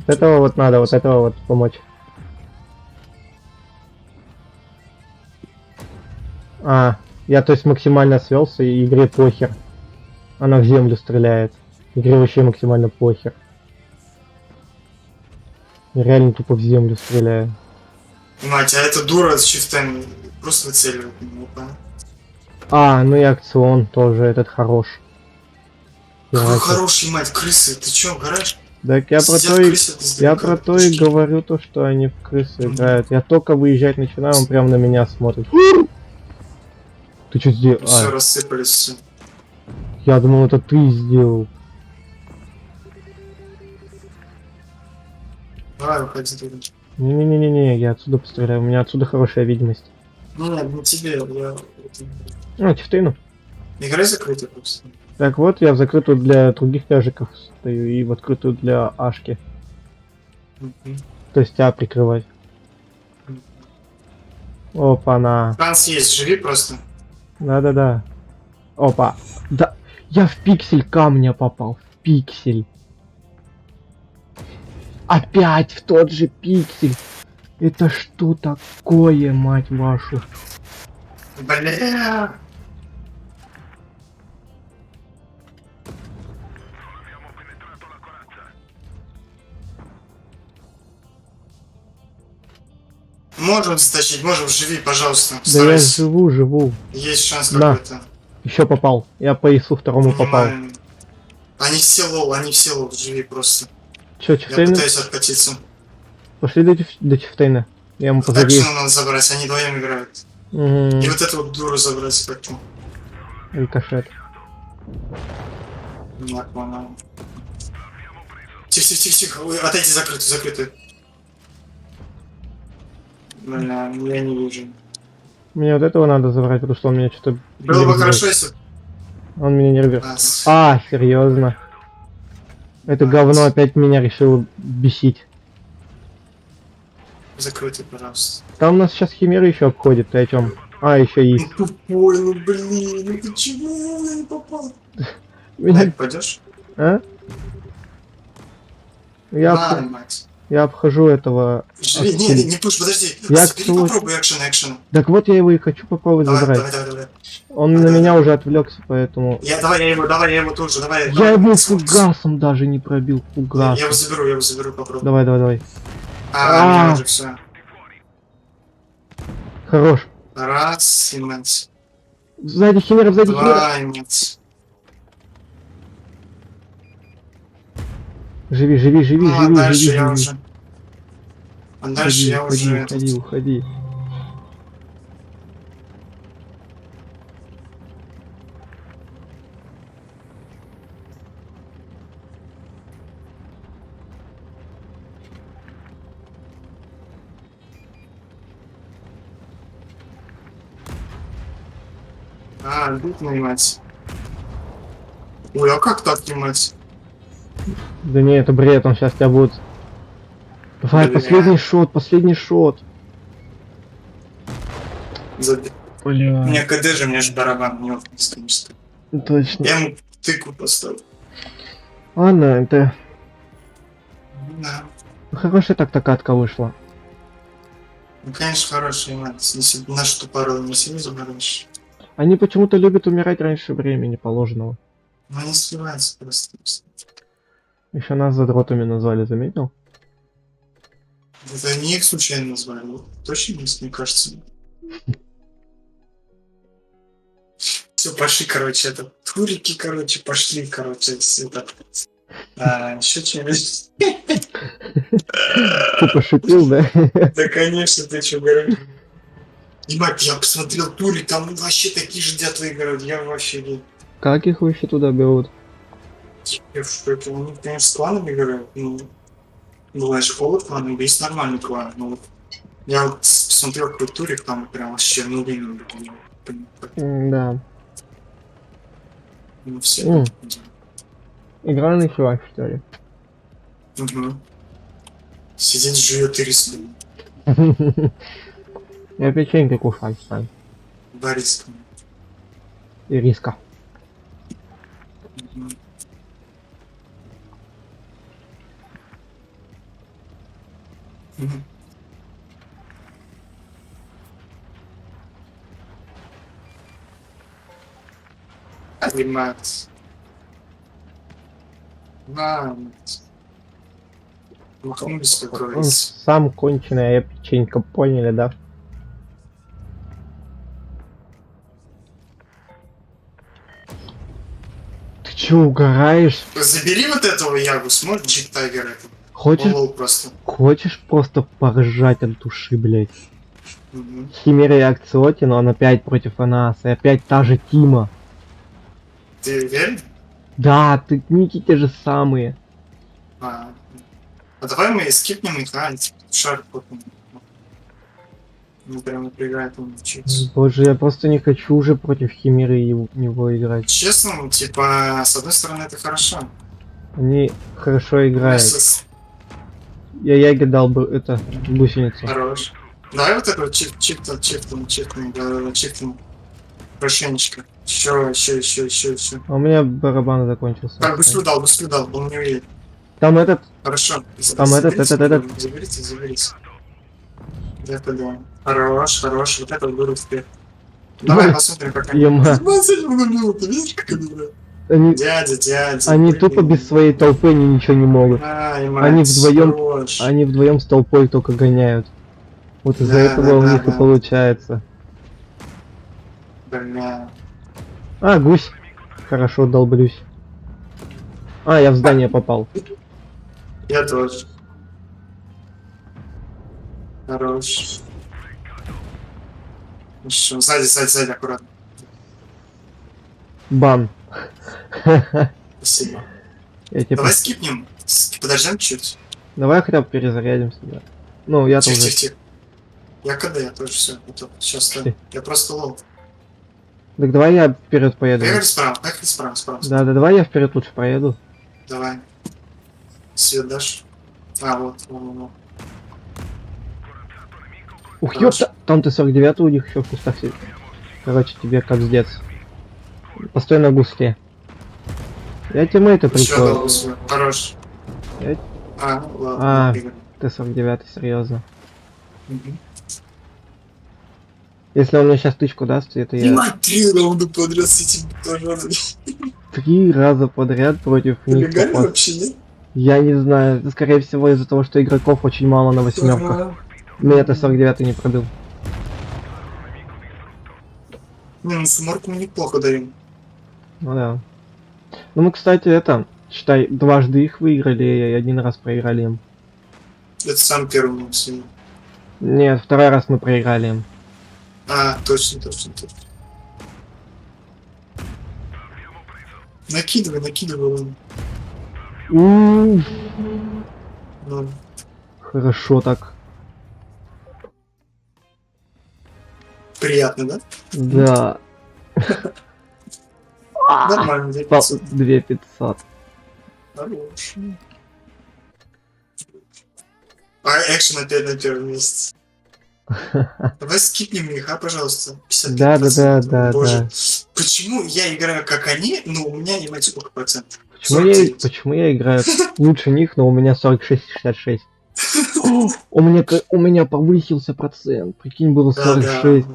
Вот этого вот надо, вот этого вот помочь. Я то есть максимально свелся, и игре похер. Она в землю стреляет. Игре вообще максимально похер. Я реально тупо в землю стреляю. Мать, а эта дура с чифтами просто выцеливает меня, понял? Ну и акцион тоже этот хорош. Какой хороший, мать, крысы, ты чё, угораешь? Так я про Сидят то и... крысы, ты Я сдалека, про то и пушки. говорю то, что они в крысы играют. Я только выезжать начинаю, он прям на меня смотрит. Ты что сделал? Все, рассыпались, все. Я думал, это ты сделал. Давай, выходи, дура. Не-не-не-не, я отсюда постреляю, у меня отсюда хорошая видимость. Нет, не тебе, Ну, чифтейну. Играй закрытый просто. Так вот, я в закрытую для других ляжиков стою и в открытую для Ашки. То есть тебя прикрывать. Опа-на. Шанс есть, живи просто. Да-да-да. Опа. Да, я в пиксель камня попал. В пиксель. Опять в тот же пиксель. Это что такое, мать вашу? Бля. Можем затащить, можем, живи, пожалуйста. Да я Старайся. живу. Есть шанс На. какой-то. Еще попал. Я по ИСу второму попал. Минимальный. Они все лол, живи просто. Че, Я чифтейны? пытаюсь откатиться. Пошли до чифтейна. Я ему Так позови. что надо забрать, они вдвоем играют. И вот эту вот дуру забрать хочу. Рикошет. Не понял. Тихо. Ой, отойди, закрытый. Бля, я не вижу. Мне вот этого надо забрать, потому что он меня что-то... Было бы хорошо, если... Он меня нервирует. А, Серьезно. Это говно опять меня решило бесить. закрытый, пожалуйста. Там у нас сейчас химеры еще обходит, ты о чем? Еще и... Ну тупой, ну блин, ну ты чего? Я не попал. Меня... Пойдешь? А? На, мать. Я обхожу этого... Живи, не пуш, подожди. Я Забери, попробуй экшен. Так вот я его и хочу попробовать забрать. Давай. Он на меня уже отвлекся, поэтому... Давай я его тоже, давай. Я его фугасом даже не пробил, фугасом. Я его заберу, попробуй. Давай. Меня уже все. Хорош. Раз, и мать. Сзади химера. Два, и мать. Живи. Ну, а дальше я уже... А дальше я уже... Уходи. А, тут нанимать. Ой, а как так снимать? Да не, это бред, он сейчас тебя будет... Давай, Бля. последний шот, последний шот. Забей. У Бля. меня КД же, у меня же барабан, не конечно. Точно. Я ему тыкву поставил. Ладно, это... Да. Хорошая так-то катка вышла. Ну, конечно, хороший мать. Если бы нашу тупорылую не сильно заборешь. Они почему-то любят умирать раньше времени положенного. Ну, они сливаются просто. Еще нас задротами назвали, заметил? Это не их случайно назвали. Вот точно, мне кажется. Все, пошли, короче, это турики, короче, пошли, короче, это. Еще что-нибудь. Ты пошутил, да? Да, конечно, ты что говоришь. Ебать, я посмотрел турик, там вообще такие же дятлы играют, я вообще не... Как их вообще туда берут? Я в шоке. Они, конечно, с кланами играют, ну... Бывает школа кланами, есть нормальный клан, но вот... Я вот посмотрел какой турик, там прям вообще, ну, блин, Да. ну, все. Игра началась, что ли? Угу. Сидит, жует и рисует. Я печеньки кушать стань. Борис. И риска. Угу. Угу. Анимация. Махнулись, как Он говорится. сам конченый, а я печенька, поняли, да? Ты чё, угораешь? Забери вот этого Ягу, смотри, Джик Тайгер это. Хочешь, Лол просто. хочешь просто поржать от души, блять? Угу. Химера и Акциоти, но он опять против нас, и опять та же Тима. Ты уверен? Да, ты ники те же самые. А давай мы скипнем их, шар потом. Ну прям напрягает он учиться. Боже, я просто не хочу уже против Химеры и него играть. Честно, ну, типа, с одной стороны это хорошо. Они хорошо играют. С- Я Яге дал бы это гусеницу. Хорош. Давай вот этого чифтом, да, чифтом. Прошенечка. Еще. А у меня барабан закончился. Так, быстро дал, он не уедет. Там этот, Хорошо. Там этот. Заберите. Это да. Хорош. Вот это берут вперед. Давай посмотрим, как они... Ема. 20 минут, ты видишь, как они играют? они, Дядя. они тупо без своей толпы они ничего не могут. Они вдвоем с толпой только гоняют. Вот из-за этого у них и получается. Бля. А, гусь. Хорошо, долблюсь. А, я в здание попал. Я тоже. Хорош. Хорошо. Сзади, аккуратно. Бан. Спасибо. Я типа... Давай скипнем. Подождем чуть. Давай хотя бы перезарядимся, да. Ну, я тоже. Тихо. Я КД, я тоже все. Сейчас Ты. я просто лол. Так давай я вперед поеду. Поехали справа. Да, давай я вперед лучше поеду. Давай. Свет дашь? А, вот. Ух, Хорошо. ёпта, там ты 49 у них еще в кустах сидит. Короче, тебе как с детства. Постой на густе. Я тиммейта прикрою. Хорош. Я- Ладно. Ты 49, серьезно. Мгм. Если он мне сейчас тычку даст, это я Ебать, 3 раунда подряд с этим баклажаном. 3 раза подряд против них Легально попал. вообще, нет? Я не знаю, это, скорее всего из-за того, что игроков очень мало на 8-ках. Меня это 49 не пробил. Не, ну самарку мы неплохо даем. Ну да. Ну мы, кстати, это, считай, дважды их выиграли и 1 раз проиграли им. Это сам первый мог сегодня. Нет, 2 раз мы проиграли им. А, точно. Накидывай. У-у-у. Ну, Хорошо так. приятно, да? Да. Нормально, 2500. 2500. Хорош. А экшен опять на первом месте. Давай скипнем их, пожалуйста. 55%. Да. Боже. Почему я играю как они, но у меня не мать сколько процентов? Почему я играю лучше них, но у меня 46-66? У меня повысился процент. Прикинь, было 46.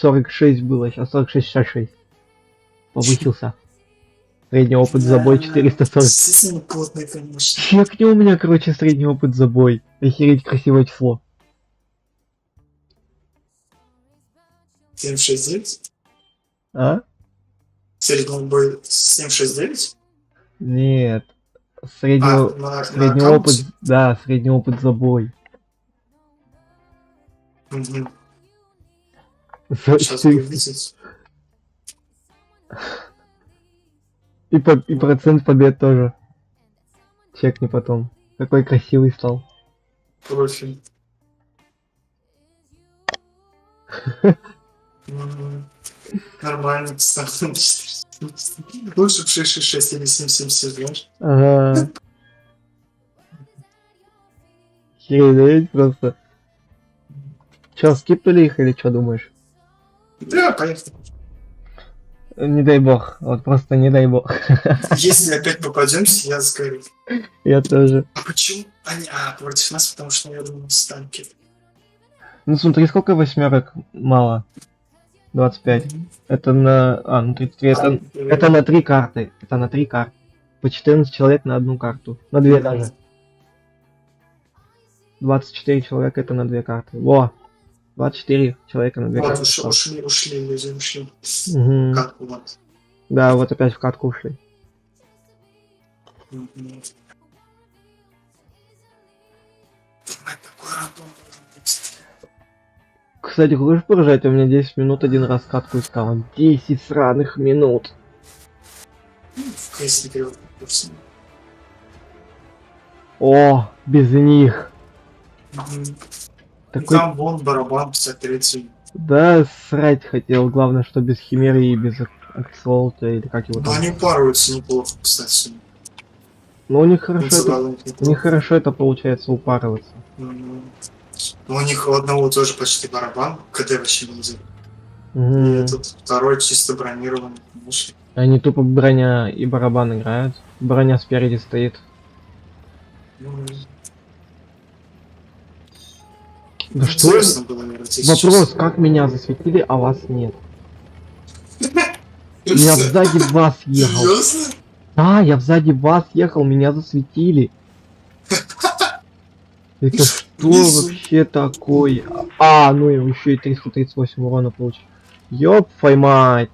46 было, сейчас 46-66. Повысился. Средний опыт забой 440. Естественно, плотный, конечно. Чекни у меня, короче, средний опыт забой. Охереть, красивое число. 769? А? Средний бой 769? Нет. Средний опыт, да, средний опыт забой. Угу. За Сейчас 400. буду видеть. И процент побед тоже. Чекни потом. Какой красивый стал. Профиль. Нормально, стал. Лучше в 666 или 777, знаешь? Ага. Хереть просто. Чё, скипнули их или что думаешь? Да, поехали. Не дай бог, вот просто не дай бог. Если опять попадемся, я сгорю. Я тоже. А почему они... против нас, потому что, я думаю, станки. Ну смотри, сколько восьмерок мало. 25. Это на... ну 33. Это на 3 карты. Это на 3 карты. По 14 человек на одну карту. На 2 даже. 24 человека это на 2 карты. Во! 24 человека на 2 Вот, карты. ушли люди, ушли. Угу. Катку, вот. Да, вот опять в катку ушли. Мать, такой рандом должен быть. Кстати, хочешь поржать? У меня 10 минут один раз катку искала. 10 сраных минут. В кейс не перевод. О, без них. Такой... Там вон барабан 53. Да, срать хотел. Главное, что без химеры и без аксолта, или как его Но там. они упарываются неплохо, кстати. Но у них хорошо это получается упарываться. Ну, у них у одного тоже почти барабан, КД вообще не идет. Угу. И этот второй чисто бронированный, конечно. Они тупо броня и барабан играют. Броня спереди стоит. Да что? Вопрос, как меня засветили, а вас нет? Я сзади вас ехал. Серьезно? Да, я сзади вас ехал, меня засветили. Это что вообще такое? Ну я еще и 338 урона получил. Ёп твою мать,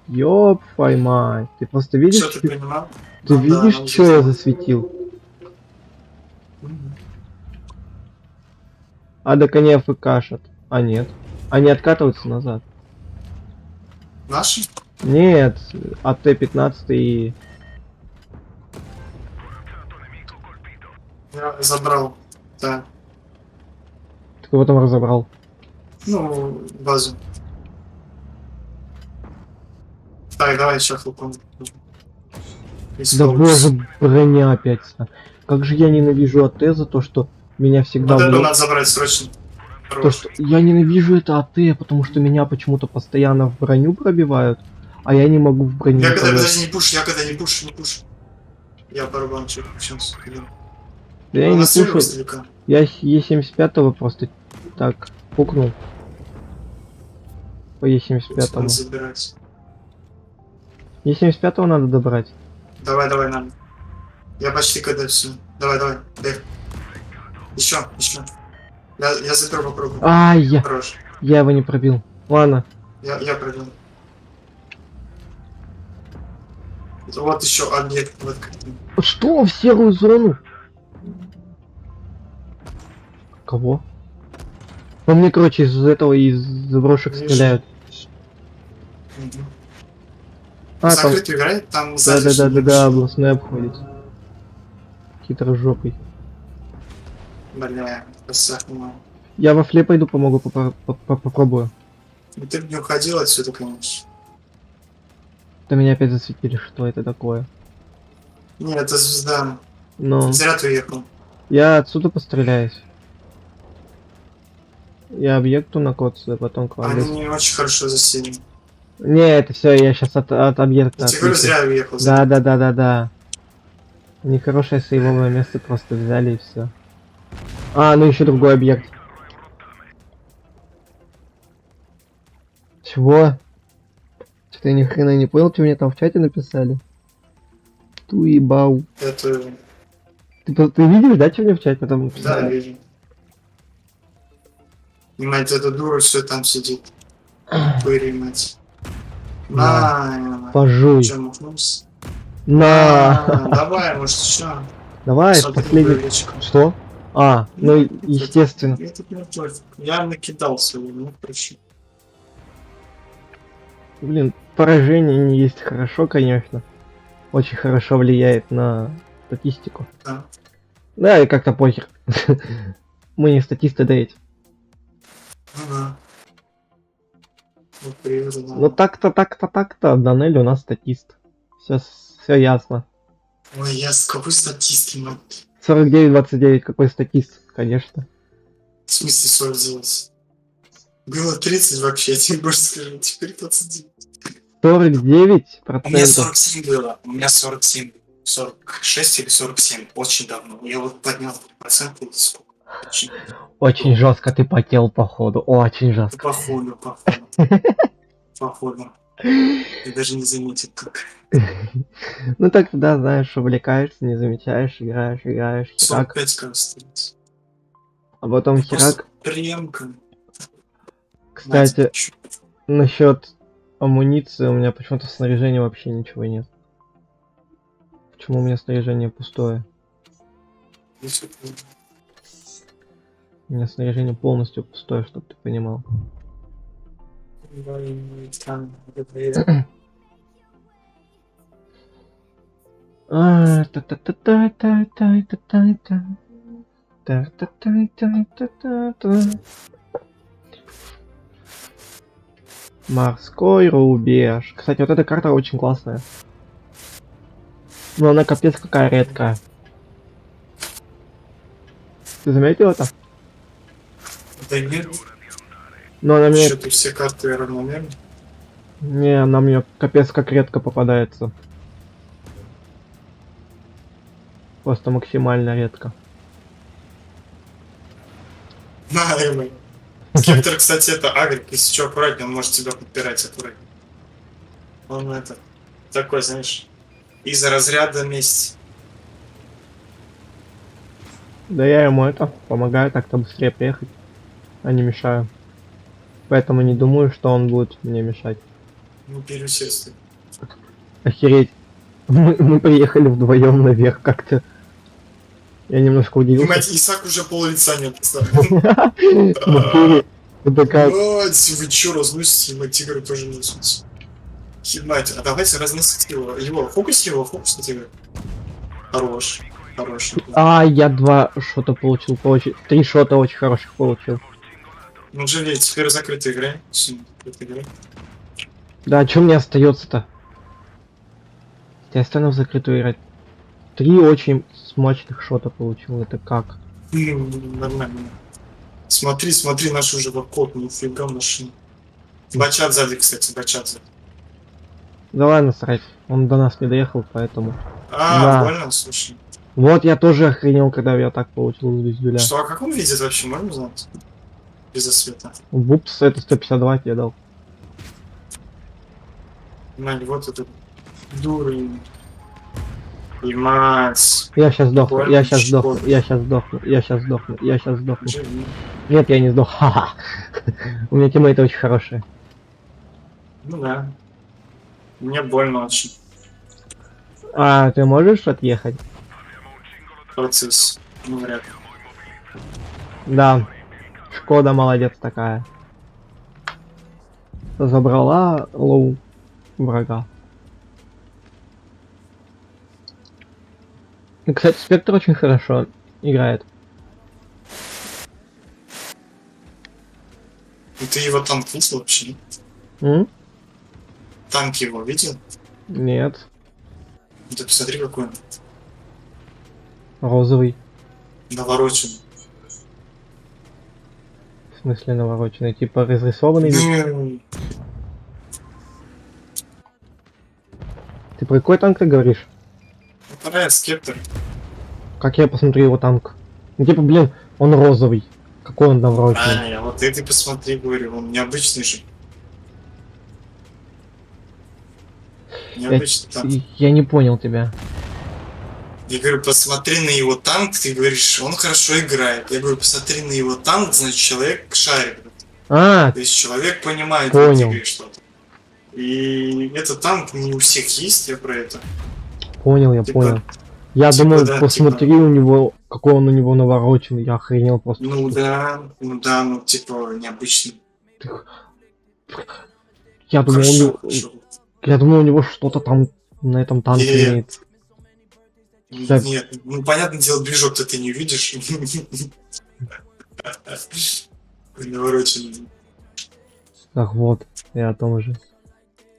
Ты просто видишь, Что ты понимал? ты видишь, что я засветил? А до коня ФКшат. А нет. Они откатываются назад. Наши? Нет, АТ-15 и... Я забрал. Да. Ты кого там разобрал? Ну, базу. Так, давай еще хлопом. Да боже, броня опять. Как же я ненавижу АТ за то, что меня всегда... Вот это надо забрать срочно. То, что я ненавижу это АТ, потому что меня почему-то постоянно в броню пробивают, а я не могу в броню. Я когда не пуш. Я барабанчик сейчас. Да я не пушу. Я Е75 просто так пукнул. По Е75. Забирать. Е75 надо добрать. Давай, надо. Я почти когда все. Давай, эх. Еще. Я заберу, попробую. Я его не пробил. Ладно. Я пробил. Вот еще объект. Вот. Что? В серую зону? Кого? Ну мне, короче, из этого, из заброшек стреляют. Закрытый играет, там Да, областной обходит. Хитрожопый. Бля, посахнул. Я во фле пойду помогу, попробую. Ты бы не уходил отсюда, конечно. Что-то меня опять засветили, что это такое. Не, это звезда. Ну, Зря ты уехал. я отсюда постреляюсь. Я объекту накоцаю, а потом к вам. Они без- не очень хорошо засели. Не, это все, я сейчас от объекта Я тебе говорю, отвлеку. зря уехал. Да, да, да, да, да. Они хорошее сейвовое место просто взяли и все. А, ну еще другой объект. Чего? Что-то я ни хрена не понял, что мне там в чате написали. Туибау. Это... Ты видишь, да, что мне в чате там Да, написали? вижу. Понимаете, эта дура все там сидит. Пыри, мать. На, Пожуй. Че, махнулся? На. Давай, может, еще. Давай, Смотри, последний. быречка. Что? А, ну естественно. Я тут не против. Я накидал сегодня, ну, короче. Блин, поражение не есть хорошо, конечно. Очень хорошо влияет на статистику. Да. Да, и как-то похер. Мы не статисты, да ведь. Ага. Вот привет, да. Ну так-то, Данель у нас статист. Все ясно. Ой, я с какой статистки, ну? 49-29, какой статист, конечно. В смысле 40 взялось? Было 30 вообще, я тебе больше скажу, теперь 29. 49%. У меня 47 было, у меня 47. 46 или 47, очень давно. Я вот поднял проценты, сколько? Очень. Очень жестко ты потел, походу. Очень жестко. Походу. Походу. Я даже не заметил, как. Ну так да, знаешь, увлекаешься, не замечаешь, играешь, херак. 45, кажется. А потом херак. Приемка. Кстати, насчет амуниции у меня почему-то в снаряжении вообще ничего нет. Почему у меня снаряжение пустое? У меня снаряжение полностью пустое, чтобы ты понимал. Морской рубеж. Кстати, вот эта карта очень классная. Но она капец какая редкая. Ты заметил это? Да нет, Но она мне... что-то все карты равномерно. Не, она мне капец как редко попадается. Просто максимально редко. На, Эмма. Скептор, кстати, это агрик, если что, аккуратнее, он может тебя подпирать аккуратнее. Он это, такой, знаешь, из разряда месть. Да я ему это помогаю так-то быстрее приехать, а не мешаю. Поэтому не думаю, что он будет мне мешать. Не переусердствуй. Охереть. Мы приехали вдвоем наверх как-то. Я немножко удивился. Понимаете, Исаак уже пол лица нет. Это как? Мать, вы чё, разносите, ебать, тигры тоже несутся. Ебать, а давайте разносить его. Фокус на тигра. Хорош. А, я 2 шота получил. 3 шота очень хороших получил. Ну, жалею, теперь закрытая игра. Да, что мне остается-то? Я стану в закрытую играть. 3 очень смачных шота получил. Это как? Нормально. Смотри, наш уже вокот, нифига машина. Бачат сзади, кстати, бачат сзади. Да ладно, срать. Он до нас не доехал, поэтому. А, Да. больно, слушай. Вот я тоже охренел, когда я так получил звездюля. Что, а как он видит вообще, можно узнать? Без-за света. Вупс, это 152 тебе дал. Мать, вот этот дурень. И мать. Я сейчас сдохну, Больно, я сейчас что? сдохну, я сейчас сдохну, я сейчас сдохну, я сейчас сдохну. Живи. Нет, я не сдох, ха-ха. У меня тиммейты очень хорошие. Ну да. Мне больно очень. А ты можешь отъехать? Процесс. Ну, вряд ли. Да. Шкода молодец такая. Забрала лоу врага. И, кстати, Спектр очень хорошо играет. И ты его танк видел вообще? М? Танк его видел? Нет. Ну, ты посмотри, какой он. Розовый. Навороченный. В смысле навороченный? Типа разрисованный вид? Ну, Ты про какой танк ты говоришь? вторая скептор. Как я посмотрю его танк? Ну типа, блин, он розовый. Какой он навороченный? А, вот ты посмотри, говорю, он необычный же. Необычный танк. Я не понял тебя. Я говорю, посмотри на его танк, ты говоришь, он хорошо играет. Я говорю, посмотри на его танк, значит, человек шарит. А, То есть человек понимает Понял. в игре что-то. И этот танк не у всех есть, я про это. понял, я Типа, понял. Я типа, думал, да, посмотри типа. у него, какой он у него навороченный. Я охренел просто. Ну типа необычный. Я думал, Хорошо, хорошо. я думал, у него что-то там на этом танке Нет. имеет. Так. Нет, ну понятное дело, движок-то ты не видишь. Навороченный. Ах, вот, я о том же.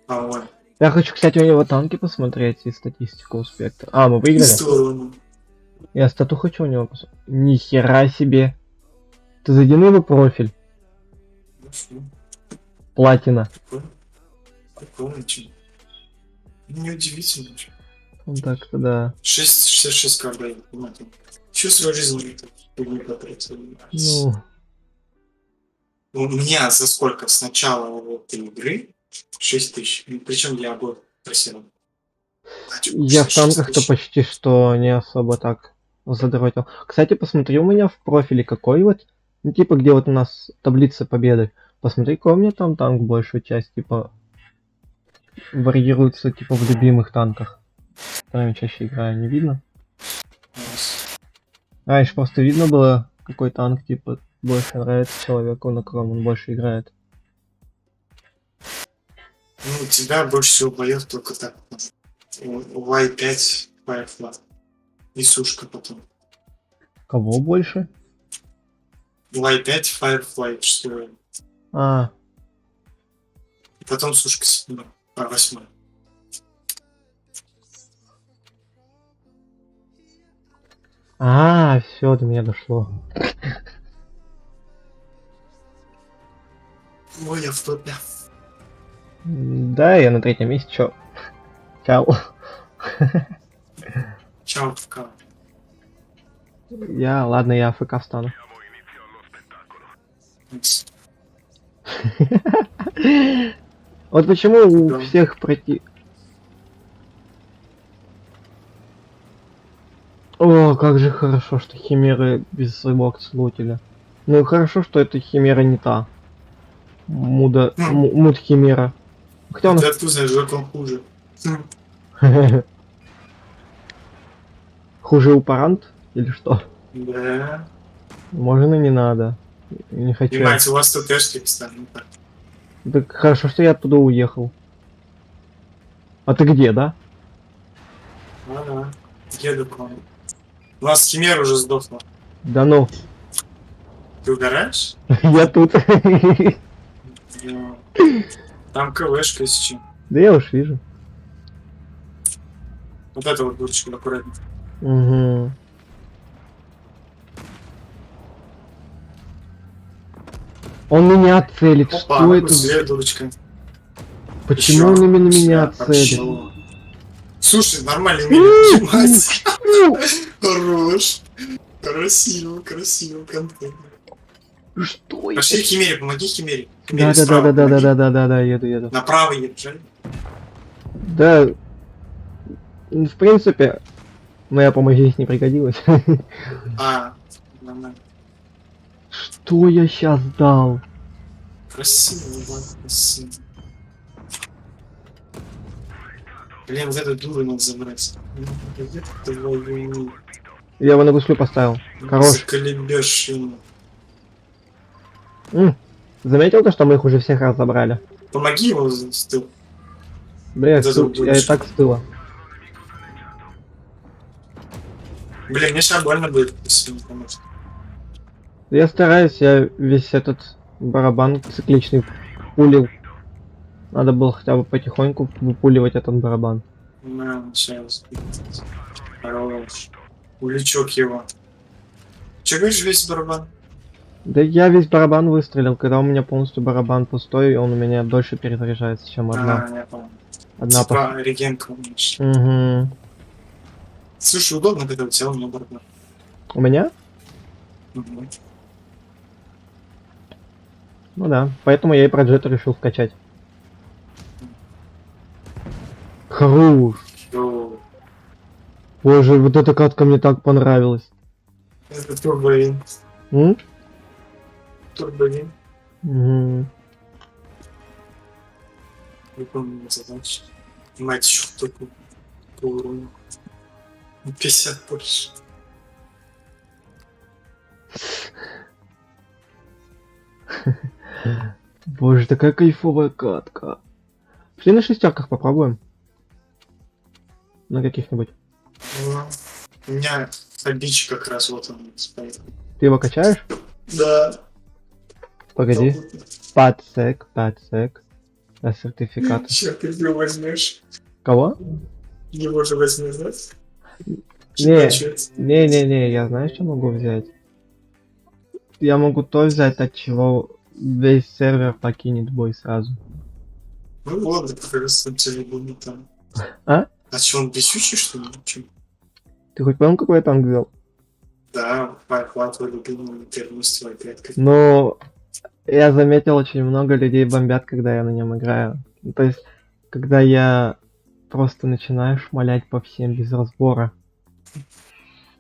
А, вот. Я хочу, кстати, у него танки посмотреть и статистику у спектра. А, мы В выиграли? сторону. Я стату хочу у него посмотреть. Нихера себе. Ты зайди его профиль. Хорошо. Платина. Прикольно, ничего. Неудивительно. Ничего. Ну так-то да. 6,66 когда я понимаю. Всю свою жизнь не потратил. Ну, У меня за сколько с начала этой игры 6 тысяч. Причем я год просил. я в танках-то почти что не особо так задротил. Кстати, посмотри у меня в профиле какой вот. Ну, типа, где вот у нас таблица победы. Посмотри, какой у меня там танк большую часть, типа, варьируется, типа, в любимых танках. Прям чаще играю, не видно? Раньше просто видно было, какой танк, типа, больше нравится человеку, на котором он больше играет. Ну, тебя больше всего боев только так. Y5 Firefly. И сушка потом. Кого больше? Y5 Firefly 4. А, И потом сушка 7. А, 8. все, до меня дошло. Ой, я в топе. Да, я на третьем месте, чё? Чао. Чао, пока. Ладно, я АФК встану. Вот почему у Да. всех пройти... О, как же хорошо, что химеры без своего акцелотеля. Ну и хорошо, что эта химера не та. Муд химера. Хотя он... Ты откуда знаешь, как он хуже? Хуже упарант? Или что? Да. Можно не надо. Не хочу. Понимаете, у вас тут эшки, кстати. Ну, так. Так хорошо, что я оттуда уехал. А ты где, да? Ага. Еду к вам. У нас химера уже сдохла. Да ну, Ты угораешь? я тут. Да. Там КВшка, если чем. Да я уж вижу. Вот это вот дурочка аккуратнее. Угу. Он меня целит. Опа, Что это? злее, дурочка. Почему он именно меня целит? Хорошо. Слушай, нормально умели понимать. Хорош. Красиво, красиво, контент. Что это? Пошли к Химере, помоги Химере. Химере справа, помоги. Да, еду. Направо езжай. Да, в принципе, моя помощь здесь не пригодилась. А, нормально. Что я сейчас дал? Красиво, ладно, красиво. Блин, вот эту дуру надо забрать. Ну, где ты твою... Я его на гуслю поставил. Хорош. Заколебешь ему. Заметил то, что мы их уже всех разобрали? Помоги его с тыл. Бля, Это я и так стыла. Блин, мне сейчас больно будет, если не помочь. Я стараюсь, я весь этот барабан цикличный пулил. Надо было хотя бы потихоньку выпуливать этот барабан. На, сейчас. Хорош. Уличок его. Че говоришь, весь барабан? Да я весь барабан выстрелил, когда у меня полностью барабан пустой, он у меня дольше перезаряжается, чем одна. А, я понял. Одна Типа регенка умеешь. Угу. Слушай, удобно, когда у тебя у меня барабан. У меня? Мгм. Ну да. Поэтому я и про джета решил скачать. Хорош. О, Боже, вот эта катка мне так понравилась. это турбовин. М? Турбовин. Мгм. Выполнена задача. Мать, еще такую по урону. 50 больше. Боже, такая кайфовая катка. Пошли на шестерках попробуем. На каких-нибудь. Ну, у меня обич как раз вот он стоит. Ты его качаешь? Да. Погоди. Подсек. А сертификат. Сейчас ты его возьмешь. Кого? Его же возьмешь, да? Не. Чуть-чуть. Не, я знаю, что могу взять. Я могу то взять, от чего весь сервер покинет бой сразу. Ну ладно, как раз он тебе будет там. А? А что, он бесючий, что ли? Чё? Ты хоть понял, какой я танк взял? Да, Firefight твой любимый первый с твоей пяткой. Ну, я заметил, очень много людей бомбят, когда я на нем играю. Ну, то есть, когда я просто начинаю шмалять по всем без разбора.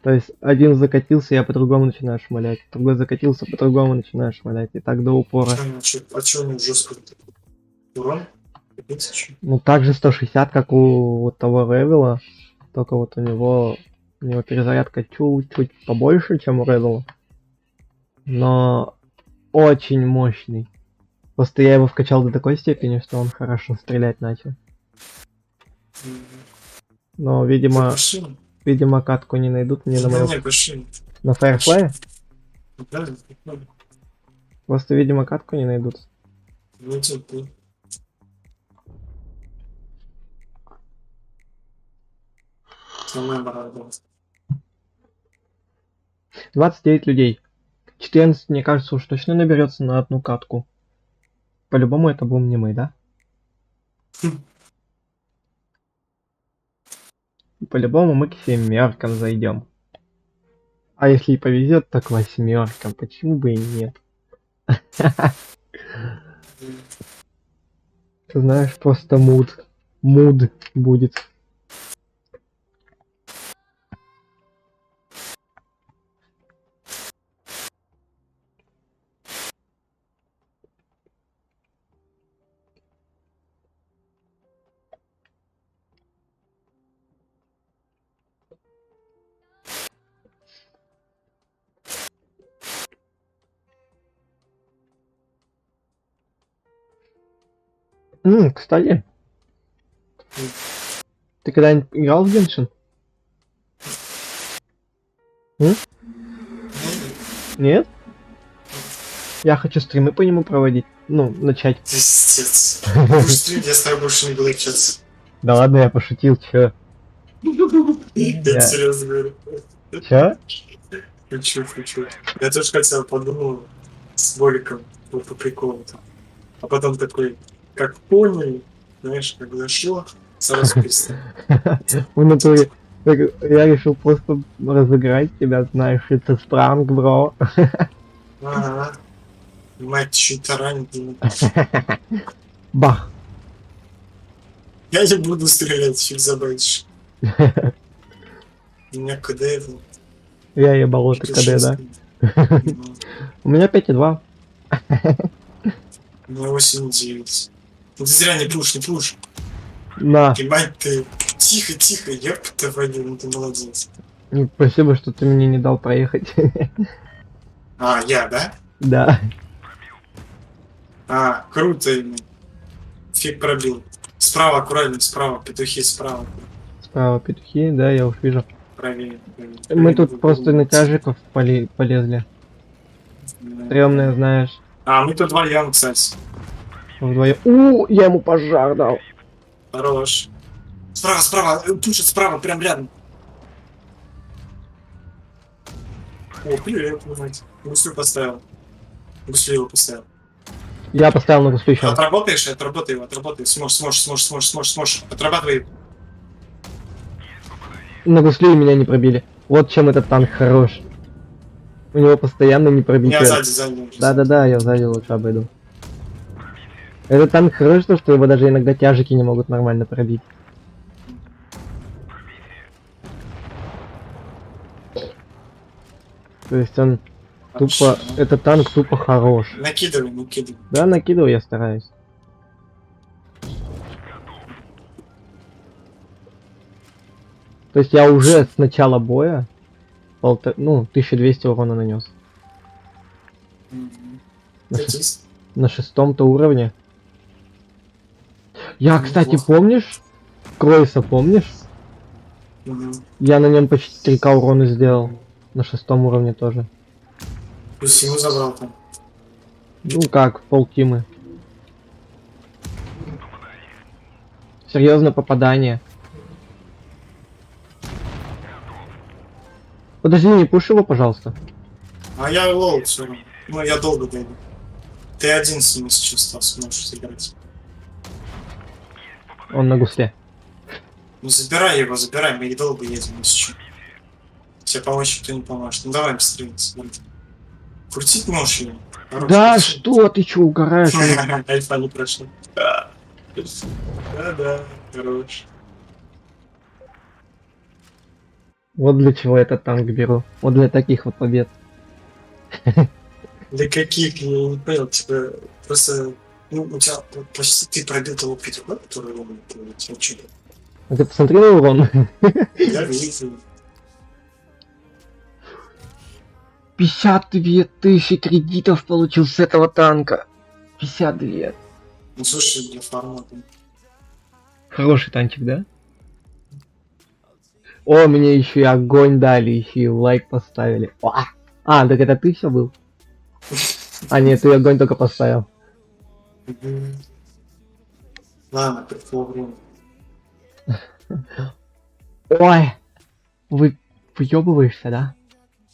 То есть, один закатился, я по-другому начинаю шмалять. Другой закатился, по-другому начинаю шмалять. И так до упора. А чё у него жестко? Урон? 1000? Ну, также 160, как у вот того Ревела. Только вот у него перезарядка чуть-чуть побольше, чем у Ревела. Но очень мощный. Просто я его вкачал до такой степени, что он хорошо стрелять начал. Но, видимо, Пошли. катку не найдут мне на моем... Не, пошли. На Firefly? Да, Просто, видимо, катку не найдут. ну ты. Самая барабан. 29 людей. 14, мне кажется, уж точно наберется на одну катку. По-любому это будем не мы, да? По-любому мы к 7 зайдем. А если и повезет, так 8. Почему бы и нет? Ты знаешь, просто муд. Муд будет. Кстати, ты когда-нибудь играл в Геншин? Нет? Я хочу стримы по нему проводить. Ну, начать. Пиздец. Будешь стримить, я с тобой больше не буду общаться. Да ладно, я пошутил, чё? Я серьезно говорю. Чё? Шучу. Я тоже хотел, подумал с Боликом, вот по приколу там. А потом такой, как понял, знаешь, как зашло, сразу перестал. В натуре. Я решил просто разыграть тебя, знаешь, это спранк, бро. Ага. Мать, чуть таранит. Бах. Я не буду стрелять, фиг забайтишь. У меня КД это... Я ебал это КД, да? У меня 5,2. У меня 8,9. Ну ты зря не пуш. На. Ебать ты. Тихо, ёпта, Вадим, ну ты молодец. Спасибо, что ты мне не дал проехать. А, я, да? Да. А, круто именно. Фиг пробил. Справа, аккуратно, справа, петухи справа. Справа петухи, да, я уж вижу. Правее. Мы тут просто на тяжиков полезли. Стрёмное, знаешь. А, мы тут вдвоем, кстати. Вдвоем. Я ему пожар дал. Хорош. Справа, справа, тушит справа, прям рядом. О, привет, мать. Гуслю поставил. Гуслю его поставил. Я поставил на гуслю еще. Отработаешь? Отработай его, отработай. Сможешь. Отрабатывай. На гуслю меня не пробили. Вот чем этот танк хорош. У него постоянно не пробитие. Я сзади. Да, я сзади лучше обойду. Этот танк хорош, то, что его даже иногда тяжики не могут нормально пробить. То есть он тупо... Этот танк тупо хорош. Накидывай. Да, накидываю, я стараюсь. То есть я уже с начала боя 1200 урона нанес. На шестом-то уровне. Я, кстати, Неплохо. помнишь? Кройса, помнишь? Я на нем почти 3К урона сделал. На шестом уровне тоже. Плюс ему забрал там. Ну как, полтимы. Серьезно попадание. Подожди, не пуши его, пожалуйста. А я лоу все равно. Ну, я долго дойду. Ты один с ним сейчас остался, можешь сыграть. Он на гусле. Ну, забирай его, мы и долго едем, если что. Тебе помочь никто не поможет. Ну, давай быстрее, смотри. Крутить можешь его? Хорош, Да крути. что ты чё угораешь? Альфа не прошла. Да, хорош. Вот для чего этот танк беру. Вот для таких вот побед. Для каких, я не понял, типа, просто, ну, у тебя вот почти ты пробил того петуха, который он, тебя чудо. А ты посмотри на урон. Я видел. 52 тысячи кредитов получил с этого танка. 52. Ну, слушай, для формата. Хороший танчик, да? О, мне еще и огонь дали, еще и лайк поставили. А, так это ты все был? А, нет, ты огонь только поставил. Ладно, пришло время. Ой, выебываешься, да?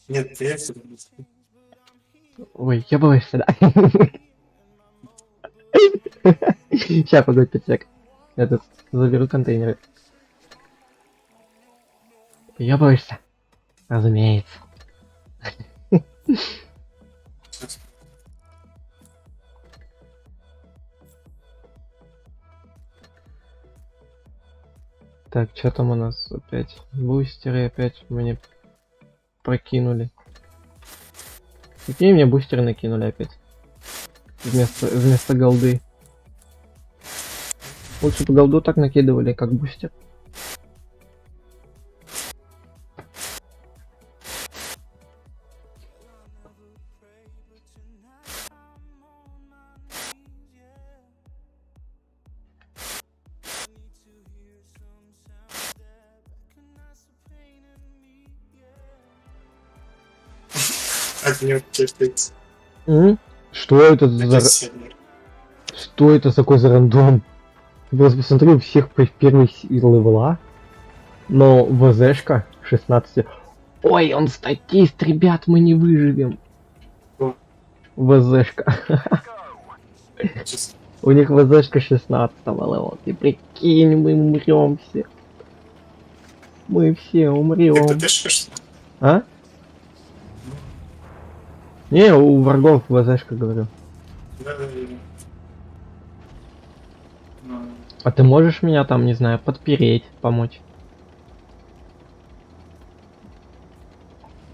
Нет, ты это. Ой, ебываешься, да? Сейчас, погоди, 5 сек. Я тут заберу контейнеры. Ебываешься? Разумеется. Так, что там у нас опять? Бустеры опять мне прокинули. Какие мне бустеры накинули опять? Вместо голды. Лучше бы голду так накидывали, как бустер. От него терпится. Что это за... Что это такой за рандом? Ты просто посмотри, у всех первых левела, но ВЗшка 16. Ой, он статист, ребят, мы не выживем. Кто? ВЗшка. У них ВЗшка 16 левел. Ты прикинь, мы умрем все. Мы все умрем. Это ПТшка, что ли? А? Не, у врагов ВЗшка, говорю. Да. А ты можешь меня там, не знаю, подпереть, помочь?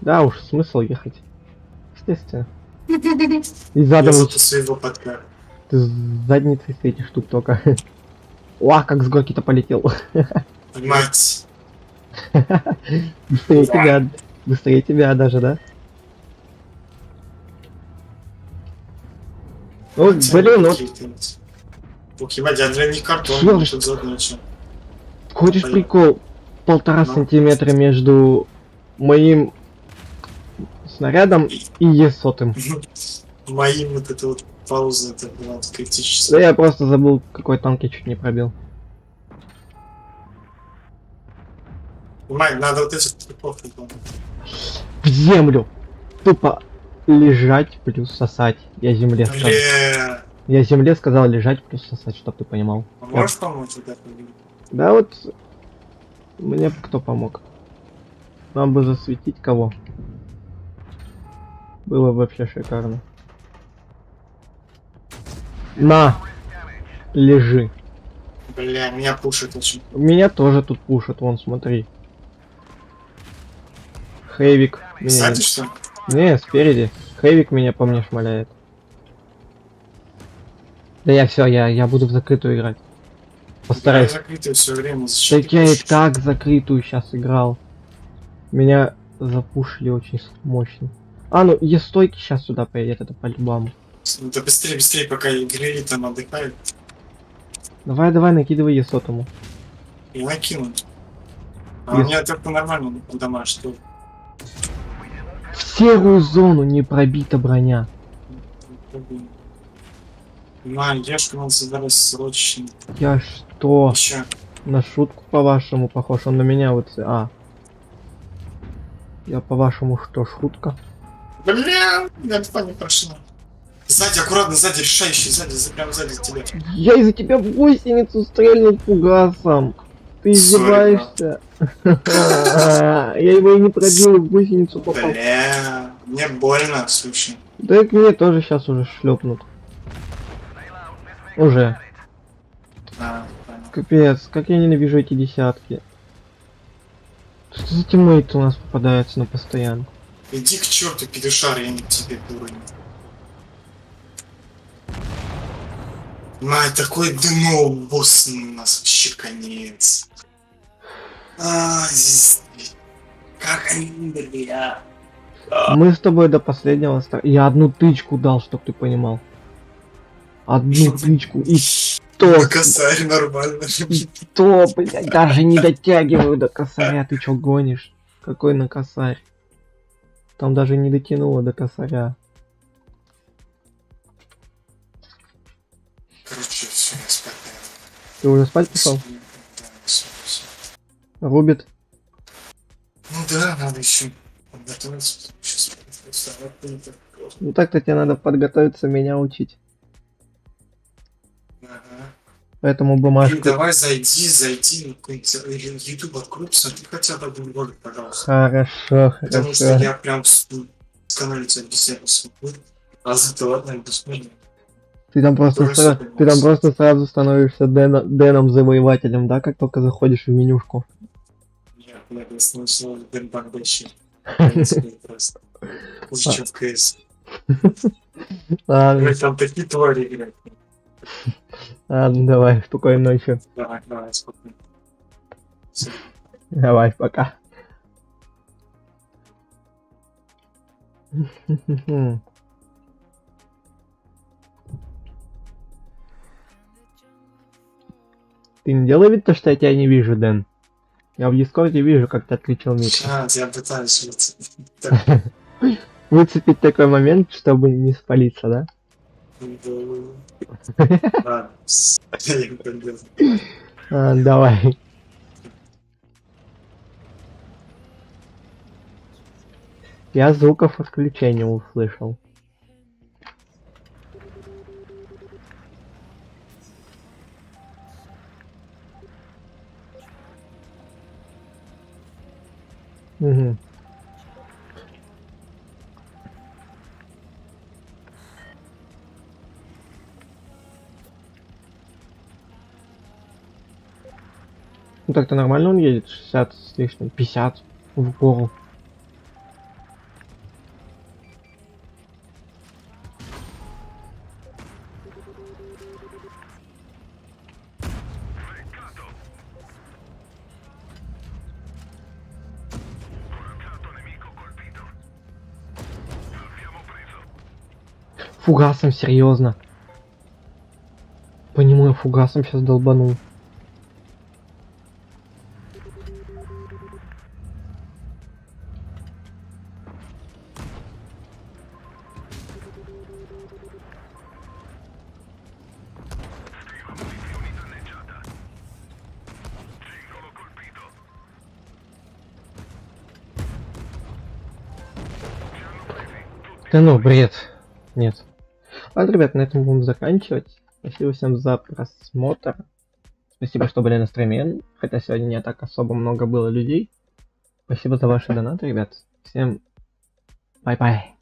Да уж, смысл ехать. Естественно. И задом... Я зато своего подка. Ты с задницей светишь тут только. О, как с горки-то полетел. Мать. Быстрее тебя даже, да? Ну, блин, ну... Ебать, я для них картон, Чё? тут заодно что. Хочешь Понятно. прикол? 1,5 Ну. сантиметра между моим снарядом и есотым. Моим вот это вот пауза это была Да критическая. я просто забыл, какой танк я чуть не пробил. Понимаешь, надо вот эти трипов выполнять. В землю! Тупо лежать плюс сосать. Я земле сказал. Бля. Я земле сказал лежать плюс сосать, чтоб ты понимал. А можешь помочь вот это? Да вот мне б кто помог. Нам бы засветить кого. Было бы вообще шикарно. На! Лежи. Бля, меня пушит очень. Меня тоже тут пушат, вон, смотри. Хейвик. Меня... Сзади что ли? Не, спереди. Хейвик меня по мне шмаляет. Да я все, я буду в закрытую играть. Я Постараюсь. закрытый все время. Зачем Так ты я и пушишь? так закрытую сейчас играл. Меня запушили очень мощно. А, ну Е-стойки сейчас сюда поедет, это по-любому. Да быстрее, быстрее, пока игры там отдыхают. Давай, давай, накидывай Е-сотому. И накинуть. А у Yes. меня только нормально дома, что ли? В серую зону не пробита броня. На, ешку надо забрать срочно. Я что? Еще. На шутку по-вашему похож? Он на меня вот... А. Я по-вашему что, шутка? Бля, я не прошла. Сзади, аккуратно, сзади, решающий, сзади, прям сзади тебя. Я из-за тебя в гусеницу стрельнул фугасом. Ты издеваешься? Я его и не пробил, в гусеницу попал. Бля, мне больно, слушай. Да и мне тоже сейчас уже шлепнут. Уже. А, понял. Капец, как я ненавижу эти десятки. Что за тиммейт у нас попадается на постоянку? Иди к черту, пидушар, я не к тебе, дурень. Май, такой дно, босс, у нас вообще конец. А, здесь... Как они, бля. Мы с тобой до последнего Я одну тычку дал, чтоб ты понимал. Одну тычку и то, На косарь нормально. то, блядь, даже не дотягиваю до косаря. Ты чё гонишь? Какой на косарь? Там даже не дотянуло до косаря. Короче, все, я спать, Ты уже спать пошел? наверное. Да, всё, всё. Рубит? Ну да, надо еще подготовиться. Сейчас вставать будет. Ну так-то тебе надо подготовиться меня учить. Ага. Поэтому И бумажку... давай зайди на какой-нибудь YouTube открой, посмотри хотя бы один ролик, пожалуйста. Хорошо, Потому что хорошо. я прям с канале тебя без всякого смотрю. А за ладно, я посмотрю. Ты там Тоже ты там просто сразу становишься Дэном завоевателем, да, как только заходишь в менюшку. Нет, я слышал Дэн Багдачи. Просто. Хуже, чем в КС. Ладно, Блять, там такие твари играют. ладно, давай, спокойной ночи. Давай, спокойно. Всё. Давай, пока. Ты не делай вид, то, что я тебя не вижу, Дэн. Я в Дискорде вижу, как ты отключил микро. Сейчас, я пытаюсь выцепить. Выцепить такой момент, чтобы не спалиться, да? Ладно, я не пойду. Давай. Я звуков отключения услышал. Угу. Ну так-то нормально он едет, 60 с лишним, 50 в гору. Фугасом, серьезно. По нему я фугасом сейчас долбанул. Да ну, бред. Нет. Ладно, ребят, на этом будем заканчивать. Спасибо всем за просмотр. Спасибо, что были на стриме, хотя сегодня не так особо много было людей. Спасибо за ваши донаты, ребят. Всем бай-бай.